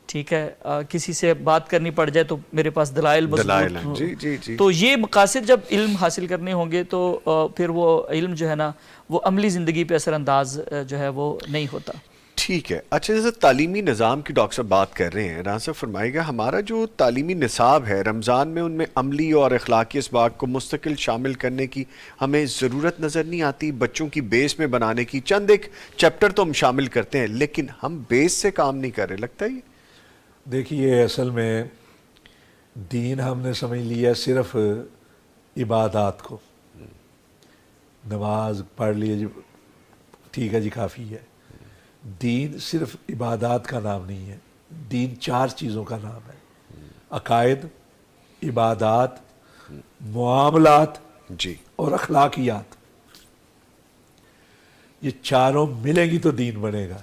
ٹھیک ہے، کسی سے بات کرنی پڑ جائے تو میرے پاس دلائل مضبوط ہوں. تو یہ مقاصد جب علم حاصل کرنے ہوں گے تو پھر وہ علم جو ہے نا وہ عملی زندگی پہ اثر انداز جو ہے وہ نہیں ہوتا. ٹھیک ہے. اچھا جیسے تعلیمی نظام کی ڈاکٹر صاحب بات کر رہے ہیں، رانا صاحب فرمائے گا ہمارا جو تعلیمی نصاب ہے رمضان میں ان میں عملی اور اخلاقی اسباق کو مستقل شامل کرنے کی ہمیں ضرورت نظر نہیں آتی. بچوں کی بیس میں بنانے کی چند ایک چیپٹر تو ہم شامل کرتے ہیں لیکن ہم بیس سے کام نہیں کر رہے، لگتا ہے یہ؟ دیکھیے اصل میں دین ہم نے سمجھ لیا صرف عبادات کو، نماز پڑھ لیے جی ٹھیک ہے جی کافی ہے. دین صرف عبادات کا نام نہیں ہے، دین 4 چیزوں کا نام ہے: عقائد، عبادات، معاملات جی اور اخلاقیات. یہ چاروں ملیں گی تو دین بنے گا.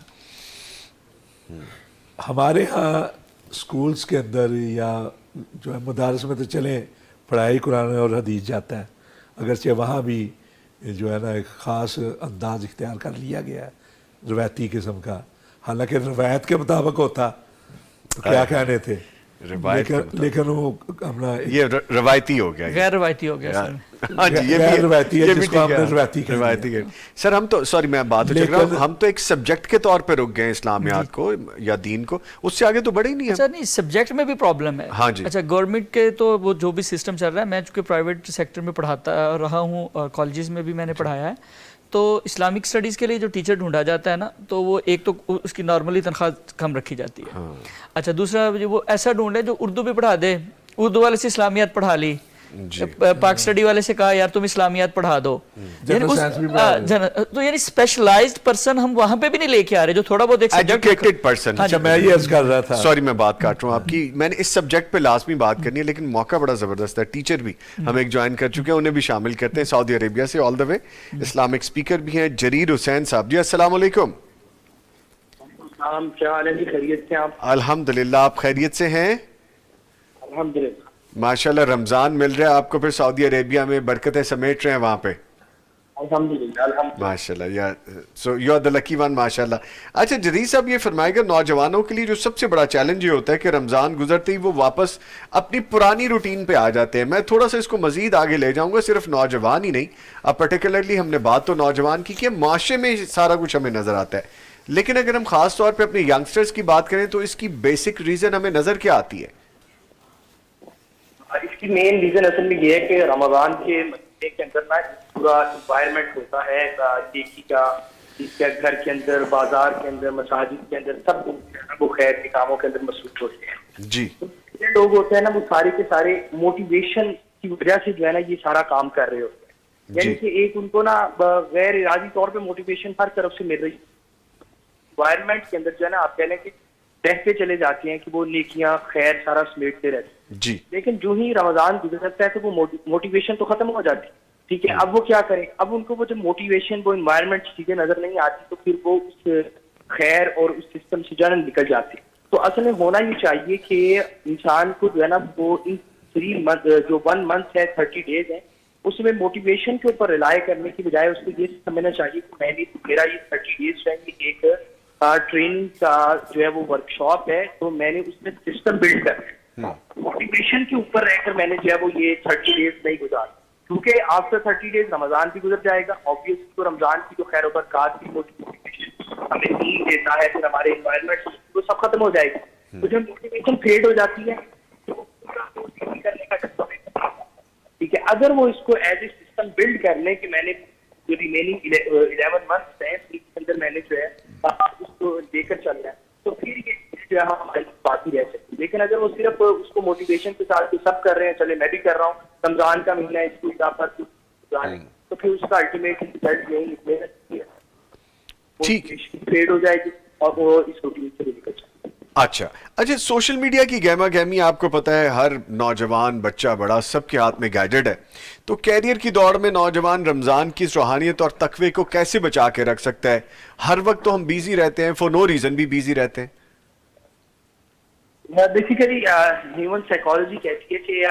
ہمارے ہاں سکولز کے اندر یا جو ہے مدارس میں تو چلیں پڑھائی قرآن اور حدیث جاتا ہے، اگرچہ وہاں بھی جو ہے نا ایک خاص انداز اختیار کر لیا گیا ہے روایتی قسم کا، حالانکہ روایت کے مطابق ہوتا تو کیا کہنے تھے، روایت کے مطابق. لیکن وہ اپنا یہ روایتی ہو گیا. غیر روایتی ہو گیا سر. ہاں جی یہ غیر بھی روایتی ہے یہ بھی جس کو ہم ٹھیک نے ہے. روایتی کہہ دیا. روایتی کے سر ہم تو سوری میں بات چک رہا ہوں، ہم تو ایک سبجیکٹ کے طور پہ رک گئے اسلامیات کو یا دین کو، اس سے آگے تو بڑھے ہی نہیں اچھا ہے. نہیں سبجیکٹ میں بھی پرابلم ہے. ہاں جی. اچھا گورنمنٹ کے تو وہ جو بھی سسٹم چل رہا ہے، میں چونکہ پرائیویٹ سیکٹر میں پڑھاتا رہا ہوں اور کالجز میں بھی میں نے پڑھایا ہے، تو اسلامک اسٹڈیز کے لیے جو ٹیچر ڈھونڈا جاتا ہے نا، تو وہ ایک تو اس کی نارملی تنخواہ کم رکھی جاتی ہے. اچھا دوسرا وہ ایسا ڈھونڈے جو اردو بھی پڑھا دے، اردو والے سے اسلامیات پڑھا لی، پاک اسٹڈی والے سے کہا یار تم اسلامیات پڑھا دو، تو یعنی اسپیشلائزڈ پرسن ہم وہاں پہ بھی نہیں لے کے آ رہے جو تھوڑا بہت ایک ایجوکیٹڈ پرسن. اچھا میں یہ عرض کر رہا تھا، سوری میں بات کاٹ رہا ہوں آپ کی، میں نے اس سبجیکٹ پہ لازمی بات کرنی ہے لیکن موقع بڑا زبردست ہے. ٹیچر بھی ہم ایک جوائن کر چکے ہیں، انہیں بھی شامل کرتے ہیں سعودی عربیہ سے آل دا وے. اسلامک اسپیکر بھی ہیں جریر حسین صاحب. جی السلام علیکم. کیا حال ہے جی؟ خیریت سے آپ؟ الحمدللہ آپ خیریت سے ہیں؟ الحمدللہ ماشاءاللہ رمضان مل رہا ہے آپ کو پھر سعودی عربیہ میں، برکتیں سمیٹ رہے ہیں وہاں پہ. الحمدللہ ماشاءاللہ so you are the lucky one. ماشاءاللہ. اچھا جدید صاحب یہ فرمائے گا نوجوانوں کے لیے جو سب سے بڑا چیلنج یہ ہوتا ہے کہ رمضان گزرتے ہی وہ واپس اپنی پرانی روٹین پہ آ جاتے ہیں. میں تھوڑا سا اس کو مزید آگے لے جاؤں گا، صرف نوجوان ہی نہیں، اب پرٹیکولرلی ہم نے بات تو نوجوان کی معاشرے میں سارا کچھ ہمیں نظر آتا ہے، لیکن اگر ہم خاص طور پہ اپنے ینگسٹرز کی بات کریں تو اس کی بیسک ریزن ہمیں نظر کیا آتی ہے؟ اس کی مین ریزن اصل میں یہ ہے کہ رمضان کے مہینے کے اندر نا پورا انوائرمنٹ ہوتا ہے نیکی کا، جس کے گھر کے اندر، بازار کے اندر، مساجد کے اندر، سب وہ خیر کے کاموں کے اندر مصروف ہوتے ہیں. جی یہ لوگ ہوتے ہیں نا وہ سارے کے سارے موٹیویشن کی وجہ سے جو ہے نا یہ سارا کام کر رہے ہوتے ہیں، یعنی کہ ایک ان کو نا غیر ارادی طور پہ موٹیویشن ہر طرف سے مل رہی ہے. انوائرمنٹ کے اندر جو ہے نا آپ کہنے کہ رہتے چلے جاتے ہیں کہ وہ نیکیاں خیر سارا سمیٹتے رہتے ہیں جی، لیکن جو ہی رمضان گزرتا ہے تو وہ موٹیویشن تو ختم ہو جاتی ہے. ٹھیک ہے، اب وہ کیا کریں، اب ان کو وہ جو موٹیویشن، وہ انوائرمنٹ چیزیں نظر نہیں آتی تو پھر وہ اس خیر اور اس سسٹم سے جو ہے نا نکل جاتے ہیں. تو اصل میں ہونا یہ چاہیے کہ انسان کو جو ہے نا وہ ان 3 منتھ جو 1 منتھ ہے 30 ڈیز ہے، اس میں موٹیویشن کے اوپر ریلائی کرنے کی بجائے اس کو یہ سمجھنا چاہیے کہ میں نے میرا یہ 30 ڈیز ہے ایک ٹریننگ کا جو ہے وہ ورک شاپ ہے، تو میں نے اس میں سسٹم بلڈ کرنا ہے. موٹیویشن کے اوپر رہ کر میں نے جو ہے وہ یہ 30 ڈیز نہیں گزارا، کیونکہ آفٹر 30 ڈیز رمضان بھی گزر جائے گا. آبویسلی تو رمضان کی جو خیر و برکات کی موٹیویشن ہمیں دین دیتا ہے، پھر ہمارے انوائرمنٹ وہ سب ختم ہو جائے گی. تو جب موٹیویشن فیڈ ہو جاتی ہے تو پورا کرنے کا ٹھیک ہے. اگر وہ اس کو ایز اے سسٹم بلڈ کر لیں کہ میں نے جو ریمیننگ 11 منتھس ہیں اس کے اندر میں نے جو ہے اس کو لے کر چل رہا ہے، تو پھر یہ جو ہے ہماری باقی رہ سکتی. لیکن اگر وہ صرف اس کو موٹیویشن کے ساتھ سب کر رہے ہیں، چلے میں بھی کر رہا ہوں، رمضان کا مہینہ ہے اس کو اضافہ تو پھر اس کا الٹیمیٹ رزلٹ یہی نکلے گا، موٹیویشن فیڈ ہو جائے گی اور وہ اس روٹین سے نکل جائے گی. اچھا سوشل میڈیا کی گہما گہمی آپ کو پتہ ہے، ہر نوجوان بچہ بڑا سب کے ہاتھ میں گیجٹ ہے، تو کیریئر کی دوڑ میں نوجوان رمضان کی روحانیت اور تقوی کو کیسے بچا کے رکھ سکتا ہے؟ ہر وقت تو ہم بیزی رہتے ہیں، فور نو ریزن بھی بیزی رہتے ہیں. بیسیکلی ہیومن سائیکالوجی کہتی ہے کہ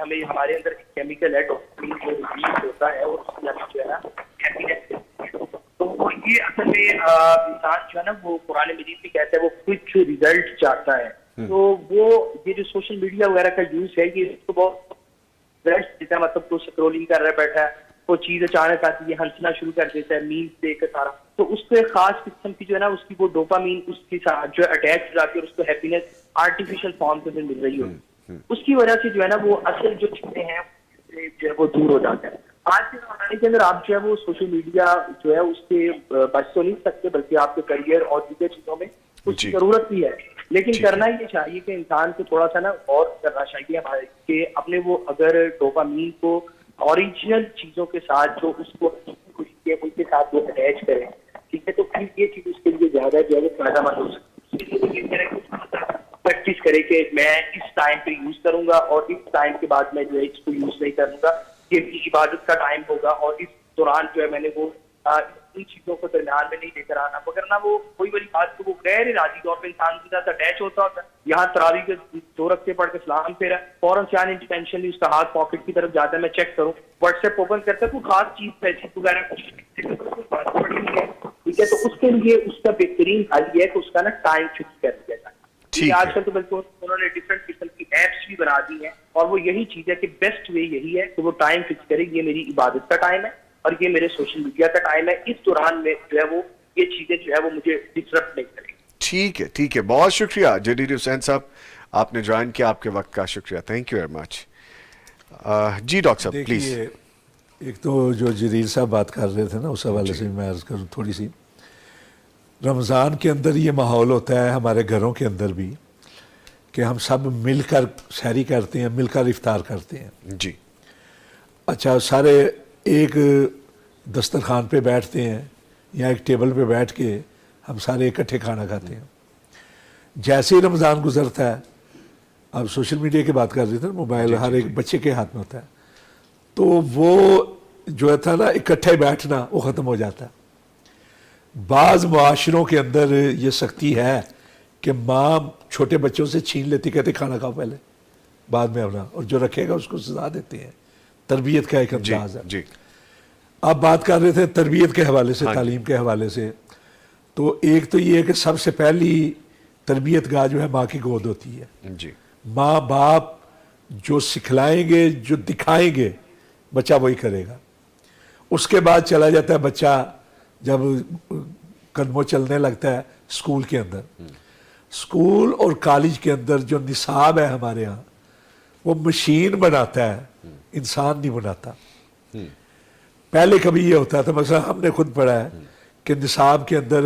ہمیں ہمارے اندر ایک کیمیکل ہے ڈوپامین ہوتا ہے اور اس کی جو ہے نا ہیپینس، تو یہ اصل میں انسان جو ہے نا وہ قرآن مجید بھی کہتا ہے وہ کچھ ریزلٹ چاہتا ہے. تو وہ یہ جو سوشل میڈیا وغیرہ کا یوز ہے یہ اس کو بہت ریزلٹ دیتا ہے، مطلب تو اسکرولنگ کر رہا بیٹھا ہے، وہ چیز اچانک آتی ہے، ہنسنا شروع کر دیتا ہے، میمز دیکھ کر سارا، تو اس کو ایک خاص قسم کی جو ہے نا اس کی وہ ڈوپامین اس کے ساتھ جو ہے اٹیچ ہو جاتی ہے اور اس کو ہیپینس آرٹیفیشل فارم سے مل رہی ہوتی ہے. اس کی وجہ سے جو ہے نا وہ اصل جو چیزیں ہیں جو ہے وہ دور ہو جاتا ہے. آج کے زمانے کے اندر آپ جو ہے وہ سوشل میڈیا جو ہے اس سے بچ تو نہیں سکتے، بلکہ آپ کے کریئر اور دیگر چیزوں میں کچھ ضرورت بھی ہے، لیکن کرنا یہ چاہیے کہ انسان کو تھوڑا سا نا اور کرنا چاہیے ہمارے کہ اپنے وہ اگر ڈوپامین کو اوریجنل چیزوں کے ساتھ جو اس کو خوشی ہے ان کے ساتھ وہ اٹیچ کریں، ٹھیک ہے. تو پھر یہ چیز اس کے لیے زیادہ جو ہے وہ فائدہ مند ہو سکتی ہے. پریکٹس کرے کہ میں اس ٹائم پہ یوز کروں گا اور اس ٹائم کے بعد میں جو ہے اس کو یوز نہیں کروں گا. یہ میری عبادت کا ٹائم ہوگا اور اس دوران جو ہے میں نے وہ ان چیزوں کو درمیان میں نہیں لے کر آنا. مگر نہ وہ کوئی بڑی بات تو وہ غیر ارادی طور پہ انسان کے ساتھ اٹیچ ہوتا ہے. یہاں تراویح کے 2 رکعتیں پڑھ کے سلام پھیرا, فوراً سے انٹینشنلی اس کا ہاتھ پاکٹ کی طرف جاتا ہے, میں چیک کروں, واٹس ایپ اوپن کرتا ہے, کوئی خاص چیز پیسے وغیرہ کچھ ٹھیک ہے. تو اس کے لیے اس کا بہترین حل یہ ہے کہ اس کا نا ٹائم فکس کر دیا جائے. آج کل تو بلکہ انہوں نے ڈفرینٹ قسم کی ایپس بھی بنا دی ہیں اور وہ یہی چیز ہے کہ بیسٹ وے یہی ہے کہ وہ ٹائم فکس کرے, یہ میری عبادت کا ٹائم ہے اور یہ میرے سوشل میڈیا کا ٹائم ہے. اس دوران میں جو ہے وہ یہ چیزیں جو ہے وہ مجھے ڈسٹرپٹ نہیں کریں. ٹھیک ہے, ٹھیک ہے, بہت شکریہ جلیل حسین صاحب, آپ نے جوائن کیا, آپ کے وقت کا شکریہ, تھینک یو ویری مچ. جی ڈاکٹر صاحب پلیز. دیکھیے, ایک تو جو جلیل صاحب بات کر رہے تھے نا, اس حوالے سے میں عرض کروں تھوڑی سی. رمضان کے اندر یہ ماحول ہوتا ہے ہمارے گھروں کے اندر بھی کہ ہم سب مل کر سحری کرتے ہیں, مل کر افطار کرتے ہیں. جی اچھا, سارے ایک دسترخوان پہ بیٹھتے ہیں یا ایک ٹیبل پہ بیٹھ کے ہم سارے اکٹھے کھانا کھاتے ہیں. جیسے ہی رمضان گزرتا ہے, اب سوشل میڈیا کی بات کر رہے تھے, موبائل ہر ایک بچے کے ہاتھ میں ہوتا ہے, تو وہ جو تھا نا اکٹھے بیٹھنا وہ ختم ہو جاتا ہے. بعض معاشروں کے اندر یہ سختی ہے کہ ماں چھوٹے بچوں سے چھین لیتی, کہتے کھانا کھاؤ پہلے بعد میں اپنا, اور جو رکھے گا اس کو سزا دیتے ہیں. تربیت کا ایک انداز ہے. جی آپ بات کر رہے تھے تربیت کے حوالے سے, تعلیم کے حوالے سے, تو ایک تو یہ ہے کہ سب سے پہلی تربیت گاہ جو ہے ماں کی گود ہوتی ہے. جی ماں باپ جو سکھلائیں گے, جو دکھائیں گے, بچہ وہی کرے گا. اس کے بعد چلا جاتا ہے بچہ, جب قدموں چلنے لگتا ہے اسکول کے اندر. اسکول اور کالج کے اندر جو نصاب ہے ہمارے ہاں, وہ مشین بناتا ہے, انسان نہیں بناتا. پہلے کبھی یہ ہوتا تھا, مثلا ہم نے خود پڑھا ہے کہ نصاب کے اندر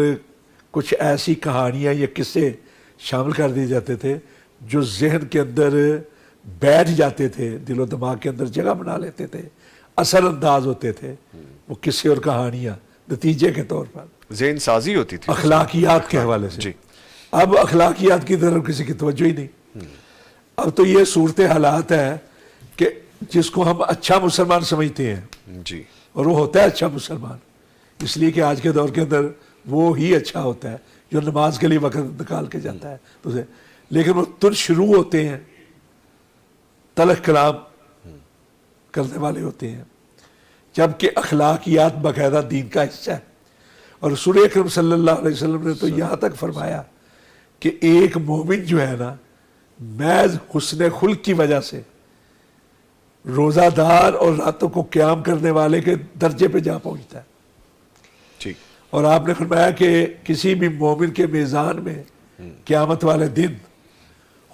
کچھ ایسی کہانیاں یا قصے شامل کر دیے جاتے تھے جو ذہن کے اندر بیٹھ جاتے تھے, دل و دماغ کے اندر جگہ بنا لیتے تھے, اثر انداز ہوتے تھے وہ قصے اور کہانیاں نتیجے کے طور پر. ذہن سازی ہوتی تھی اخلاقیات کے حوالے سے. جی اب اخلاقیات کی طرف کسی کی توجہ ہی نہیں. اب تو یہ صورت حالات ہے کہ جس کو ہم اچھا مسلمان سمجھتے ہیں, جی, اور وہ ہوتا ہے اچھا مسلمان, اس لیے کہ آج کے دور کے اندر وہ ہی اچھا ہوتا ہے جو نماز کے لیے وقت نکال کے جاتا ہے تو اسے, لیکن وہ ترش شروع ہوتے ہیں, تلخ کلام کرنے والے ہوتے ہیں, جبکہ اخلاقیات باقاعدہ دین کا حصہ ہے. اور رسول اکرم صلی اللہ علیہ وسلم نے تو یہاں تک فرمایا کہ ایک مومن جو ہے نا, محض حسن خلق کی وجہ سے روزہ دار اور راتوں کو قیام کرنے والے کے درجے پہ جا پہنچتا ہے. جی, اور آپ نے فرمایا کہ کسی بھی مومن کے میزان میں قیامت والے دن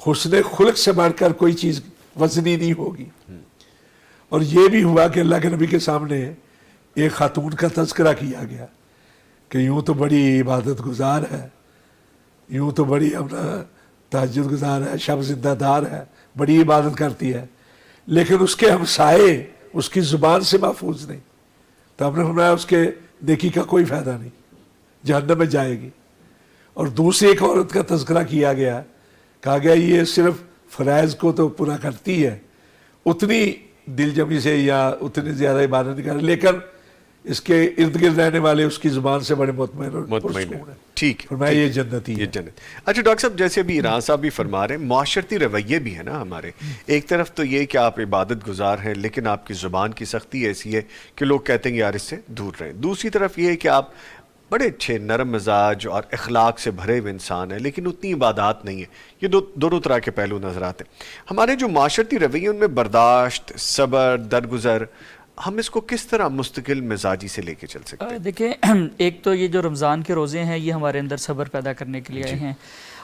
حسن خلق سے بڑھ کر کوئی چیز وزنی نہیں ہوگی. اور یہ بھی ہوا کہ اللہ کے نبی کے سامنے ایک خاتون کا تذکرہ کیا گیا کہ یوں تو بڑی عبادت گزار ہے, یوں تو بڑی اپنا تہجد گزار ہے, شب زندہ دار ہے, بڑی عبادت کرتی ہے, لیکن اس کے ہمسائے اس کی زبان سے محفوظ نہیں. تو ہم نے فرمایا اس کے نیکی کا کوئی فائدہ نہیں, جہنم میں جائے گی. اور دوسری ایک عورت کا تذکرہ کیا گیا, کہا گیا یہ صرف فرائض کو تو پورا کرتی ہے, اتنی دل جمی سے یا اتنی زیادہ عبادت نہیں کر رہی, لیکن اس کے ارد گرد رہنے والے اس کی زبان سے بڑے مطمئن ہیں. ٹھیک, فرمایا یہ جنتی یہ جنت. اچھا ڈاکٹر صاحب, جیسے ابھی ایران صاحب بھی فرما رہے ہیں, معاشرتی رویے بھی ہیں نا ہمارے. ایک طرف تو یہ کہ آپ عبادت گزار ہیں لیکن آپ کی زبان کی سختی ایسی ہے کہ لوگ کہتے ہیں یار اس سے دور رہیں. دوسری طرف یہ ہے کہ آپ بڑے اچھے نرم مزاج اور اخلاق سے بھرے ہوئے انسان ہیں لیکن اتنی عبادات نہیں ہے. یہ دونوں طرح کے پہلو نظر آتے ہیں. ہمارے جو معاشرتی رویے ان میں برداشت, صبر, درگزر, ہم اس کو کس طرح مستقل مزاجی سے لے کے چل سکتے ہیں؟ دیکھیں, ایک تو یہ جو رمضان کے روزے ہیں یہ ہمارے اندر صبر پیدا کرنے کے لیے آئے ہیں.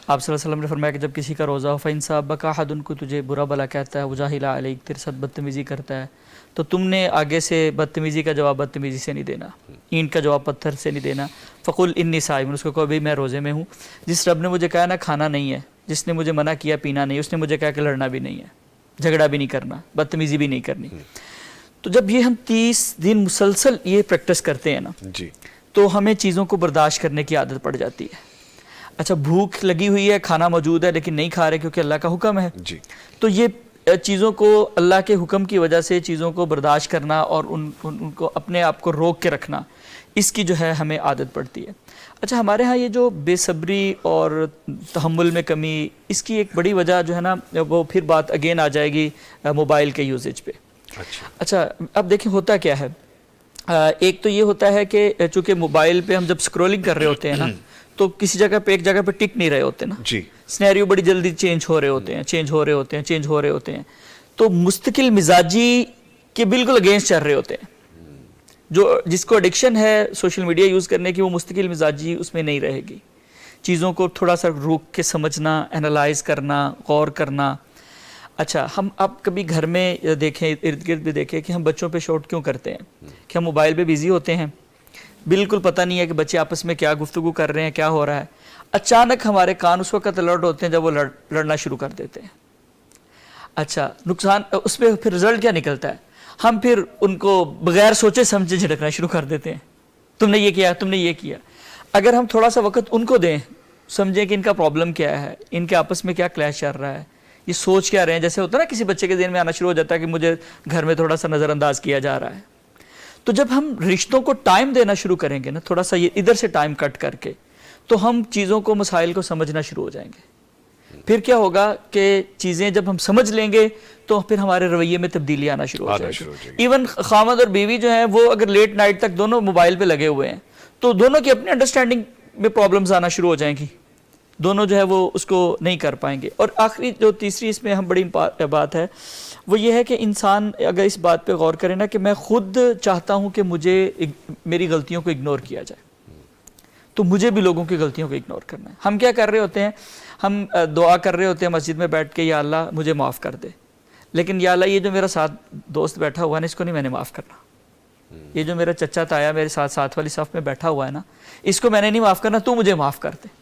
آپ صلی اللہ علیہ وسلم نے فرمایا کہ جب کسی کا روزہ ہو فَإِنْ صَابَكَ أَحَدٌ کو تجھے برا بلا کہتا ہے, وَجَاهِلَ عَلَيْكَ تیرے ساتھ بدتمیزی کرتا ہے, تو تم نے آگے سے بدتمیزی کا جواب بدتمیزی سے نہیں دینا, اینٹ کا جواب پتھر سے نہیں دینا. فَقُلْ إِنِّي صَائِمٌ, اس کو کہو بھائی میں روزے میں ہوں. جس رب نے مجھے کہا نا کھانا نہیں ہے, جس نے مجھے منع کیا پینا نہیں, اس نے مجھے کہا کہ لڑنا بھی نہیں ہے, جھگڑا بھی نہیں کرنا, بدتمیزی بھی نہیں کرنی. تو جب یہ ہم 30 دن مسلسل یہ پریکٹس کرتے ہیں نا, جی, تو ہمیں چیزوں کو برداشت کرنے کی عادت پڑ جاتی ہے. اچھا بھوک لگی ہوئی ہے, کھانا موجود ہے لیکن نہیں کھا رہے کیونکہ اللہ کا حکم ہے, جی تو یہ چیزوں کو اللہ کے حکم کی وجہ سے چیزوں کو برداشت کرنا اور ان کو اپنے آپ کو روک کے رکھنا, اس کی جو ہے ہمیں عادت پڑتی ہے. اچھا ہمارے ہاں یہ جو بے صبری اور تحمل میں کمی, اس کی ایک بڑی وجہ جو ہے نا, وہ پھر بات اگین آ جائے گی موبائل کے یوزیج پہ. اچھا اب دیکھیں ہوتا کیا ہے, ایک تو یہ ہوتا ہے کہ چونکہ موبائل پہ ہم جب سکرولنگ کر رہے ہوتے ہیں نا, تو کسی جگہ پہ ایک جگہ پہ ٹک نہیں رہے ہوتے نا, جی سینیریو بڑی جلدی چینج ہو رہے ہوتے ہیں, تو مستقل مزاجی کے بالکل اگینسٹ چل رہے ہوتے ہیں. جو جس کو ایڈکشن ہے سوشل میڈیا یوز کرنے کی, وہ مستقل مزاجی اس میں نہیں رہے گی. چیزوں کو تھوڑا سا روک کے سمجھنا, انالائز کرنا, غور کرنا. اچھا ہم اب کبھی گھر میں دیکھیں, ارد گرد بھی دیکھیں کہ ہم بچوں پہ شوٹ کیوں کرتے ہیں, کہ ہم موبائل پہ بیزی ہوتے ہیں, بالکل پتہ نہیں ہے کہ بچے آپس میں کیا گفتگو کر رہے ہیں, کیا ہو رہا ہے. اچانک ہمارے کان اس وقت الرٹ ہوتے ہیں جب وہ لڑنا شروع کر دیتے ہیں. اچھا نقصان اس پہ پھر رزلٹ کیا نکلتا ہے, ہم پھر ان کو بغیر سوچے سمجھے جھڑکنا شروع کر دیتے ہیں, تم نے یہ کیا, تم نے یہ کیا. اگر ہم تھوڑا سا وقت ان کو دیں, سمجھیں کہ ان کا پرابلم کیا ہے, ان کے آپس میں کیا کلیش چل رہا ہے, یہ سوچ کیا رہے ہیں. جیسے ہوتا ہے نا کسی بچے کے ذہن میں آنا شروع ہو جاتا ہے کہ مجھے گھر میں تھوڑا سا نظر انداز کیا جا رہا ہے. تو جب ہم رشتوں کو ٹائم دینا شروع کریں گے نا, تھوڑا سا یہ ادھر سے ٹائم کٹ کر کے, تو ہم چیزوں کو, مسائل کو سمجھنا شروع ہو جائیں گے. پھر کیا ہوگا کہ چیزیں جب ہم سمجھ لیں گے تو پھر ہمارے رویے میں تبدیلی آنا شروع ہو جائے گی. ایون خامد اور بیوی جو ہیں وہ اگر لیٹ نائٹ تک دونوں موبائل پہ لگے ہوئے ہیں, تو دونوں کی اپنی انڈرسٹینڈنگ میں پرابلمز آنا شروع ہو جائیں گی, دونوں جو ہے وہ اس کو نہیں کر پائیں گے. اور آخری جو تیسری اس میں ہم بڑی بات ہے, وہ یہ ہے کہ انسان اگر اس بات پہ غور کرے نا کہ میں خود چاہتا ہوں کہ مجھے میری غلطیوں کو اگنور کیا جائے, تو مجھے بھی لوگوں کی غلطیوں کو اگنور کرنا ہے. ہم کیا کر رہے ہوتے ہیں, ہم دعا کر رہے ہوتے ہیں مسجد میں بیٹھ کے, یا اللہ مجھے معاف کر دے, لیکن یا اللہ یہ جو میرا ساتھ دوست بیٹھا ہوا ہے نا, اس کو نہیں میں نے معاف کرنا. یہ جو میرا چچا تایا میرے ساتھ والی صف میں بیٹھا ہوا ہے نا, اس کو میں نے نہیں معاف کرنا, تو مجھے معاف کر دے.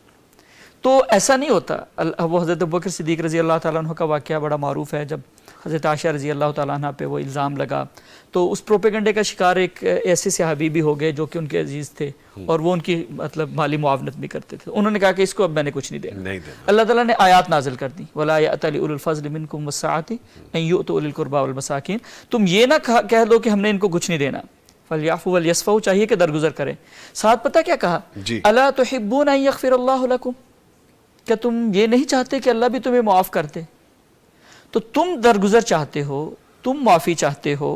تو ایسا نہیں ہوتا. وہ حضرت ابوبکر صدیق رضی اللہ تعالیٰ عنہ کا واقعہ بڑا معروف ہے, جب حضرت عائشہ رضی اللہ تعالیٰ عنہ پہ وہ الزام لگا, تو اس پروپیگنڈے کا شکار ایک ایسے صحابی بھی ہو گئے جو کہ ان کے عزیز تھے, اور وہ ان کی مطلب مالی معاونت بھی کرتے تھے. انہوں نے کہا کہ اس کو اب میں نے کچھ نہیں دینا. اللہ تعالیٰ نے آیات نازل کر دی, وَلَا يَأْتَلِ أُولُو الْفَضْلِ مِنْكُمْ وَالسَّعَةِ أَن يُؤْتُوا أُولِي الْقُرْبَى وَالْمَسَاكِينَ. تم یہ نہ کہہ دو کہ ہم نے ان کو کچھ نہیں دینا, فَلْيَعْفُوا وَلْيَصْفَحُوا, چاہیے کہ درگزر کریں. ساتھ پتہ کیا کہا, أَلَا تُحِبُّونَ أَن يَغْفِرَ اللَّهُ لَكُمْ, کیا تم یہ نہیں چاہتے کہ اللہ بھی تمہیں معاف کر دے؟ تو تم درگزر چاہتے ہو, تم معافی چاہتے ہو,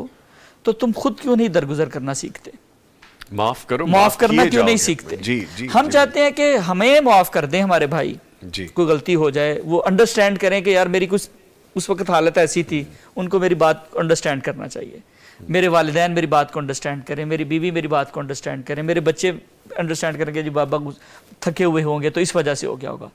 تو تم خود کیوں نہیں درگزر کرنا سیکھتے, معاف کرو, معاف کرنا کیوں نہیں سیکھتے؟ ہم چاہتے ہیں کہ ہمیں معاف کر دیں ہمارے بھائی, کوئی غلطی ہو جائے وہ انڈرسٹینڈ کریں کہ یار میری کچھ اس وقت حالت ایسی تھی, ان کو میری بات انڈرسٹینڈ کرنا چاہیے, میرے والدین میری بات کو انڈرسٹینڈ کریں, میری بیوی میری بات کو انڈرسٹینڈ کریں, میرے بچے انڈرسٹینڈ کریں کہ جی بابا تھکے ہوئے ہوں گے تو اس وجہ سے ہو گیا ہوگا.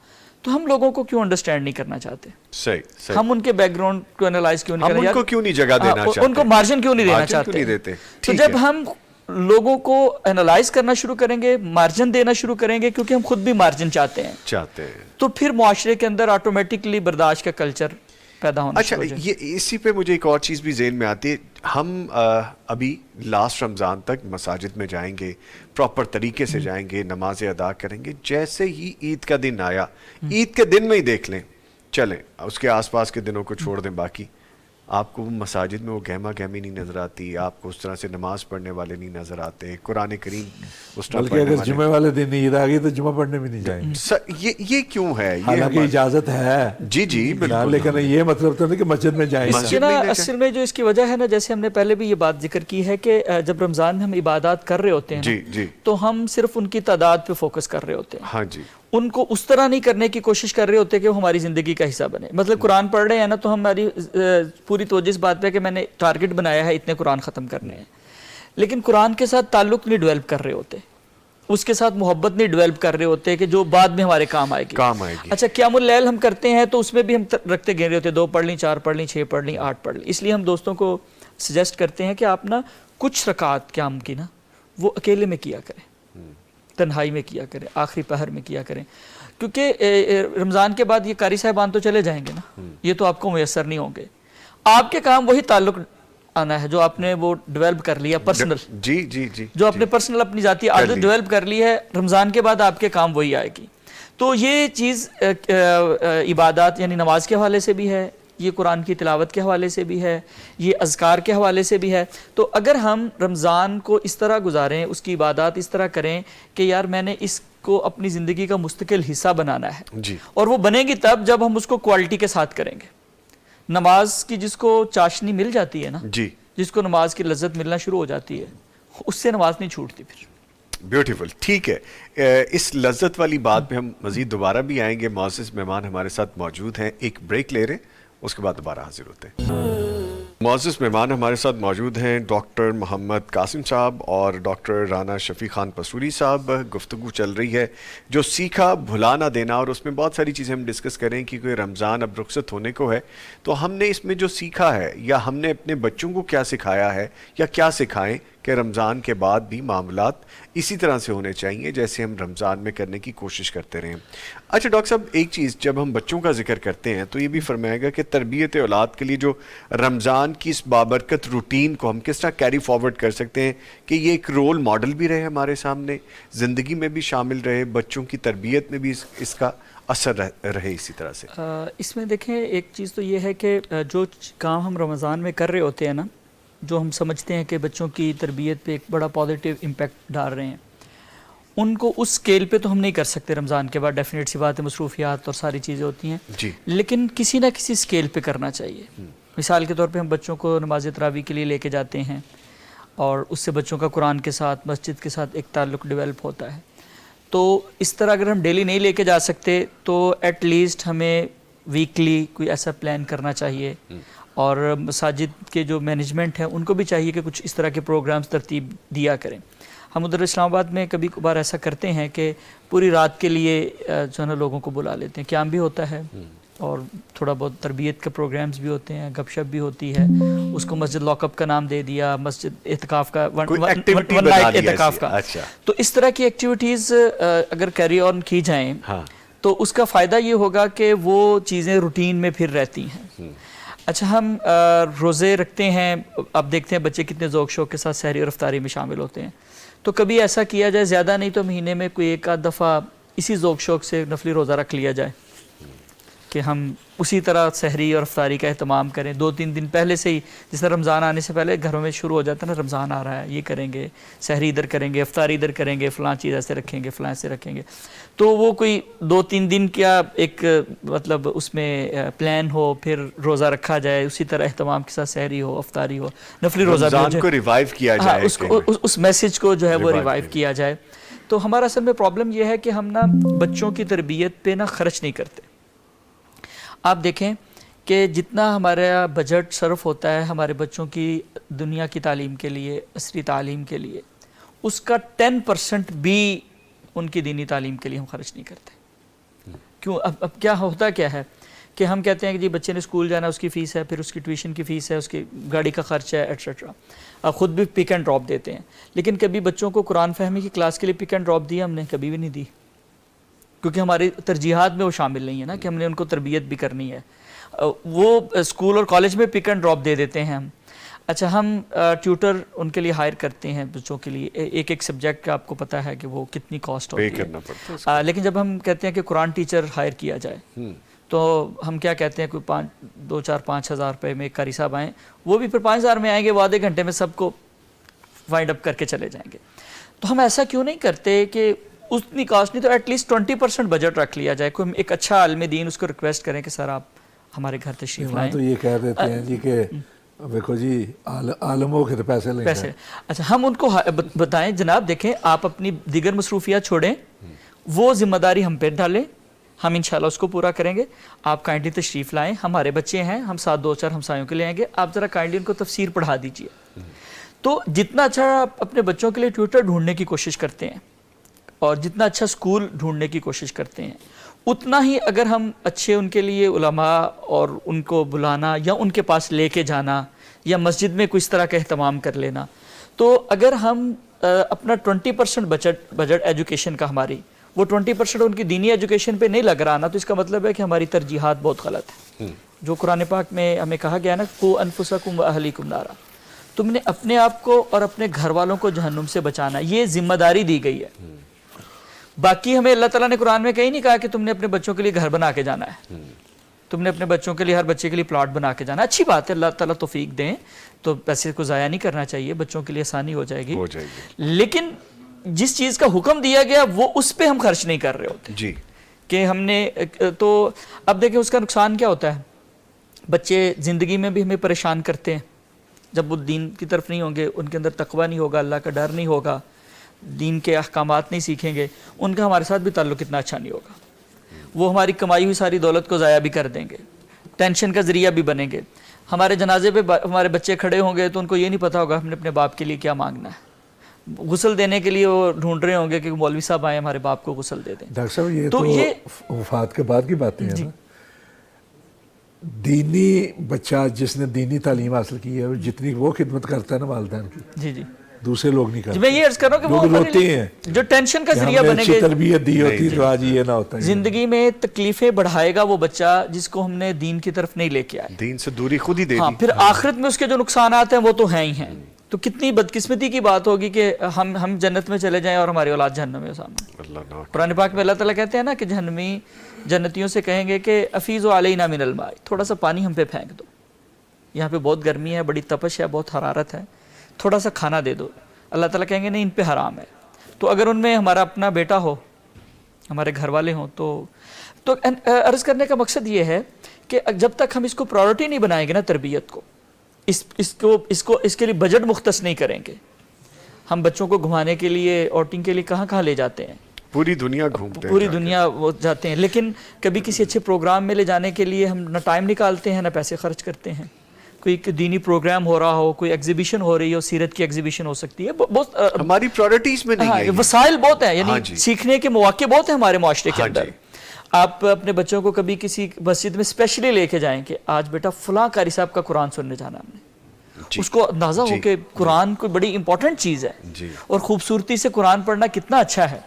تو ہم لوگوں کو کیوں انڈرسٹینڈ نہیں کرنا چاہتے؟ صحیح. ہم ان کے بیک گراؤنڈ کو انالائز کیوں نہیں کرتے, ان کو کیوں نہیں جگہ دینا چاہتے, ان کو مارجن کیوں نہیں دینا چاہتے؟ تو جب ہم لوگوں کو انالائز کرنا شروع کریں گے, مارجن دینا شروع کریں گے, کیونکہ ہم خود بھی مارجن چاہتے ہیں, تو پھر معاشرے کے اندر آٹومیٹکلی برداشت کا کلچر پیدا ہونا شروع ہو جائے. یہ اسی پہ مجھے ایک اور چیز بھی ذہن میں آتی ہے. ہم ابھی لاسٹ رمضان تک مساجد میں جائیں گے, پراپر طریقے سے جائیں گے, نمازیں ادا کریں گے. جیسے ہی عید کا دن آیا, عید کے دن میں ہی دیکھ لیں, چلیں اس کے آس پاس کے دنوں کو چھوڑ دیں, باقی آپ کو مساجد میں وہ گہما گہمی نہیں نظر آتی, آپ کو اس طرح سے نماز پڑھنے والے نہیں نظر آتے, قرآن کریم اس طرح بلکہ اگر جمعے والے دن عید آ گئی تو جمعہ پڑھنے بھی نہیں جائیں گے. یہ کیوں ہے؟ حالانکہ اجازت ہے, جی بالکل, لیکن یہ مطلب تو نہیں کہ مسجد میں جائیں. اصل میں جو اس کی وجہ ہے نا, جیسے ہم نے پہلے بھی یہ بات ذکر کی ہے کہ جب رمضان میں ہم عبادات کر رہے ہوتے ہیں تو ہم صرف ان کی تعداد پہ فوکس کر رہے ہوتے ہیں. ہاں جی, ان کو اس طرح نہیں کرنے کی کوشش کر رہے ہوتے کہ وہ ہماری زندگی کا حصہ بنے. مطلب قرآن پڑھ رہے ہیں نا, تو ہماری پوری توجہ اس بات پہ کہ میں نے ٹارگٹ بنایا ہے اتنے قرآن ختم کرنے ہیں, لیکن قرآن کے ساتھ تعلق نہیں ڈیولپ کر رہے ہوتے, اس کے ساتھ محبت نہیں ڈیولپ کر رہے ہوتے کہ جو بعد میں ہمارے کام آئے گی. اچھا قیام اللیل ہم کرتے ہیں تو اس میں بھی ہم رکھتے گئے ہوتے, 2 پڑھ لیں, 4 پڑھ لیں, 6 پڑھ لیں, 8 پڑھ لیں. اس لیے ہم دوستوں کو سجیسٹ کرتے ہیں کہ آپ نا کچھ رکعات قیام کی نا وہ اکیلے میں کیا کریں, تنہائی میں کیا کریں, آخری پہر میں کیا کریں, کیونکہ رمضان کے بعد یہ قاری صاحبان تو چلے جائیں گے نا, یہ تو آپ کو میسر نہیں ہوں گے. آپ کے کام وہی تعلق آنا ہے جو آپ نے وہ ڈیولپ کر لیا پرسنل، جی جی جی جو آپ نے پرسنل اپنی ذاتی عادت ڈیولپ کر لی ہے، رمضان کے بعد آپ کے کام وہی آئے گی. تو یہ چیز عبادات یعنی نماز کے حوالے سے بھی ہے، یہ قرآن کی تلاوت کے حوالے سے بھی ہے، یہ اذکار کے حوالے سے بھی ہے. تو اگر ہم رمضان کو اس طرح گزاریں، اس کی عبادات اس طرح کریں کہ یار میں نے اس کو اپنی زندگی کا مستقل حصہ بنانا ہے، جی، اور وہ بنے گی تب جب ہم اس کو کوالٹی کے ساتھ کریں گے. نماز کی جس کو چاشنی مل جاتی ہے نا، جی، جس کو نماز کی لذت ملنا شروع ہو جاتی ہے، اس سے نماز نہیں چھوٹتی پھر. بیوٹیفل. ٹھیک ہے، اس لذت والی بات پہ ہم مزید دوبارہ بھی آئیں گے. معزز مہمان ہمارے ساتھ موجود ہیں، ایک بریک لے رہے ہیں، اس کے بعد دوبارہ حاضر ہوتے ہیں. معزز مہمان ہمارے ساتھ موجود ہیں ڈاکٹر محمد قاسم صاحب اور ڈاکٹر رانا شفیع خان پسوری صاحب. گفتگو چل رہی ہے جو سیکھا بھلا نہ دینا، اور اس میں بہت ساری چیزیں ہم ڈسکس کریں کہ کوئی رمضان اب رخصت ہونے کو ہے تو ہم نے اس میں جو سیکھا ہے یا ہم نے اپنے بچوں کو کیا سکھایا ہے یا کیا سکھائیں کہ رمضان کے بعد بھی معاملات اسی طرح سے ہونے چاہیے جیسے ہم رمضان میں کرنے کی کوشش کرتے رہیں. اچھا ڈاکٹر صاحب، ایک چیز جب ہم بچوں کا ذکر کرتے ہیں تو یہ بھی فرمائے گا کہ تربیت اولاد کے لیے جو رمضان کی اس بابرکت روٹین کو ہم کس طرح کیری فارورڈ کر سکتے ہیں کہ یہ ایک رول ماڈل بھی رہے ہمارے سامنے، زندگی میں بھی شامل رہے، بچوں کی تربیت میں بھی اس کا اثر رہے اسی طرح سے. اس میں دیکھیں ایک چیز تو یہ ہے کہ جو کام ہم رمضان میں کر رہے ہوتے ہیں نا، جو ہم سمجھتے ہیں کہ بچوں کی تربیت پہ ایک بڑا پازیٹیو امپیکٹ ڈال رہے ہیں، ان کو اس اسکیل پہ تو ہم نہیں کر سکتے. رمضان کے بعد ڈیفینیٹ سی بات ہے، مصروفیات اور ساری چیزیں ہوتی ہیں، جی، لیکن کسی نہ کسی اسکیل پہ کرنا چاہیے. مثال کے طور پہ ہم بچوں کو نماز تراویح کے لیے لے کے جاتے ہیں اور اس سے بچوں کا قرآن کے ساتھ، مسجد کے ساتھ ایک تعلق ڈیولپ ہوتا ہے. تو اس طرح اگر ہم ڈیلی نہیں لے کے جا سکتے تو ایٹ لیسٹ ہمیں ویکلی کوئی ایسا پلان کرنا چاہیے. اور مساجد کے جو مینجمنٹ ہیں ان کو بھی چاہیے کہ کچھ اس طرح کے پروگرامز ترتیب دیا کریں. ہم ادھر اسلام آباد میں کبھی کبھار ایسا کرتے ہیں کہ پوری رات کے لیے جو ہے نا لوگوں کو بلا لیتے ہیں، قیام بھی ہوتا ہے اور تھوڑا بہت تربیت کے پروگرامز بھی ہوتے ہیں، گپ شپ بھی ہوتی ہے. اس کو مسجد لاک اپ کا نام دے دیا، مسجد اعتکاف کا، ون نائٹ اعتکاف کا. تو اس طرح کی ایکٹیویٹیز اگر کیری آن کی جائیں تو اس کا فائدہ یہ ہوگا کہ وہ چیزیں روٹین میں پھر رہتی ہیں. اچھا، ہم روزے رکھتے ہیں، اب دیکھتے ہیں بچے کتنے ذوق شوق کے ساتھ سحری اور افطاری میں شامل ہوتے ہیں. تو کبھی ایسا کیا جائے، زیادہ نہیں تو مہینے میں کوئی ایک آدھ دفعہ اسی ذوق شوق سے نفلی روزہ رکھ لیا جائے کہ ہم اسی طرح سحری اور افطاری کا اہتمام کریں. 2-3 دن پہلے سے ہی، جس طرح رمضان آنے سے پہلے گھروں میں شروع ہو جاتا ہے نا، رمضان آ رہا ہے، یہ کریں گے، سحری ادھر کریں گے، افطاری ادھر کریں گے، فلاں چیز ایسے رکھیں گے، فلاں ایسے رکھیں گے. تو وہ کوئی 2-3 دن کیا ایک مطلب اس میں پلان ہو، پھر روزہ رکھا جائے، اسی طرح اہتمام کے ساتھ سحری ہو، افطاری ہو، نفلی روزہ بھی کو ریوائیو کیا جائے، اس میسج کو جو ہے وہ ریوائیو کیا جائے. تو ہمارا اصل میں پرابلم یہ ہے کہ ہم نا بچوں کی تربیت پہ نا خرچ نہیں کرتے. آپ دیکھیں کہ جتنا ہمارا بجٹ صرف ہوتا ہے ہمارے بچوں کی دنیا کی تعلیم کے لیے، عصری تعلیم کے لیے، اس کا 10% بھی ان کی دینی تعلیم کے لیے ہم خرچ نہیں کرتے. کیوں؟ اب کیا ہوتا کیا ہے کہ ہم کہتے ہیں کہ جی بچے نے اسکول جانا، اس کی فیس ہے، پھر اس کی ٹیوشن کی فیس ہے، اس کی گاڑی کا خرچ ہے، ایٹسٹرا. خود بھی پک اینڈ ڈراپ دیتے ہیں، لیکن کبھی بچوں کو قرآن فہمی کی کلاس کے لیے پک اینڈ ڈراپ دی ہم نے؟ کبھی بھی نہیں دی، کیونکہ ہماری ترجیحات میں وہ شامل نہیں ہے نا کہ ہم نے ان کو تربیت بھی کرنی ہے. وہ اسکول اور کالج میں پک اینڈ ڈراپ دے دیتے ہیں ہم. اچھا، ہم ٹیوٹر ان کے لیے ہائر کرتے ہیں بچوں کے لیے، ایک ایک سبجیکٹ کا آپ کو پتہ ہے کہ وہ کتنی کاسٹ ہوتی ہے. لیکن جب ہم کہتے ہیں کہ قرآن ٹیچر ہائر کیا جائے تو ہم کیا کہتے ہیں، کوئی 2-4-5 ہزار روپے میں ایک قاری صاحب آئیں، وہ بھی پھر 5 ہزار میں آئیں گے، وہ آدھے گھنٹے میں سب کو وائنڈ اپ کر کے چلے جائیں گے. تو ہم ایسا کیوں نہیں کرتے کہ اتنی کاسٹ نہیں تو ایٹ لیسٹ 20% بجٹ رکھ لیا جائے. کوئی ایک اچھا عالم دین اس کو ریکویسٹ کریں کہ سر آپ ہمارے گھر تشریف لائیں. تو یہ کہہ دیتے ہیں جی کہ دیکھو جی عالموں کے تو پیسے لیں گے. اچھا، ہم ان کو بتائیں جناب دیکھیں آپ اپنی دیگر مصروفیات چھوڑیں، وہ ذمہ داری ہم پہ ڈالیں، ہم انشاءاللہ اس کو پورا کریں گے. آپ کائنڈلی تشریف لائیں، ہمارے بچے ہیں، ہم ساتھ 2-4 ہمسایوں کے لے آئیں گے، آپ ذرا کائنڈلی ان کو تفسیر پڑھا دیجیے. تو جتنا اچھا آپ اپنے بچوں کے لیے ٹیوٹر ڈھونڈنے کی کوشش کرتے ہیں اور جتنا اچھا اسکول ڈھونڈنے کی کوشش کرتے ہیں، اتنا ہی اگر ہم اچھے ان کے لیے علماء اور ان کو بلانا یا ان کے پاس لے کے جانا یا مسجد میں کوئی اس طرح کا اہتمام کر لینا، تو اگر ہم اپنا 20% بجٹ ایجوکیشن کا ہماری وہ 20% ان کی دینی ایجوکیشن پہ نہیں لگ رہا نا، تو اس کا مطلب ہے کہ ہماری ترجیحات بہت غلط ہیں. جو قرآن پاک میں ہمیں کہا گیا نا، قو انفسکم واہلیکم نارا، تم نے اپنے آپ کو اور اپنے گھر والوں کو جہنم سے بچانا، یہ ذمہ داری دی گئی ہے. باقی ہمیں اللہ تعالیٰ نے قرآن میں کہیں نہیں کہا کہ تم نے اپنے بچوں کے لیے گھر بنا کے جانا ہے، تم نے اپنے بچوں کے لیے، ہر بچے کے لیے پلاٹ بنا کے جانا. اچھی بات ہے، اللہ تعالیٰ توفیق دیں تو پیسے کو ضائع نہیں کرنا چاہیے، بچوں کے لیے آسانی ہو جائے گی. لیکن جس چیز کا حکم دیا گیا وہ اس پہ ہم خرچ نہیں کر رہے ہوتے جی کہ ہم نے. تو اب دیکھیں اس کا نقصان کیا ہوتا ہے. بچے زندگی میں بھی ہمیں پریشان کرتے ہیں جب وہ دین کی طرف نہیں ہوں گے، ان کے اندر تقوی نہیں ہوگا، اللہ کا ڈر نہیں ہوگا، دین کے احکامات نہیں سیکھیں گے، ان کا ہمارے ساتھ بھی تعلق اتنا اچھا نہیں ہوگا. وہ ہماری کمائی ہوئی ساری دولت کو ضائع بھی کر دیں گے، ٹینشن کا ذریعہ بھی بنیں گے. ہمارے جنازے پہ ہمارے بچے کھڑے ہوں گے تو ان کو یہ نہیں پتا ہوگا ہم نے اپنے باپ کے لیے کیا مانگنا ہے. غسل دینے کے لیے وہ ڈھونڈ رہے ہوں گے کہ مولوی صاحب آئے ہمارے باپ کو غسل دے دیں. ڈاکٹر صاحب یہ تو وفات کے بعد کی باتیں ہیں نا. دینی بچہ جس نے دینی تعلیم حاصل کی ہے، جتنی وہ خدمت کرتا ہے نا والدین کی، جی جی دوسرے لوگ نہیں کرتے. میں یہ عرض کر رہا ہوں کہ وہ لوگ روتے ہیں جو ٹینشن کا ذریعہ ہم نے بنے اچھی گے. تربیت دی ہوتی تو آج یہ نہ ہوتا. زندگی میں تکلیفیں بڑھائے گا وہ بچہ جس کو ہم نے دین کی طرف نہیں لے کے آئے. دین سے دوری خود ہی دے ہاں، دی. پھر آخرت میں اس کے جو نقصانات ہیں وہ تو ہیں ہی ہیں. تو کتنی بدقسمتی کی بات ہوگی کہ ہم جنت میں چلے جائیں اور ہماری اولاد جہنم میں سامنے. اللہ نہ قرآن پاک میں اللہ تعالیٰ کہتے ہیں نا کہ جہنمی جنتیوں سے کہیں گے کہ افیض علینا من الماء، تھوڑا سا پانی ہم پہ پھینک دو، یہاں پہ بہت گرمی ہے، بڑی تپش ہے، بہت حرارت ہے، تھوڑا سا کھانا دے دو. اللہ تعالیٰ کہیں گے نہیں، ان پہ حرام ہے. تو اگر ان میں ہمارا اپنا بیٹا ہو، ہمارے گھر والے ہوں تو عرض کرنے کا مقصد یہ ہے کہ جب تک ہم اس کو پرائورٹی نہیں بنائیں گے نا تربیت کو، اس کے لیے بجٹ مختص نہیں کریں گے. ہم بچوں کو گھمانے کے لیے، آؤٹنگ کے لیے کہاں کہاں لے جاتے ہیں، پوری دنیا گھومتے ہیں، پوری دنیا وہ جاتے ہیں، لیکن کبھی کسی اچھے پروگرام میں لے جانے کے لیے ہم نہ ٹائم نکالتے ہیں نہ پیسے خرچ کرتے ہیں. کوئی دینی پروگرام ہو رہا ہو، کوئی ایگزیبیشن ہو رہی ہو، سیرت کی ایگزیبیشن ہو سکتی ہے، بہت ہماری پرائورٹیز میں نہیں ہے. وسائل بہت ہیں، یعنی سیکھنے کے مواقع بہت ہیں ہمارے معاشرے کے اندر. آپ اپنے بچوں کو کبھی کسی مسجد میں اسپیشلی لے کے جائیں کہ آج بیٹا فلاں قاری صاحب کا قرآن سننے جانا ہم نے، اس کو اندازہ ہو کہ قرآن کوئی بڑی امپورٹنٹ چیز ہے اور خوبصورتی سے قرآن پڑھنا کتنا اچھا ہے.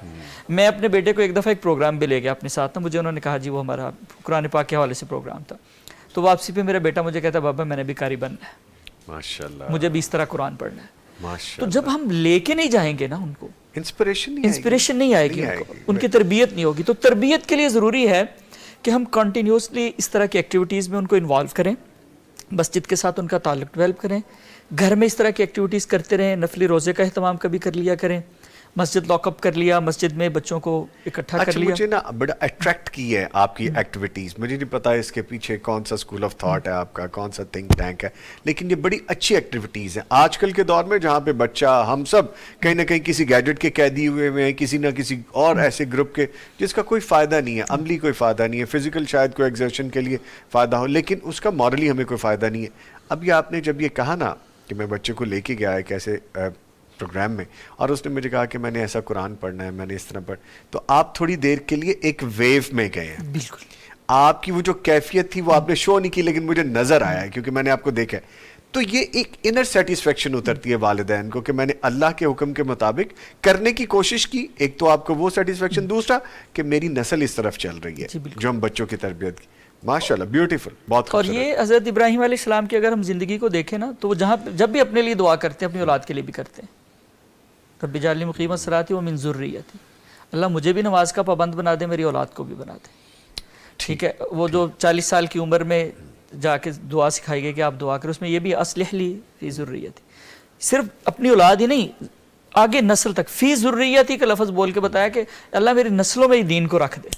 میں اپنے بیٹے کو ایک دفعہ ایک پروگرام بھی لے گیا اپنے ساتھ نا. مجھے انہوں نے کہا جی وہ ہمارا قرآن پاک کے حوالے سے پروگرام تھا. تو واپسی پہ میرا بیٹا مجھے کہتا ہے بابا میں نے بھی قاری بننا ہے، ماشاءاللہ مجھے بھی اس طرح قرآن پڑھنا ہے. ماشاءاللہ. تو جب ہم لے کے نہیں جائیں گے نا ان کو، انسپریشن نہیں آئے گی ان کی تربیت نہیں ہوگی. تو تربیت کے لیے ضروری ہے کہ ہم کنٹینیوسلی اس طرح کی ایکٹیویٹیز میں ان کو انوالو کریں، مسجد کے ساتھ ان کا تعلق ڈیولپ کریں، گھر میں اس طرح کی ایکٹیویٹیز کرتے رہیں. نفلی روزے کا اہتمام کبھی کر لیا کریں، مسجد لاک اپ کر لیا، مسجد میں بچوں کو اکٹھا کر لیا. مجھے نا بڑا اٹریکٹ کی ہے آپ کی ایکٹیویٹیز. مجھے نہیں پتا اس کے پیچھے کون سا اسکول آف تھاٹ ہے آپ کا، کون سا تھنک ٹینک ہے، لیکن یہ بڑی اچھی ایکٹیویٹیز ہیں آج کل کے دور میں، جہاں پہ بچہ ہم سب کہیں نہ کہیں کسی گیجٹ کے قیدی ہوئے ہوئے ہیں، کسی نہ کسی اور ایسے گروپ کے جس کا کوئی فائدہ نہیں ہے، عملی کوئی فائدہ نہیں ہے، فزیکل شاید کوئی ایگزرشن کے لیے فائدہ ہو لیکن اس کا مورلی ہمیں کوئی فائدہ نہیں ہے. اب یہ آپ نے جب یہ کہا نا کہ میں بچے کو لے کے گیا ایک ایسے پروگرام میں اور اس نے مجھے کہا کہ میں نے ایسا قرآن پڑھنا ہے، میں نے اس طرح پڑھ، تو آپ تھوڑی دیر کے لیے ایک ویو میں گئے ہیں. بالکل آپ کی وہ جو کیفیت تھی وہ آپ نے شو نہیں کی لیکن مجھے نظر آیا ہے کیونکہ میں نے آپ کو دیکھا ہے. تو یہ ایک انر سیٹسفیکشن اترتی ہے والدین کو کہ میں نے اللہ کے حکم کے مطابق کرنے کی کوشش کی. ایک تو آپ کو وہ سیٹسفیکشن، دوسرا کہ میری نسل اس طرف چل رہی ہے جو ہم بچوں کی تربیت کی. ماشاءاللہ بیوٹیفل، بہت اور یہ حضرت ابراہیم علیہ السلام کی اگر ہم زندگی کو دیکھیں نا تو وہ جب بھی اپنے لیے دعا کرتے ہیں اپنی اولاد کے لیے بھی کرتے ہیں. رب اجعلنی مقیم الصلاۃ ومن ذریتی، اللہ مجھے بھی نماز کا پابند بنا دے، میری اولاد کو بھی بنا دے. ٹھیک ہے، وہ جو 40 سال کی عمر میں جا کے دعا سکھائی گئی کہ آپ دعا کریں، اس میں یہ بھی اصلح لی فی ذریتی، صرف اپنی اولاد ہی نہیں آگے نسل تک فی ذریتی کا لفظ بول کے بتایا کہ اللہ میری نسلوں میں دین کو رکھ دے،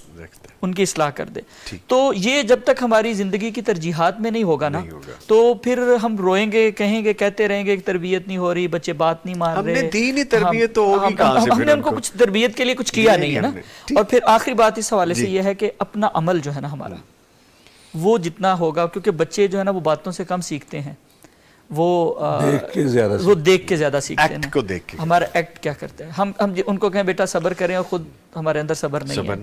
ان کی اصلاح کر دے. تو یہ جب تک ہماری زندگی کی ترجیحات میں نہیں ہوگا نا تو پھر ہم روئیں گے، کہیں گے، کہتے رہیں گے کہ تربیت نہیں ہو رہی، بچے بات نہیں مان رہے. ہم نے دینی تربیت تو ہوگی کہاں سے؟ ہم نے ان کو کچھ تربیت کے لیے کچھ کیا نہیں ہے نا. اور پھر آخری بات اس حوالے سے یہ ہے کہ اپنا عمل جو ہے نا ہمارا وہ جتنا ہوگا، کیونکہ بچے جو ہے نا وہ باتوں سے کم سیکھتے ہیں، وہ دیکھ کے زیادہ سیکھتے ہیں. ہمارا ایکٹ کیا کرتے ہیں، ہم ان کو کہیں بیٹا صبر کریں اور خود ہمارے اندر صبر نہیں ہے.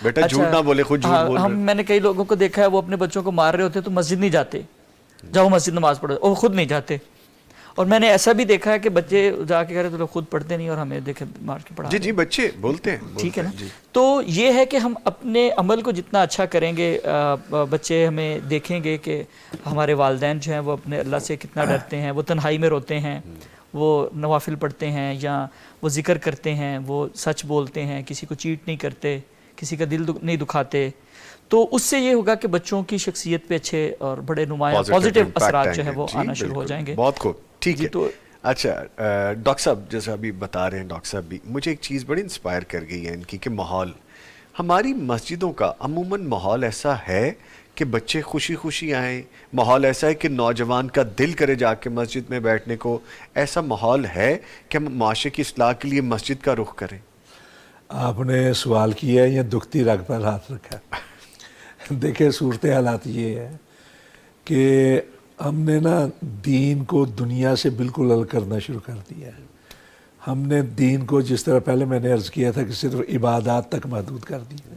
بیٹا جھوٹ نہ بولے، خود جھوٹ بول رہے ہیں. میں نے کئی لوگوں کو دیکھا ہے وہ اپنے بچوں کو مار رہے ہوتے تو مسجد نہیں جاتے، جاؤ مسجد نماز پڑھو، اور خود نہیں جاتے. اور میں نے ایسا بھی دیکھا ہے کہ بچے جا کے کہہ رہے تو لوگ خود پڑھتے نہیں اور ہمیں دیکھے مار کے پڑھا. جی بچے بولتے ہیں. ٹھیک ہے نا. تو یہ ہے کہ ہم اپنے عمل کو جتنا اچھا کریں گے بچے ہمیں دیکھیں گے کہ ہمارے والدین جو ہیں وہ اپنے اللہ سے کتنا ڈرتے ہیں, وہ تنہائی میں روتے ہیں, وہ نوافل پڑھتے ہیں, یا وہ ذکر کرتے ہیں, وہ سچ بولتے ہیں, کسی کو چیٹ نہیں کرتے, کسی کا دل نہیں دکھاتے. تو اس سے یہ ہوگا کہ بچوں کی شخصیت پہ اچھے اور بڑے نمایاں پازیٹیو اثرات جو ہیں وہ آنا شروع ہو جائیں گے. بہت خوب. ٹھیک ہے. تو اچھا ڈاکٹر صاحب جیسے ابھی بتا رہے ہیں ڈاکٹر صاحب بھی, مجھے ایک چیز بڑی انسپائر کر گئی ہے ان کی کہ ماحول, ہماری مسجدوں کا عموماً ماحول ایسا ہے کہ بچے خوشی خوشی آئیں, ماحول ایسا ہے کہ نوجوان کا دل کرے جا کے مسجد میں بیٹھنے کو, ایسا ماحول ہے کہ ہم معاشرے کی اصلاح کے لیے مسجد کا رخ کریں؟ آپ نے سوال کیا ہے یا دکھتی رگ پر ہاتھ رکھا؟ دیکھیں صورت حالات یہ ہے کہ ہم نے نا دین کو دنیا سے بالکل الگ کرنا شروع کر دیا ہے. ہم نے دین کو جس طرح پہلے میں نے عرض کیا تھا کہ صرف عبادات تک محدود کر دیا,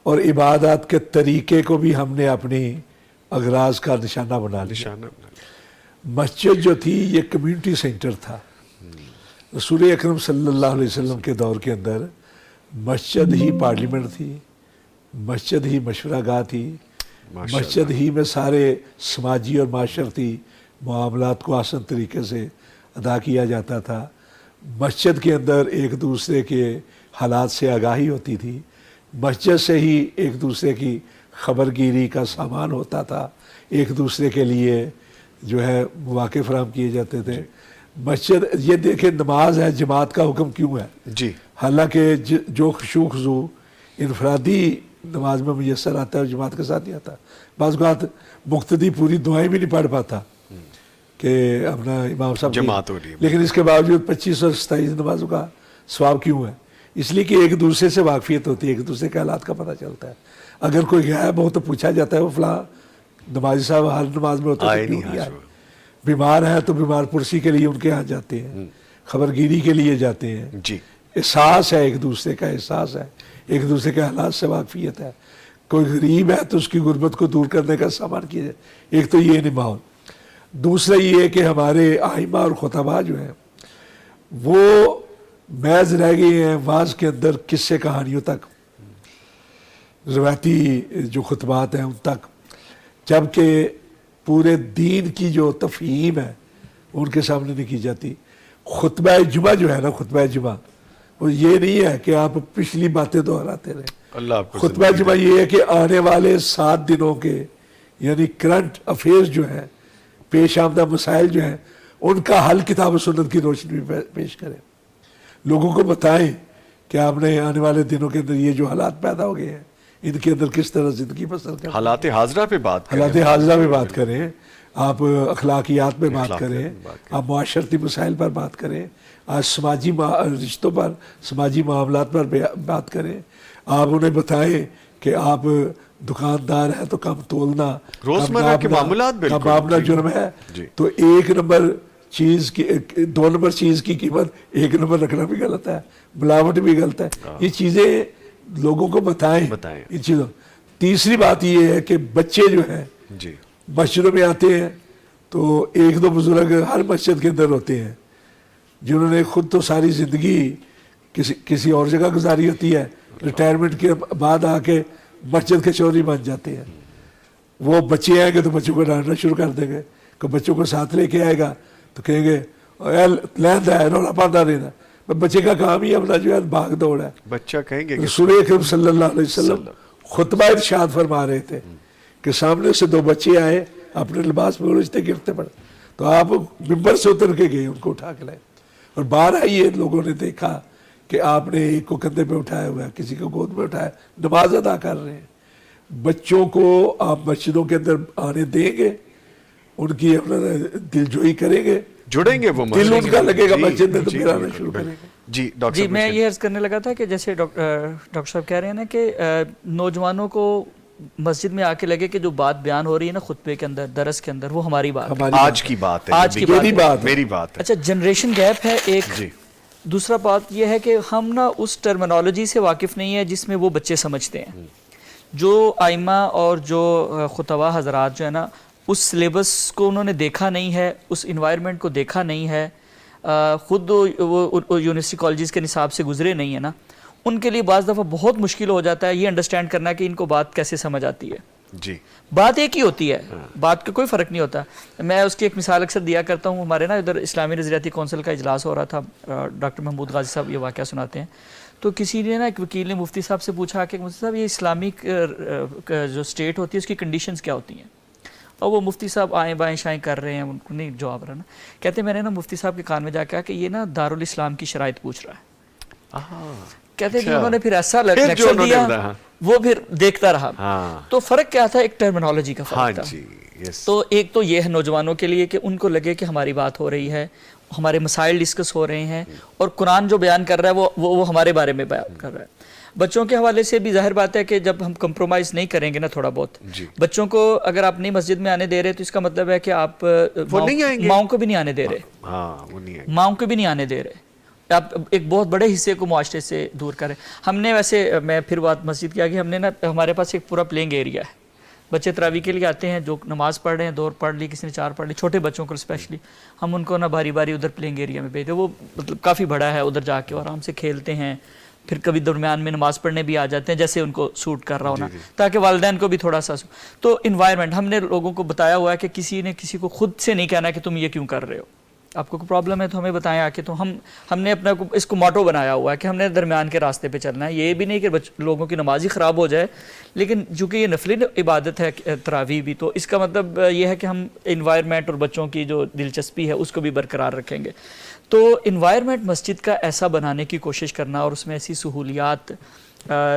اور عبادات کے طریقے کو بھی ہم نے اپنی اغراض کا نشانہ بنا لیا. مسجد جو تھی یہ کمیونٹی سینٹر تھا. رسول اکرم صلی اللہ علیہ وسلم کے دور کے اندر مسجد ہی پارلیمنٹ تھی, مسجد ہی مشورہ گاہ تھی, مسجد ہی میں سارے سماجی اور معاشرتی معاملات کو آسان طریقے سے ادا کیا جاتا تھا. مسجد کے اندر ایک دوسرے کے حالات سے آگاہی ہوتی تھی, مسجد سے ہی ایک دوسرے کی خبر گیری کا سامان ہوتا تھا, ایک دوسرے کے لیے جو ہے مواقع فراہم کیے جاتے تھے. مسجد یہ دیکھیں نماز ہے, جماعت کا حکم کیوں ہے؟ جی حالانکہ جو خشوع خضوع انفرادی نماز میں میسر آتا ہے اور جماعت کے ساتھ ہی آتا ہے. بعض اوقات مقتدی پوری دعائیں بھی نہیں پڑھ پاتا کہ اپنا امام صاحب جماعت ہو رہی ہے, لیکن اس کے باوجود 25 اور 27 نمازوں کا ثواب کیوں ہے؟ اس لیے کہ ایک دوسرے سے واقفیت ہوتی ہے, ایک دوسرے کے حالات کا پتہ چلتا ہے. اگر کوئی غائب ہو تو پوچھا جاتا ہے وہ فلاں نمازی صاحب ہر نماز میں ہوتا ہے کیوں نہیں آئے؟ بیمار ہیں تو بیمار پرسی کے لیے ان کے ہاں جاتے ہیں, خبر گیری کے لیے جاتے ہیں. جی احساس ہے, ایک دوسرے کا احساس ہے, ایک دوسرے کے حالات سے واقفیت ہے. کوئی غریب ہے تو اس کی غربت کو دور کرنے کا سامان کیا جائے. ایک تو یہ نہیں ماحول. دوسرا یہ ہے کہ ہمارے آئمہ اور خطبہ جو ہیں وہ محض رہ گئے ہیں واعظ کے اندر قصے کہانیوں تک, روایتی جو خطبات ہیں ان تک, جبکہ پورے دین کی جو تفہیم ہے ان کے سامنے نہیں کی جاتی. خطبہ جمعہ جو ہے نا, خطبہ جمعہ وہ یہ نہیں ہے کہ آپ پچھلی باتیں دہراتے رہیں. اللہ آپ کو خطبہ جمعہ یہ ہے کہ آنے والے 7 دنوں کے یعنی کرنٹ افیئرز جو ہیں, پیش آمدہ مسائل جو ہیں, ان کا حل کتاب و سنت کی روشنی میں پیش کریں. لوگوں کو بتائیں کہ آپ نے آنے والے دنوں کے اندر یہ جو حالات پیدا ہو گئے ہیں ان کے اندر کس طرح زندگی بسر کریں. حالات حاضرہ پہ بات کریں, حالات حاضرہ پہ بات کریں, آپ اخلاقیات پہ بات کریں, آپ معاشرتی مسائل پر بات کریں, آج سماجی رشتوں پر, سماجی معاملات پر بات کریں. آپ انہیں بتائیں کہ آپ دکاندار ہیں تو کم تولنا روزمرہ کے معاملات بالکل کم معاملہ جرم ہے, تو 1 نمبر چیز کی 2 نمبر چیز کی قیمت 1 نمبر رکھنا بھی غلط ہے, ملاوٹ بھی غلط ہے. یہ چیزیں لوگوں کو بتائیں ان چیزوں. تیسری بات یہ ہے کہ بچے جو ہیں مسجدوں میں آتے ہیں تو 1-2 بزرگ ہر مسجد کے اندر ہوتے ہیں جنہوں نے خود تو ساری زندگی کسی اور جگہ گزاری ہوتی ہے, ریٹائرمنٹ کے بعد آ کے مسجد کے چوری بن جاتے ہیں. وہ بچے آئیں گے تو بچوں کو ڈانٹنا شروع کر دیں گے, کہ بچوں کو ساتھ لے کے آئے گا تو کہیں گے لیند ہے رولا پاندہ دینا. بچے کا کام ہی اپنا جو ہے بھاگ دوڑ ہے. بچہ کہیں گے رسول اکرم صلی اللہ علیہ وسلم خطبہ ارشاد فرما رہے تھے کہ سامنے سے 2 بچے آئے اپنے لباس میں الجھتے گرتے پڑے, تو آپ ممبر سے اتر کے گئے ان کو اٹھا کے لائے, اور باہر آئیے لوگوں نے دیکھا کہ آپ نے ایک کو کندھے پہ اٹھایا ہوا ہے, کسی کو گود میں اٹھایا, نماز ادا کر رہے ہیں. بچوں کو آپ مسجدوں کے اندر آنے دیں گے, ان کی اپنا دل جوئی کریں گے, جڑیں گے, وہ دل ان کا لگے گا مسجد میں تو پھر آنا شروع کریں گے. جی ڈاکٹر جی میں یہ عرض کرنے لگا تھا کہ جیسے ڈاکٹر صاحب کہہ رہے ہیں نا کہ نوجوانوں کو مسجد میں آ کے لگے کہ جو بات بیان ہو رہی ہے نا خطبے کے اندر, درس کے اندر, وہ ہماری بات ہے, آج کی بات ہے, آج کی بات میری بات ہے. اچھا جنریشن گیپ ہے ایک. دوسرا بات یہ ہے کہ ہم نا اس ٹرمنالوجی سے واقف نہیں ہے جس میں وہ بچے سمجھتے ہیں. جو آئمہ اور جو خطبہ حضرات جو ہے نا اس سلیبس کو انہوں نے دیکھا نہیں ہے, اس انوائرمنٹ کو دیکھا نہیں ہے, خود وہ یونیورسٹی کالجز کے نصاب سے گزرے نہیں ہیں نا, ان کے لیے بعض دفعہ بہت مشکل ہو جاتا ہے یہ انڈرسٹینڈ کرنا کہ ان کو بات کیسے سمجھ آتی ہے. جی بات ایک ہی ہوتی ہے, بات کا کوئی فرق نہیں ہوتا. میں اس کی ایک مثال اکثر دیا کرتا ہوں. ہمارے نا ادھر اسلامی نظریاتی کونسل کا اجلاس ہو رہا تھا, ڈاکٹر محمود غازی صاحب یہ واقعہ سناتے ہیں. تو کسی نے نا, ایک وکیل نے مفتی صاحب سے پوچھا کہ مفتی صاحب یہ اسلامک جو اسٹیٹ ہوتی ہے اس کی کنڈیشنز کیا ہوتی ہیں؟ اور وہ مفتی صاحب آئیں بائیں شائیں کر رہے ہیں, ان کو نہیں جواب رہا نا. کہتے میں نے نا مفتی صاحب کے کان میں جا کے کہا کہ یہ نا دارالاسلام کی شرائط پوچھ رہا ہے. کہتے ہیں انہوں نے پھر ایسا لیکچر دیا, وہ پھر دیکھتا رہا. تو فرق کیا تھا؟ ایک ٹرمینالوجی کا فرق تھا. تو ایک تو یہ ہے نوجوانوں کے لیے کہ ان کو لگے کہ ہماری بات ہو رہی ہے, ہمارے مسائل ڈسکس ہو رہے ہیں, اور قرآن جو بیان کر رہا ہے وہ ہمارے بارے میں بیان کر رہا ہے. بچوں کے حوالے سے بھی ظاہر بات ہے کہ جب ہم کمپرومائز نہیں کریں گے نا تھوڑا بہت, بچوں کو اگر آپ نہیں مسجد میں آنے دے رہے تو اس کا مطلب ہے کہ آپ ماؤں کو بھی نہیں آنے دے رہے, ماؤں کو بھی نہیں آنے دے رہے, آپ ایک بہت بڑے حصے کو معاشرے سے دور کریں. ہم نے ویسے, میں پھر بات مسجد کی آگے, ہم نے نا ہمارے پاس ایک پورا پلینگ ایریا ہے. بچے تراویح کے لیے آتے ہیں, جو نماز پڑھ رہے ہیں 2 پڑھ لی, کسی نے 4 پڑھ لی, چھوٹے بچوں کو اسپیشلی ہم ان کو نا باری باری ادھر پلینگ ایریا میں بھیجتے. وہ مطلب کافی بڑا ہے, ادھر جا کے آرام سے کھیلتے ہیں, پھر کبھی درمیان میں نماز پڑھنے بھی آ جاتے ہیں جیسے ان کو سوٹ کر رہا ہونا, تاکہ والدین کو بھی تھوڑا سا. تو انوائرمنٹ ہم نے لوگوں کو بتایا ہوا ہے کہ کسی نے کسی کو خود سے نہیں کہنا کہ تم یہ کیوں کر رہے ہو, آپ کو کوئی پرابلم ہے تو ہمیں بتائیں آ کے. تو ہم نے اپنا اس کو موٹو بنایا ہوا ہے کہ ہم نے درمیان کے راستے پہ چلنا ہے. یہ بھی نہیں کہ لوگوں کی نماز ہی خراب ہو جائے, لیکن چونکہ یہ نفلی عبادت ہے تراویح بھی, تو اس کا مطلب یہ ہے کہ ہم انوائرمنٹ اور بچوں کی جو دلچسپی ہے اس کو بھی برقرار رکھیں گے. تو انوائرمنٹ مسجد کا ایسا بنانے کی کوشش کرنا اور اس میں ایسی سہولیات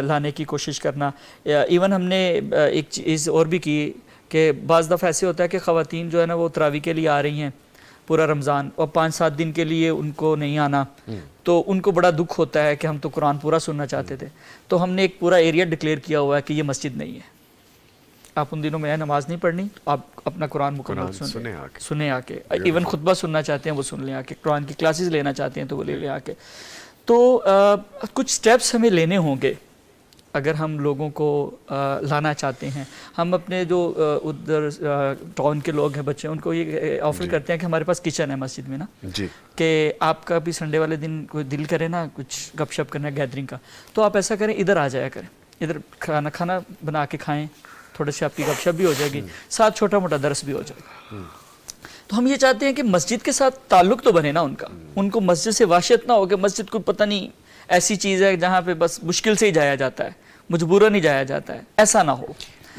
لانے کی کوشش کرنا. ایون ہم نے ایک چیز اور بھی کی کہ بعض دفعہ ایسے ہوتا ہے کہ خواتین جو ہے نا وہ تراویح کے لیے آ رہی ہیں پورا رمضان, اور 5-7 دن کے لیے ان کو نہیں آنا, تو ان کو بڑا دکھ ہوتا ہے کہ ہم تو قرآن پورا سننا چاہتے تھے. تو ہم نے ایک پورا ایریا ڈکلیئر کیا ہوا ہے کہ یہ مسجد نہیں ہے, آپ ان دنوں میں نماز نہیں پڑھنی, آپ اپنا قرآن مکمل سنیں آ کے. ایون خطبہ سننا چاہتے ہیں وہ سن لیں آ کے, قرآن کی کلاسز لینا چاہتے ہیں تو وہ لے لیں آ کے. تو کچھ سٹیپس ہمیں لینے ہوں گے اگر ہم لوگوں کو لانا چاہتے ہیں. ہم اپنے جو ادھر ٹاؤن کے لوگ ہیں بچے, ان کو یہ آفر کرتے ہیں کہ ہمارے پاس کچن ہے مسجد میں نا, کہ آپ کا بھی سنڈے والے دن کوئی دل کرے نا کچھ گپ شپ کرنا, گیدرنگ کا, تو آپ ایسا کریں ادھر آ جایا کریں, ادھر کھانا بنا کے کھائیں, تھوڑے سے آپ کی گپ شپ بھی ہو جائے گی, ساتھ چھوٹا موٹا درس بھی ہو جائے گا. تو ہم یہ چاہتے ہیں کہ مسجد کے ساتھ تعلق تو بنے نا ان کا, ان کو مسجد سے وحشت نہ ہو کہ مسجد کو پتہ نہیں ایسی چیز ہے جہاں پہ بس مشکل سے ہی جایا جاتا ہے, مجبوراً نہیں جایا جاتا ہے, ایسا نہ ہو.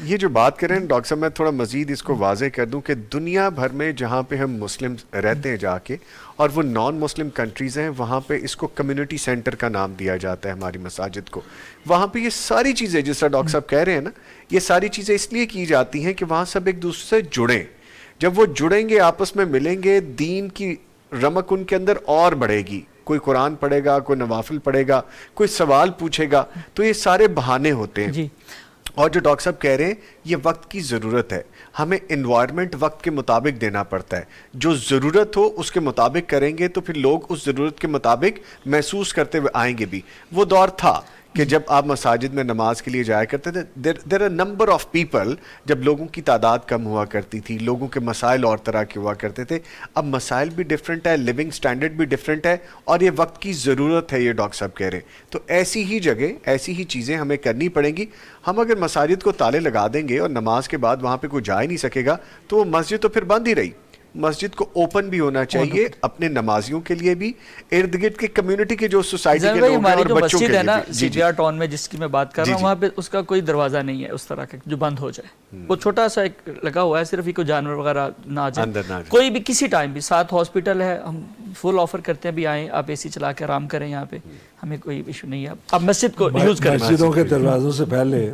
یہ جو بات کریں ڈاکٹر صاحب, میں تھوڑا مزید اس کو واضح کر دوں کہ دنیا بھر میں جہاں پہ ہم مسلم رہتے ہیں جا کے, اور وہ نان مسلم کنٹریز ہیں, وہاں پہ اس کو کمیونٹی سینٹر کا نام دیا جاتا ہے ہماری مساجد کو. وہاں پہ یہ ساری چیزیں جس طرح ڈاکٹر صاحب کہہ رہے ہیں نا, یہ ساری چیزیں اس لیے کی جاتی ہیں کہ وہاں سب ایک دوسرے سے جڑیں. جب وہ جڑیں گے, آپس میں ملیں گے, دین کی رمق ان کے اندر اور بڑھے گی. کوئی قرآن پڑھے گا, کوئی نوافل پڑھے گا, کوئی سوال پوچھے گا, تو یہ سارے بہانے ہوتے ہیں. اور جو ڈاکٹر صاحب کہہ رہے ہیں, یہ وقت کی ضرورت ہے, ہمیں انوائرمنٹ وقت کے مطابق دینا پڑتا ہے. جو ضرورت ہو اس کے مطابق کریں گے تو پھر لوگ اس ضرورت کے مطابق محسوس کرتے ہوئے آئیں گے بھی. وہ دور تھا کہ جب آپ مساجد میں نماز کے لیے جایا کرتے تھے, there are number of people, جب لوگوں کی تعداد کم ہوا کرتی تھی, لوگوں کے مسائل اور طرح کے ہوا کرتے تھے. اب مسائل بھی ڈفرینٹ ہے, لیونگ سٹینڈرڈ بھی ڈفرینٹ ہے, اور یہ وقت کی ضرورت ہے, یہ ڈاکٹر صاحب کہہ رہے ہیں. تو ایسی ہی جگہ ایسی ہی چیزیں ہمیں کرنی پڑیں گی. ہم اگر مساجد کو تالے لگا دیں گے اور نماز کے بعد وہاں پہ کوئی جا ہی نہیں سکے گا, تو وہ مسجد تو پھر بند ہی رہی. مسجد کو اوپن بھی ہونا چاہیے اپنے نمازیوں کے لیے بھی, ارد گرد کی کمیونٹی کے جو سوسائٹی کے لوگ ہیں اور بچوں کے لیے. ہماری جو مسجد ہے نا CPR ٹاؤن میں جس کی میں بات کر رہا ہوں, وہاں پہ اس کا کوئی دروازہ نہیں ہے اس طرح کا جو بند ہو جائے. وہ چھوٹا سا ایک لگا ہوا ہے, صرف کوئی جانور وغیرہ نہ آ جائے, کوئی بھی کسی ٹائم بھی. ساتھ ہاسپٹل ہے, ہم فل آفر کرتے ہیں بھی آئیں, آپ AC چلا کے آرام کریں یہاں پہ, ہمیں کوئی ایشو نہیں ہے. آپ مسجد کو یوز کریں. مسجدوں کے دروازوں سے پہلے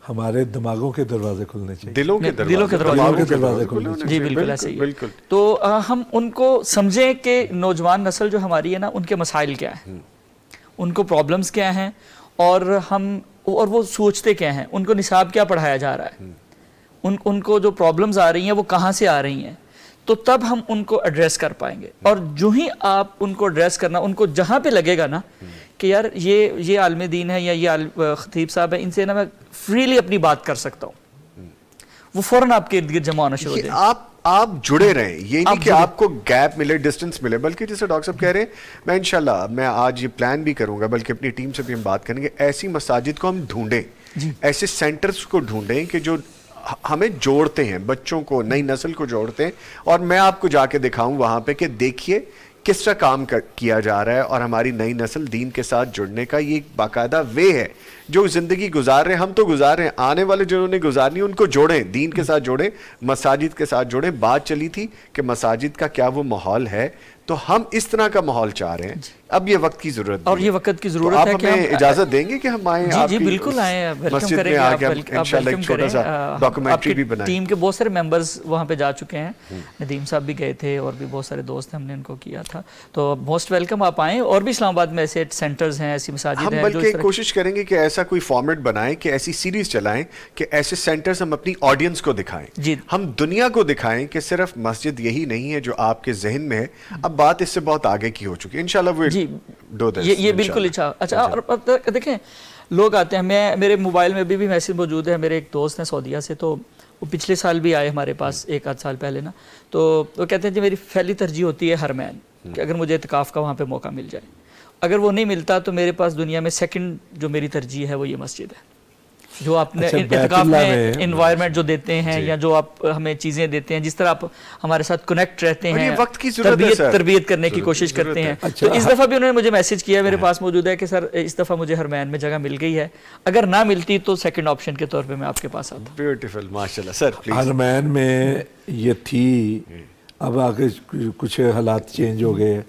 ہمارے دماغوں کے دروازے کھلنے چاہیے, دلوں کے دروازے کھلنے چاہیے. جی بالکل ایسے ہی. تو ہم ان کو سمجھیں کہ نوجوان نسل جو ہماری ہے نا, ان کے مسائل کیا ہیں, ان کو پرابلمز کیا ہیں, اور وہ سوچتے کیا ہیں, ان کو نصاب کیا پڑھایا جا رہا ہے, ان کو جو پرابلمز آ رہی ہیں وہ کہاں سے آ رہی ہیں. تو تب ہم ان کو ایڈریس کر پائیں گے. اور جو ہی آپ ان کو ایڈریس کرنا, ان کو جہاں پہ لگے گا نا کہ یار یہ عالم دین ہے یا یہ خطیب صاحب ہے, ان سے نا میں فریلی اپنی بات کر سکتا ہوں, وہ فوراً آپ کے ارد گرد جمع ہونا شروع ہو جائے. آپ جڑے رہیں, یہ نہیں کہ آپ کو گیپ ملے, ڈسٹنس ملے, بلکہ جیسے ڈاکٹر صاحب کہہ رہے ہیں, میں انشاءاللہ میں آج یہ پلان بھی کروں گا, بلکہ اپنی ٹیم سے بھی ہم بات کریں گے, ایسی مساجد کو ہم ڈھونڈیں, ایسے سینٹرز کو ڈھونڈیں کہ جو ہمیں جوڑتے ہیں, بچوں کو, نئی نسل کو جوڑتے ہیں, اور میں آپ کو جا کے دکھاؤں وہاں پہ کہ دیکھیے کس طرح کام کیا جا رہا ہے, اور ہماری نئی نسل دین کے ساتھ جڑنے کا یہ ایک باقاعدہ وے ہے. جو زندگی گزار رہے ہیں, ہم تو گزار رہے ہیں, آنے والے جنہوں نے گزارنی ان کو جوڑیں, دین کے ساتھ جوڑیں, مساجد کے ساتھ جوڑیں. بات چلی تھی کہ مساجد کا کیا وہ ماحول ہے, تو ہم اس طرح کا ماحول چاہ رہے ہیں. اب یہ وقت کی ضرورت اور یہ وقت کی ضرورت ہے کہ آپ ہمیں اجازت دیں گے کہ ہم آئیں, جی بالکل آئیں, ویلکم کریں گے آپ, انشاءاللہ ایک چھوٹا سا ڈاکیومنٹری بھی بنائیں. ٹیم کے بہت سارے ممبرز وہاں پہ جا چکے ہیں, ندیم صاحب بھی گئے تھے, اور بھی بہت سارے دوست ہیں, ہم نے ان کو کیا تھا, تو موسٹ ویلکم آپ آئیں. اور بھی اسلام آباد میں ایسے سینٹرز ہیں, ایسی مساجد ہیں. ہم بلکہ کوشش کریں گے کہ ایسا کوئی فارمیٹ بنائیں, کہ ایسی سیریز چلائیں کہ ایسے سینٹرز ہم اپنی آڈینس کو دکھائیں, ہم دنیا کو دکھائیں کہ صرف مسجد یہی نہیں ہے جو آپ کے ذہن میں ہے. اب بات اس سے بہت آگے کی ہو چکی ہے, انشاءاللہ وہ یہ بالکل اچھا. اور دیکھیں لوگ آتے ہیں, میرے موبائل میں بھی میسیج موجود ہے, میرے ایک دوست ہیں سعودیہ سے, تو وہ پچھلے سال بھی آئے ہمارے پاس, 1-8 سال پہلے نا, تو وہ کہتے ہیں جی میری پہلی ترجیح ہوتی ہے حرمین, کہ اگر مجھے اعتکاف کا وہاں پہ موقع مل جائے, اگر وہ نہیں ملتا تو میرے پاس دنیا میں سیکنڈ جو میری ترجیح ہے وہ یہ مسجد ہے. جو آپ نے اعتکاف میں انوائرمنٹ جو دیتے ہیں, یا جو آپ ہمیں چیزیں دیتے ہیں, جس طرح آپ ہمارے ساتھ کنیکٹ رہتے ہیں, تربیت کرنے کی کوشش کرتے ہیں. تو اس دفعہ بھی انہوں نے مجھے میسج کیا, میرے پاس موجود ہے, کہ سر اس دفعہ مجھے حرمین میں جگہ مل گئی ہے, اگر نہ ملتی تو سیکنڈ آپشن کے طور پہ میں آپ کے پاس آتا. بیوٹیفل, ماشاءاللہ. Sir please. حرمین میں یہ تھی, اب آگے کچھ حالات چینج ہو گئے,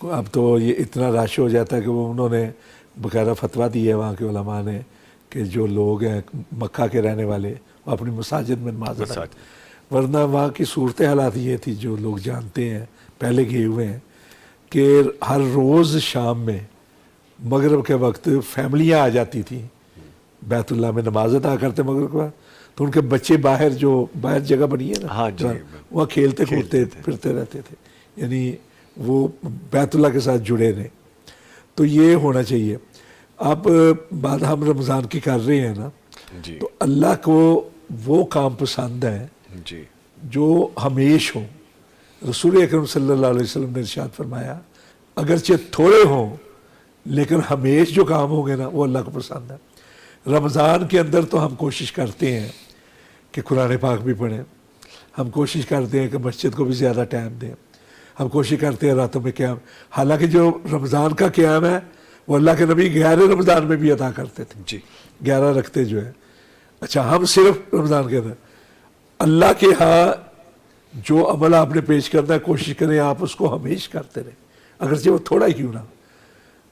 اب تو یہ اتنا رش ہو جاتا ہے کہ وہ انہوں نے باقاعدہ فتویٰ دی ہے وہاں کے علماء نے کہ جو لوگ ہیں مکہ کے رہنے والے وہ اپنی مساجد میں نماز ادا کریں. ورنہ وہاں کی صورت حالات یہ تھی, جو لوگ جانتے ہیں پہلے گئے ہوئے ہیں, کہ ہر روز شام میں مغرب کے وقت فیملیاں آ جاتی تھیں بیت اللہ میں نماز ادا کرتے مغرب کے بعد, تو ان کے بچے باہر جگہ بنی ہے نا, وہاں کھیلتے کودتے پھرتے رہتے تھے, یعنی وہ بیت اللہ کے ساتھ جڑے رہے. تو یہ ہونا چاہیے. اب بات ہم رمضان کی کر رہے ہیں نا, تو اللہ کو وہ کام پسند ہے جو ہمیش ہوں. رسول اکرم صلی اللہ علیہ وسلم نے ارشاد فرمایا, اگرچہ تھوڑے ہوں لیکن ہمیش جو کام ہوں گے نا وہ اللہ کو پسند ہے. رمضان کے اندر تو ہم کوشش کرتے ہیں کہ قرآن پاک بھی پڑھیں, ہم کوشش کرتے ہیں کہ مسجد کو بھی زیادہ ٹائم دیں, ہم کوشش کرتے ہیں راتوں میں قیام. حالانکہ جو رمضان کا قیام ہے وہ اللہ کے نبی 11 رمضان میں بھی ادا کرتے تھے, 11 رکھتے جو ہے. اچھا, ہم صرف رمضان کے اندر. اللہ کے ہاں جو عمل آپ نے پیش کرنا ہے کوشش کریں آپ اس کو ہمیشہ کرتے رہیں, اگرچہ وہ تھوڑا ہی کیوں نہ.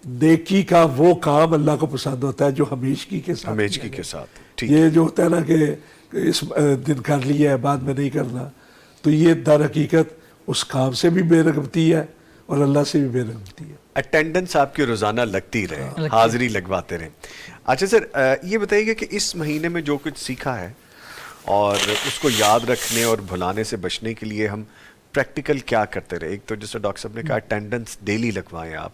نیکی کا وہ کام اللہ کو پسند ہوتا ہے جو ہمیشگی کے ساتھ. یہ جو ہوتا ہے نا کہ اس دن کر لیا ہے بعد میں نہیں کرنا, تو یہ در حقیقت اس کام سے بھی بے رغبتی ہے اور اللہ سے بھی بے رغبتی ہے. اٹینڈنس آپ کی روزانہ لگتی رہے, حاضری لگواتے رہیں. اچھا سر, یہ بتائیے گا کہ اس مہینے میں جو کچھ سیکھا ہے اور اس کو یاد رکھنے اور بھلانے سے بچنے کے لیے ہم پریکٹیکل کیا کرتے رہے. ایک تو جیسے ڈاکٹر صاحب نے کہا اٹینڈنس ڈیلی لگوائیں, آپ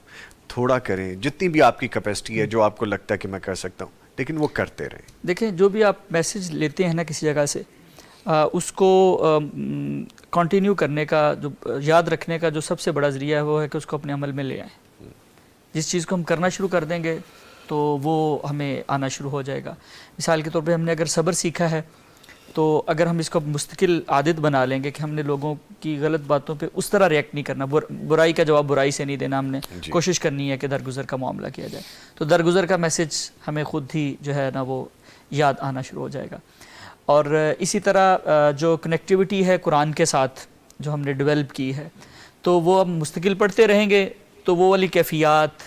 تھوڑا کریں, جتنی بھی آپ کی کیپیسٹی ہے, جو آپ کو لگتا ہے کہ میں کر سکتا ہوں, لیکن وہ کرتے رہیں. دیکھیں جو بھی آپ میسج لیتے ہیں نا کسی جگہ سے, اس کو کنٹینیو کرنے کا, جو یاد رکھنے کا جو سب سے بڑا ذریعہ ہے وہ ہے کہ اس کو اپنے عمل میں لے آئیں. جس چیز کو ہم کرنا شروع کر دیں گے تو وہ ہمیں آنا شروع ہو جائے گا. مثال کے طور پہ ہم نے اگر صبر سیکھا ہے, تو اگر ہم اس کو مستقل عادت بنا لیں گے کہ ہم نے لوگوں کی غلط باتوں پہ اس طرح ریئیکٹ نہیں کرنا, برائی کا جواب برائی سے نہیں دینا, ہم نے کوشش کرنی ہے کہ درگزر کا معاملہ کیا جائے, تو درگزر کا میسج ہمیں خود ہی جو ہے نا وہ یاد آنا شروع ہو جائے گا. اور اسی طرح جو کنیکٹیوٹی ہے قرآن کے ساتھ جو ہم نے ڈیولپ کی ہے, تو وہ ہم مستقل پڑھتے رہیں گے, تو وہ والی کیفیات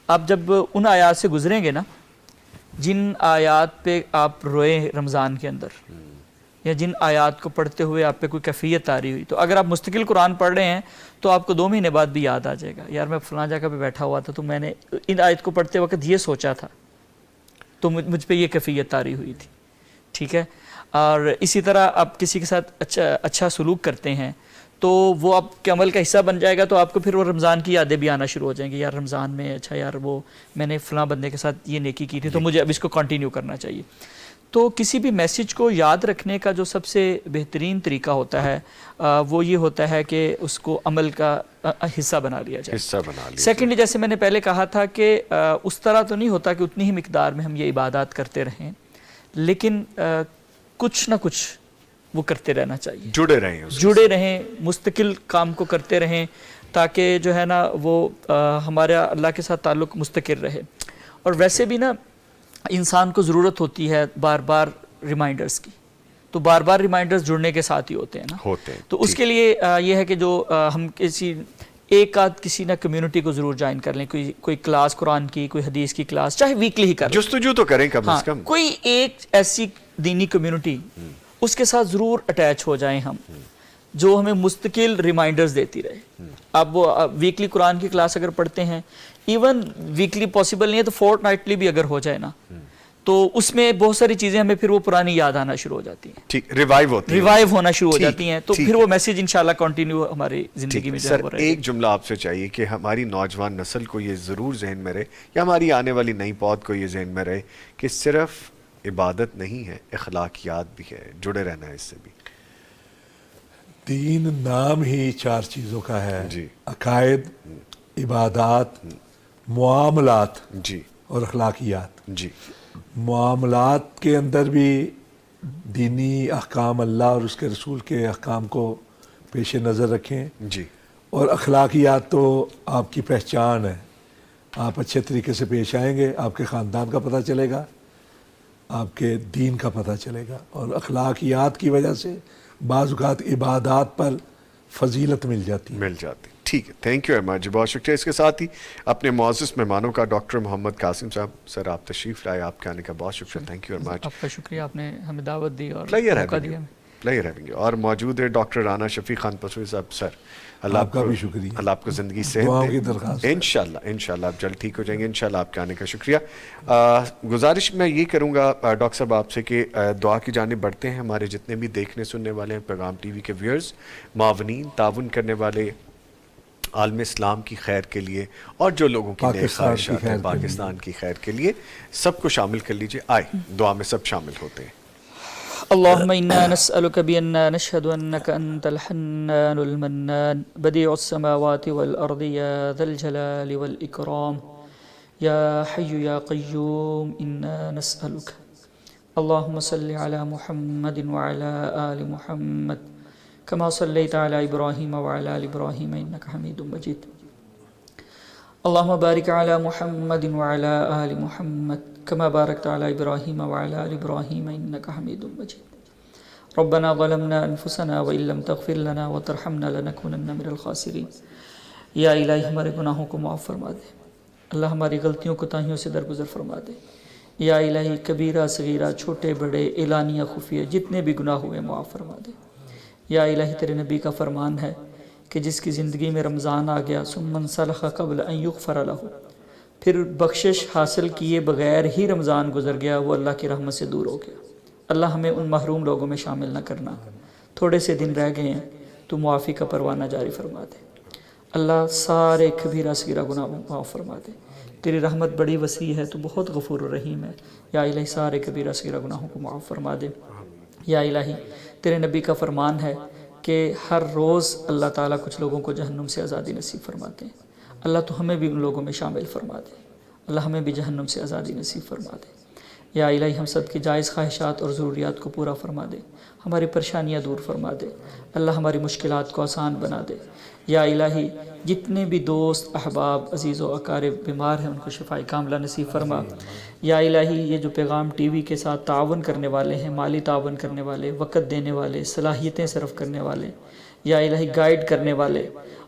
آپ جب ان آیات سے گزریں گے نا, جن آیات پہ آپ روئے رمضان کے اندر, یا جن آیات کو پڑھتے ہوئے آپ پہ کوئی کیفیت آ رہی ہوئی, تو اگر آپ مستقل قرآن پڑھ رہے ہیں تو آپ کو 2 مہینے بعد بھی یاد آ جائے گا, یار میں فلاں جگہ پہ بیٹھا ہوا تھا تو میں نے ان آیت کو پڑھتے وقت یہ سوچا تھا, تو مجھ پہ یہ کیفیت آ رہی ہوئی تھی. ٹھیک ہے. اور اسی طرح آپ کسی کے ساتھ اچھا سلوک کرتے ہیں تو وہ آپ کے عمل کا حصہ بن جائے گا, تو آپ کو پھر وہ رمضان کی یادیں بھی آنا شروع ہو جائیں گی, یار رمضان میں اچھا یار وہ میں نے فلاں بندے کے ساتھ یہ نیکی کی تھی تو مجھے اب اس کو کنٹینیو کرنا چاہیے. تو کسی بھی میسیج کو یاد رکھنے کا جو سب سے بہترین طریقہ ہوتا ہے وہ یہ ہوتا ہے کہ اس کو عمل کا حصہ بنا لیا جائے. حصہ بنا لیا. سیکنڈلی جیسے میں نے پہلے کہا تھا کہ اس طرح تو نہیں ہوتا کہ اتنی ہی مقدار میں ہم یہ عبادات کرتے رہیں, لیکن کچھ نہ کچھ وہ کرتے رہنا چاہیے, جڑے رہیں, مستقل کام کو کرتے رہیں تاکہ جو ہے نا وہ ہمارا اللہ کے ساتھ تعلق مستقر رہے. اور ویسے بھی نا انسان کو ضرورت ہوتی ہے بار بار ریمائنڈرز کی, تو بار بار ریمائنڈرز جڑنے کے ساتھ ہی ہوتے ہیں نا, تو اس کے لیے یہ ہے کہ جو ہم ایک آدھ کسی نہ کمیونٹی کو ضرور جوائن کر لیں, کوئی کلاس قرآن کی, کوئی حدیث کی کلاس, چاہے ویکلی ہی کر لیں, جستجو تو کریں کم از کم. کوئی ایک ایسی دینی کمیونٹی اس کے ساتھ ضرور اٹیچ ہو جائیں ہم, جو ہمیں مستقل ریمائنڈرز دیتی رہے. اب وہ ویکلی قرآن کی کلاس اگر پڑھتے ہیں, ایون ویکلی پاسبل نہیں ہے تو فورٹ نائٹلی بھی اگر ہو جائے نا, تو اس میں بہت ساری چیزیں ہمیں پھر وہ پرانی یاد آنا شروع ہو جاتی ہیں, ٹھیک, ریوائیو ہونا شروع ہو جاتی ہیں, تو پھر وہ میسیج انشاءاللہ کنٹینیو ہماری زندگی میں سر ایک جملہ آپ سے چاہیے کہ ہماری نوجوان نسل کو یہ ضرور ذہن میں رہے, یا ہماری آنے والی نئی پود کو یہ ذہن میں رہے کہ صرف عبادت نہیں ہے, اخلاقیات بھی ہے, جڑے رہنا ہے اس سے بھی. دین نام ہی 4 چیزوں کا ہے, جی, عقائد, عبادات, معاملات جی, اور اخلاقیات. جی, معاملات کے اندر بھی دینی احکام اللہ اور اس کے رسول کے احکام کو پیش نظر رکھیں, جی, اور اخلاقیات تو آپ کی پہچان ہے. آپ اچھے طریقے سے پیش آئیں گے, آپ کے خاندان کا پتہ چلے گا, آپ کے دین کا پتہ چلے گا, اور اخلاقیات کی وجہ سے بعض اوقات عبادات پر فضیلت مل جاتی ہے. ٹھیک ہے, تھینک یو ویری مچ, بہت شکریہ. اس کے ساتھ ہی اپنے معزز مہمانوں کا ڈاکٹر محمد قاسم صاحب, سر آپ تشریف لائے, آپ کے آنے کا بہت شکریہ, تھینک یو ویری مچ. آپ کا شکریہ, آپ نے ہمیں دعوت دی اور موقع دیا. اور موجود ہے ڈاکٹر رانا شفیق خان پسوی صاحب. سر اللہ آپ کا بھی شکریہ, اللہ آپ کو زندگی صحت دے, انشاءاللہ آپ جلد ٹھیک ہو جائیں گے, انشاءاللہ آپ کے آنے کا شکریہ. گزارش میں یہ کروں گا ڈاکٹر صاحب آپ سے کہ دعا کی جانب بڑھتے ہیں. ہمارے جتنے بھی دیکھنے سننے والے ہیں, پیغام ٹی وی کے ویئرز, معاونین, تعاون کرنے والے, عالم اسلام کی خیر کے لیے, اور جو لوگوں کی نیک خواہشات ہیں پاکستان کی خیر کے لیے, سب کو شامل کر لیجئے. آئے دعا میں سب شامل ہوتے ہیں. اللهم إنا نسألك بأننا نشهد أنك أنت الحنان المنان بديع السماوات والأرض يا ذا الجلال والإكرام يا حي يا قيوم إنا نسألك اللهم صل على محمد وعلى آل محمد كما صليت على إبراهيم وعلى آل إبراهيم إنك حميد مجيد اللهم بارك على محمد وعلى آل محمد كما باركت على إبراهيم وعلى آل إبراهيم إنك حميد مجيد ربنا ظلمنا أنفسنا وإن لم تغفر لنا وترحمنا لنكونن من الخاسرين. یا الہی ہمارے گناہوں کو معاف فرما دے, اللہ ہماری غلطیوں کوتاہیوں سے درگزر فرما دے. یا الہی کبیرہ صغیرہ, چھوٹے بڑے, اعلانیہ خفیہ, جتنے بھی گناہ ہوئے معاف فرما دے. یا الہی تیرے نبی کا فرمان ہے کہ جس کی زندگی میں رمضان آ گیا, ثم انسلخ قبل ان یغفر له, پھر بخشش حاصل کیے بغیر ہی رمضان گزر گیا, وہ اللہ کی رحمت سے دور ہو گیا. اللہ ہمیں ان محروم لوگوں میں شامل نہ کرنا. تھوڑے سے دن رہ گئے ہیں, تو معافی کا پروانہ جاری فرما دے. اللہ سارے کبیرہ صغیرہ گناہ معاف فرما دے. تیری رحمت بڑی وسیع ہے, تو بہت غفور و رحیم ہے. یا الہی سارے کبیرہ صغیرہ گناہوں کو معاف فرما دے. یا الہی تیرے نبی کا فرمان ہے کہ ہر روز اللہ تعالیٰ کچھ لوگوں کو جہنم سے آزادی نصیب فرماتے ہیں. اللہ تو ہمیں بھی ان لوگوں میں شامل فرما دے. اللہ ہمیں بھی جہنم سے آزادی نصیب فرما دے. یا الہی ہم سب کی جائز خواہشات اور ضروریات کو پورا فرما دے, ہماری پریشانیاں دور فرما دے. اللہ ہماری مشکلات کو آسان بنا دے. یا الہی جتنے بھی دوست, احباب, عزیز و اقارب بیمار ہیں, ان کو شفاء کاملہ نصیب فرما. یا الہی یہ جو پیغام ٹی وی کے ساتھ تعاون کرنے والے ہیں, مالی تعاون کرنے والے, وقت دینے والے, صلاحیتیں صرف کرنے والے, یا الہی گائیڈ کرنے والے,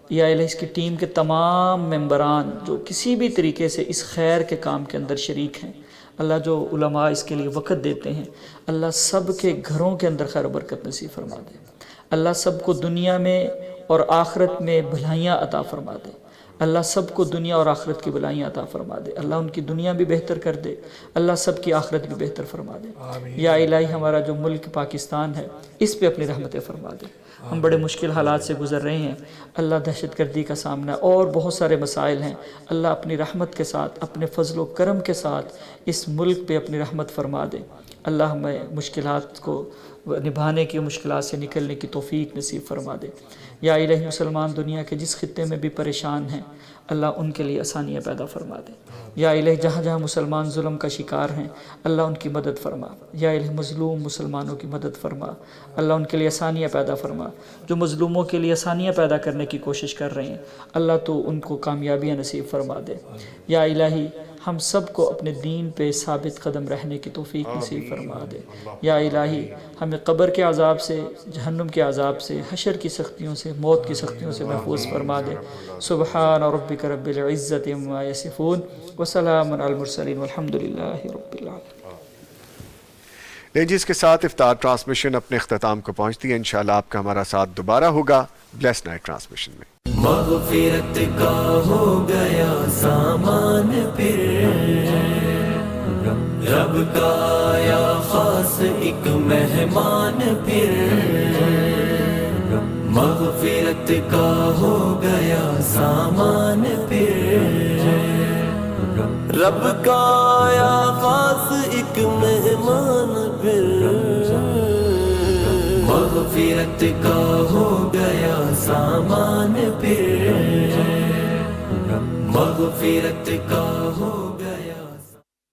یا الہی اس کی ٹیم کے تمام ممبران جو کسی بھی طریقے سے اس خیر کے کام کے اندر شریک ہیں, اللہ جو علماء اس کے لیے وقت دیتے ہیں, اللہ سب کے گھروں کے اندر خیر و برکت نصیب فرما دے. اللہ سب کو دنیا میں اور آخرت میں بھلائیاں عطا فرما دے. اللہ سب کو دنیا اور آخرت کی بھلائیاں عطا فرما دے. اللہ ان کی دنیا بھی بہتر کر دے, اللہ سب کی آخرت بھی بہتر فرما دے. یا الہی ہمارا جو ملک پاکستان ہے, اس پہ اپنی رحمتیں فرما دے. ہم بڑے مشکل حالات سے گزر رہے ہیں, اللہ دہشت گردی کا سامنا اور بہت سارے مسائل ہیں. اللہ اپنی رحمت کے ساتھ, اپنے فضل و کرم کے ساتھ اس ملک پہ اپنی رحمت فرما دے. اللہ ہمیں مشکلات کو نبھانے کی، مشکلات سے نکلنے کی توفیق نصیب فرما دے۔ یا الہی مسلمان دنیا کے جس خطے میں بھی پریشان ہیں اللہ ان کے لیے آسانیاں پیدا فرما دے۔ یا الہی جہاں جہاں مسلمان ظلم کا شکار ہیں اللہ ان کی مدد فرما۔ یا الہی مظلوم مسلمانوں کی مدد فرما، اللہ ان کے لیے آسانیاں پیدا فرما۔ جو مظلوموں کے لیے آسانیاں پیدا کرنے کی کوشش کر رہے ہیں اللہ تو ان کو کامیابیاں نصیب فرما دے۔ یا الہی ہم سب کو اپنے دین پہ ثابت قدم رہنے کی توفیق نصیب فرما دے۔ یا الہی ہمیں قبر کے عذاب سے، جہنم کے عذاب سے، حشر کی سختیوں سے، موت کی سختیوں سے محفوظ فرما دے۔ سبحان ربک رب العزت عما یصفون وسلام علی المرسلین والحمد للہ رب العالمین۔ جی اس کے ساتھ افطار ٹرانسمیشن اپنے اختتام کو پہنچتی ہے۔ انشاءاللہ آپ کا ہمارا ساتھ دوبارہ ہوگا بلیس نائٹ ٹرانسمیشن میں۔ مغفرت کا ہو گیا سامان پھر، رب کا آیا خاص ایک مہمان پھر، مغفرت کا ہو گیا سامان پھر، رب کا آیا خاص ایک مہمان پھر، مغفرت کا ہو گیا سامان پھر، مغفرت کا ہو گیا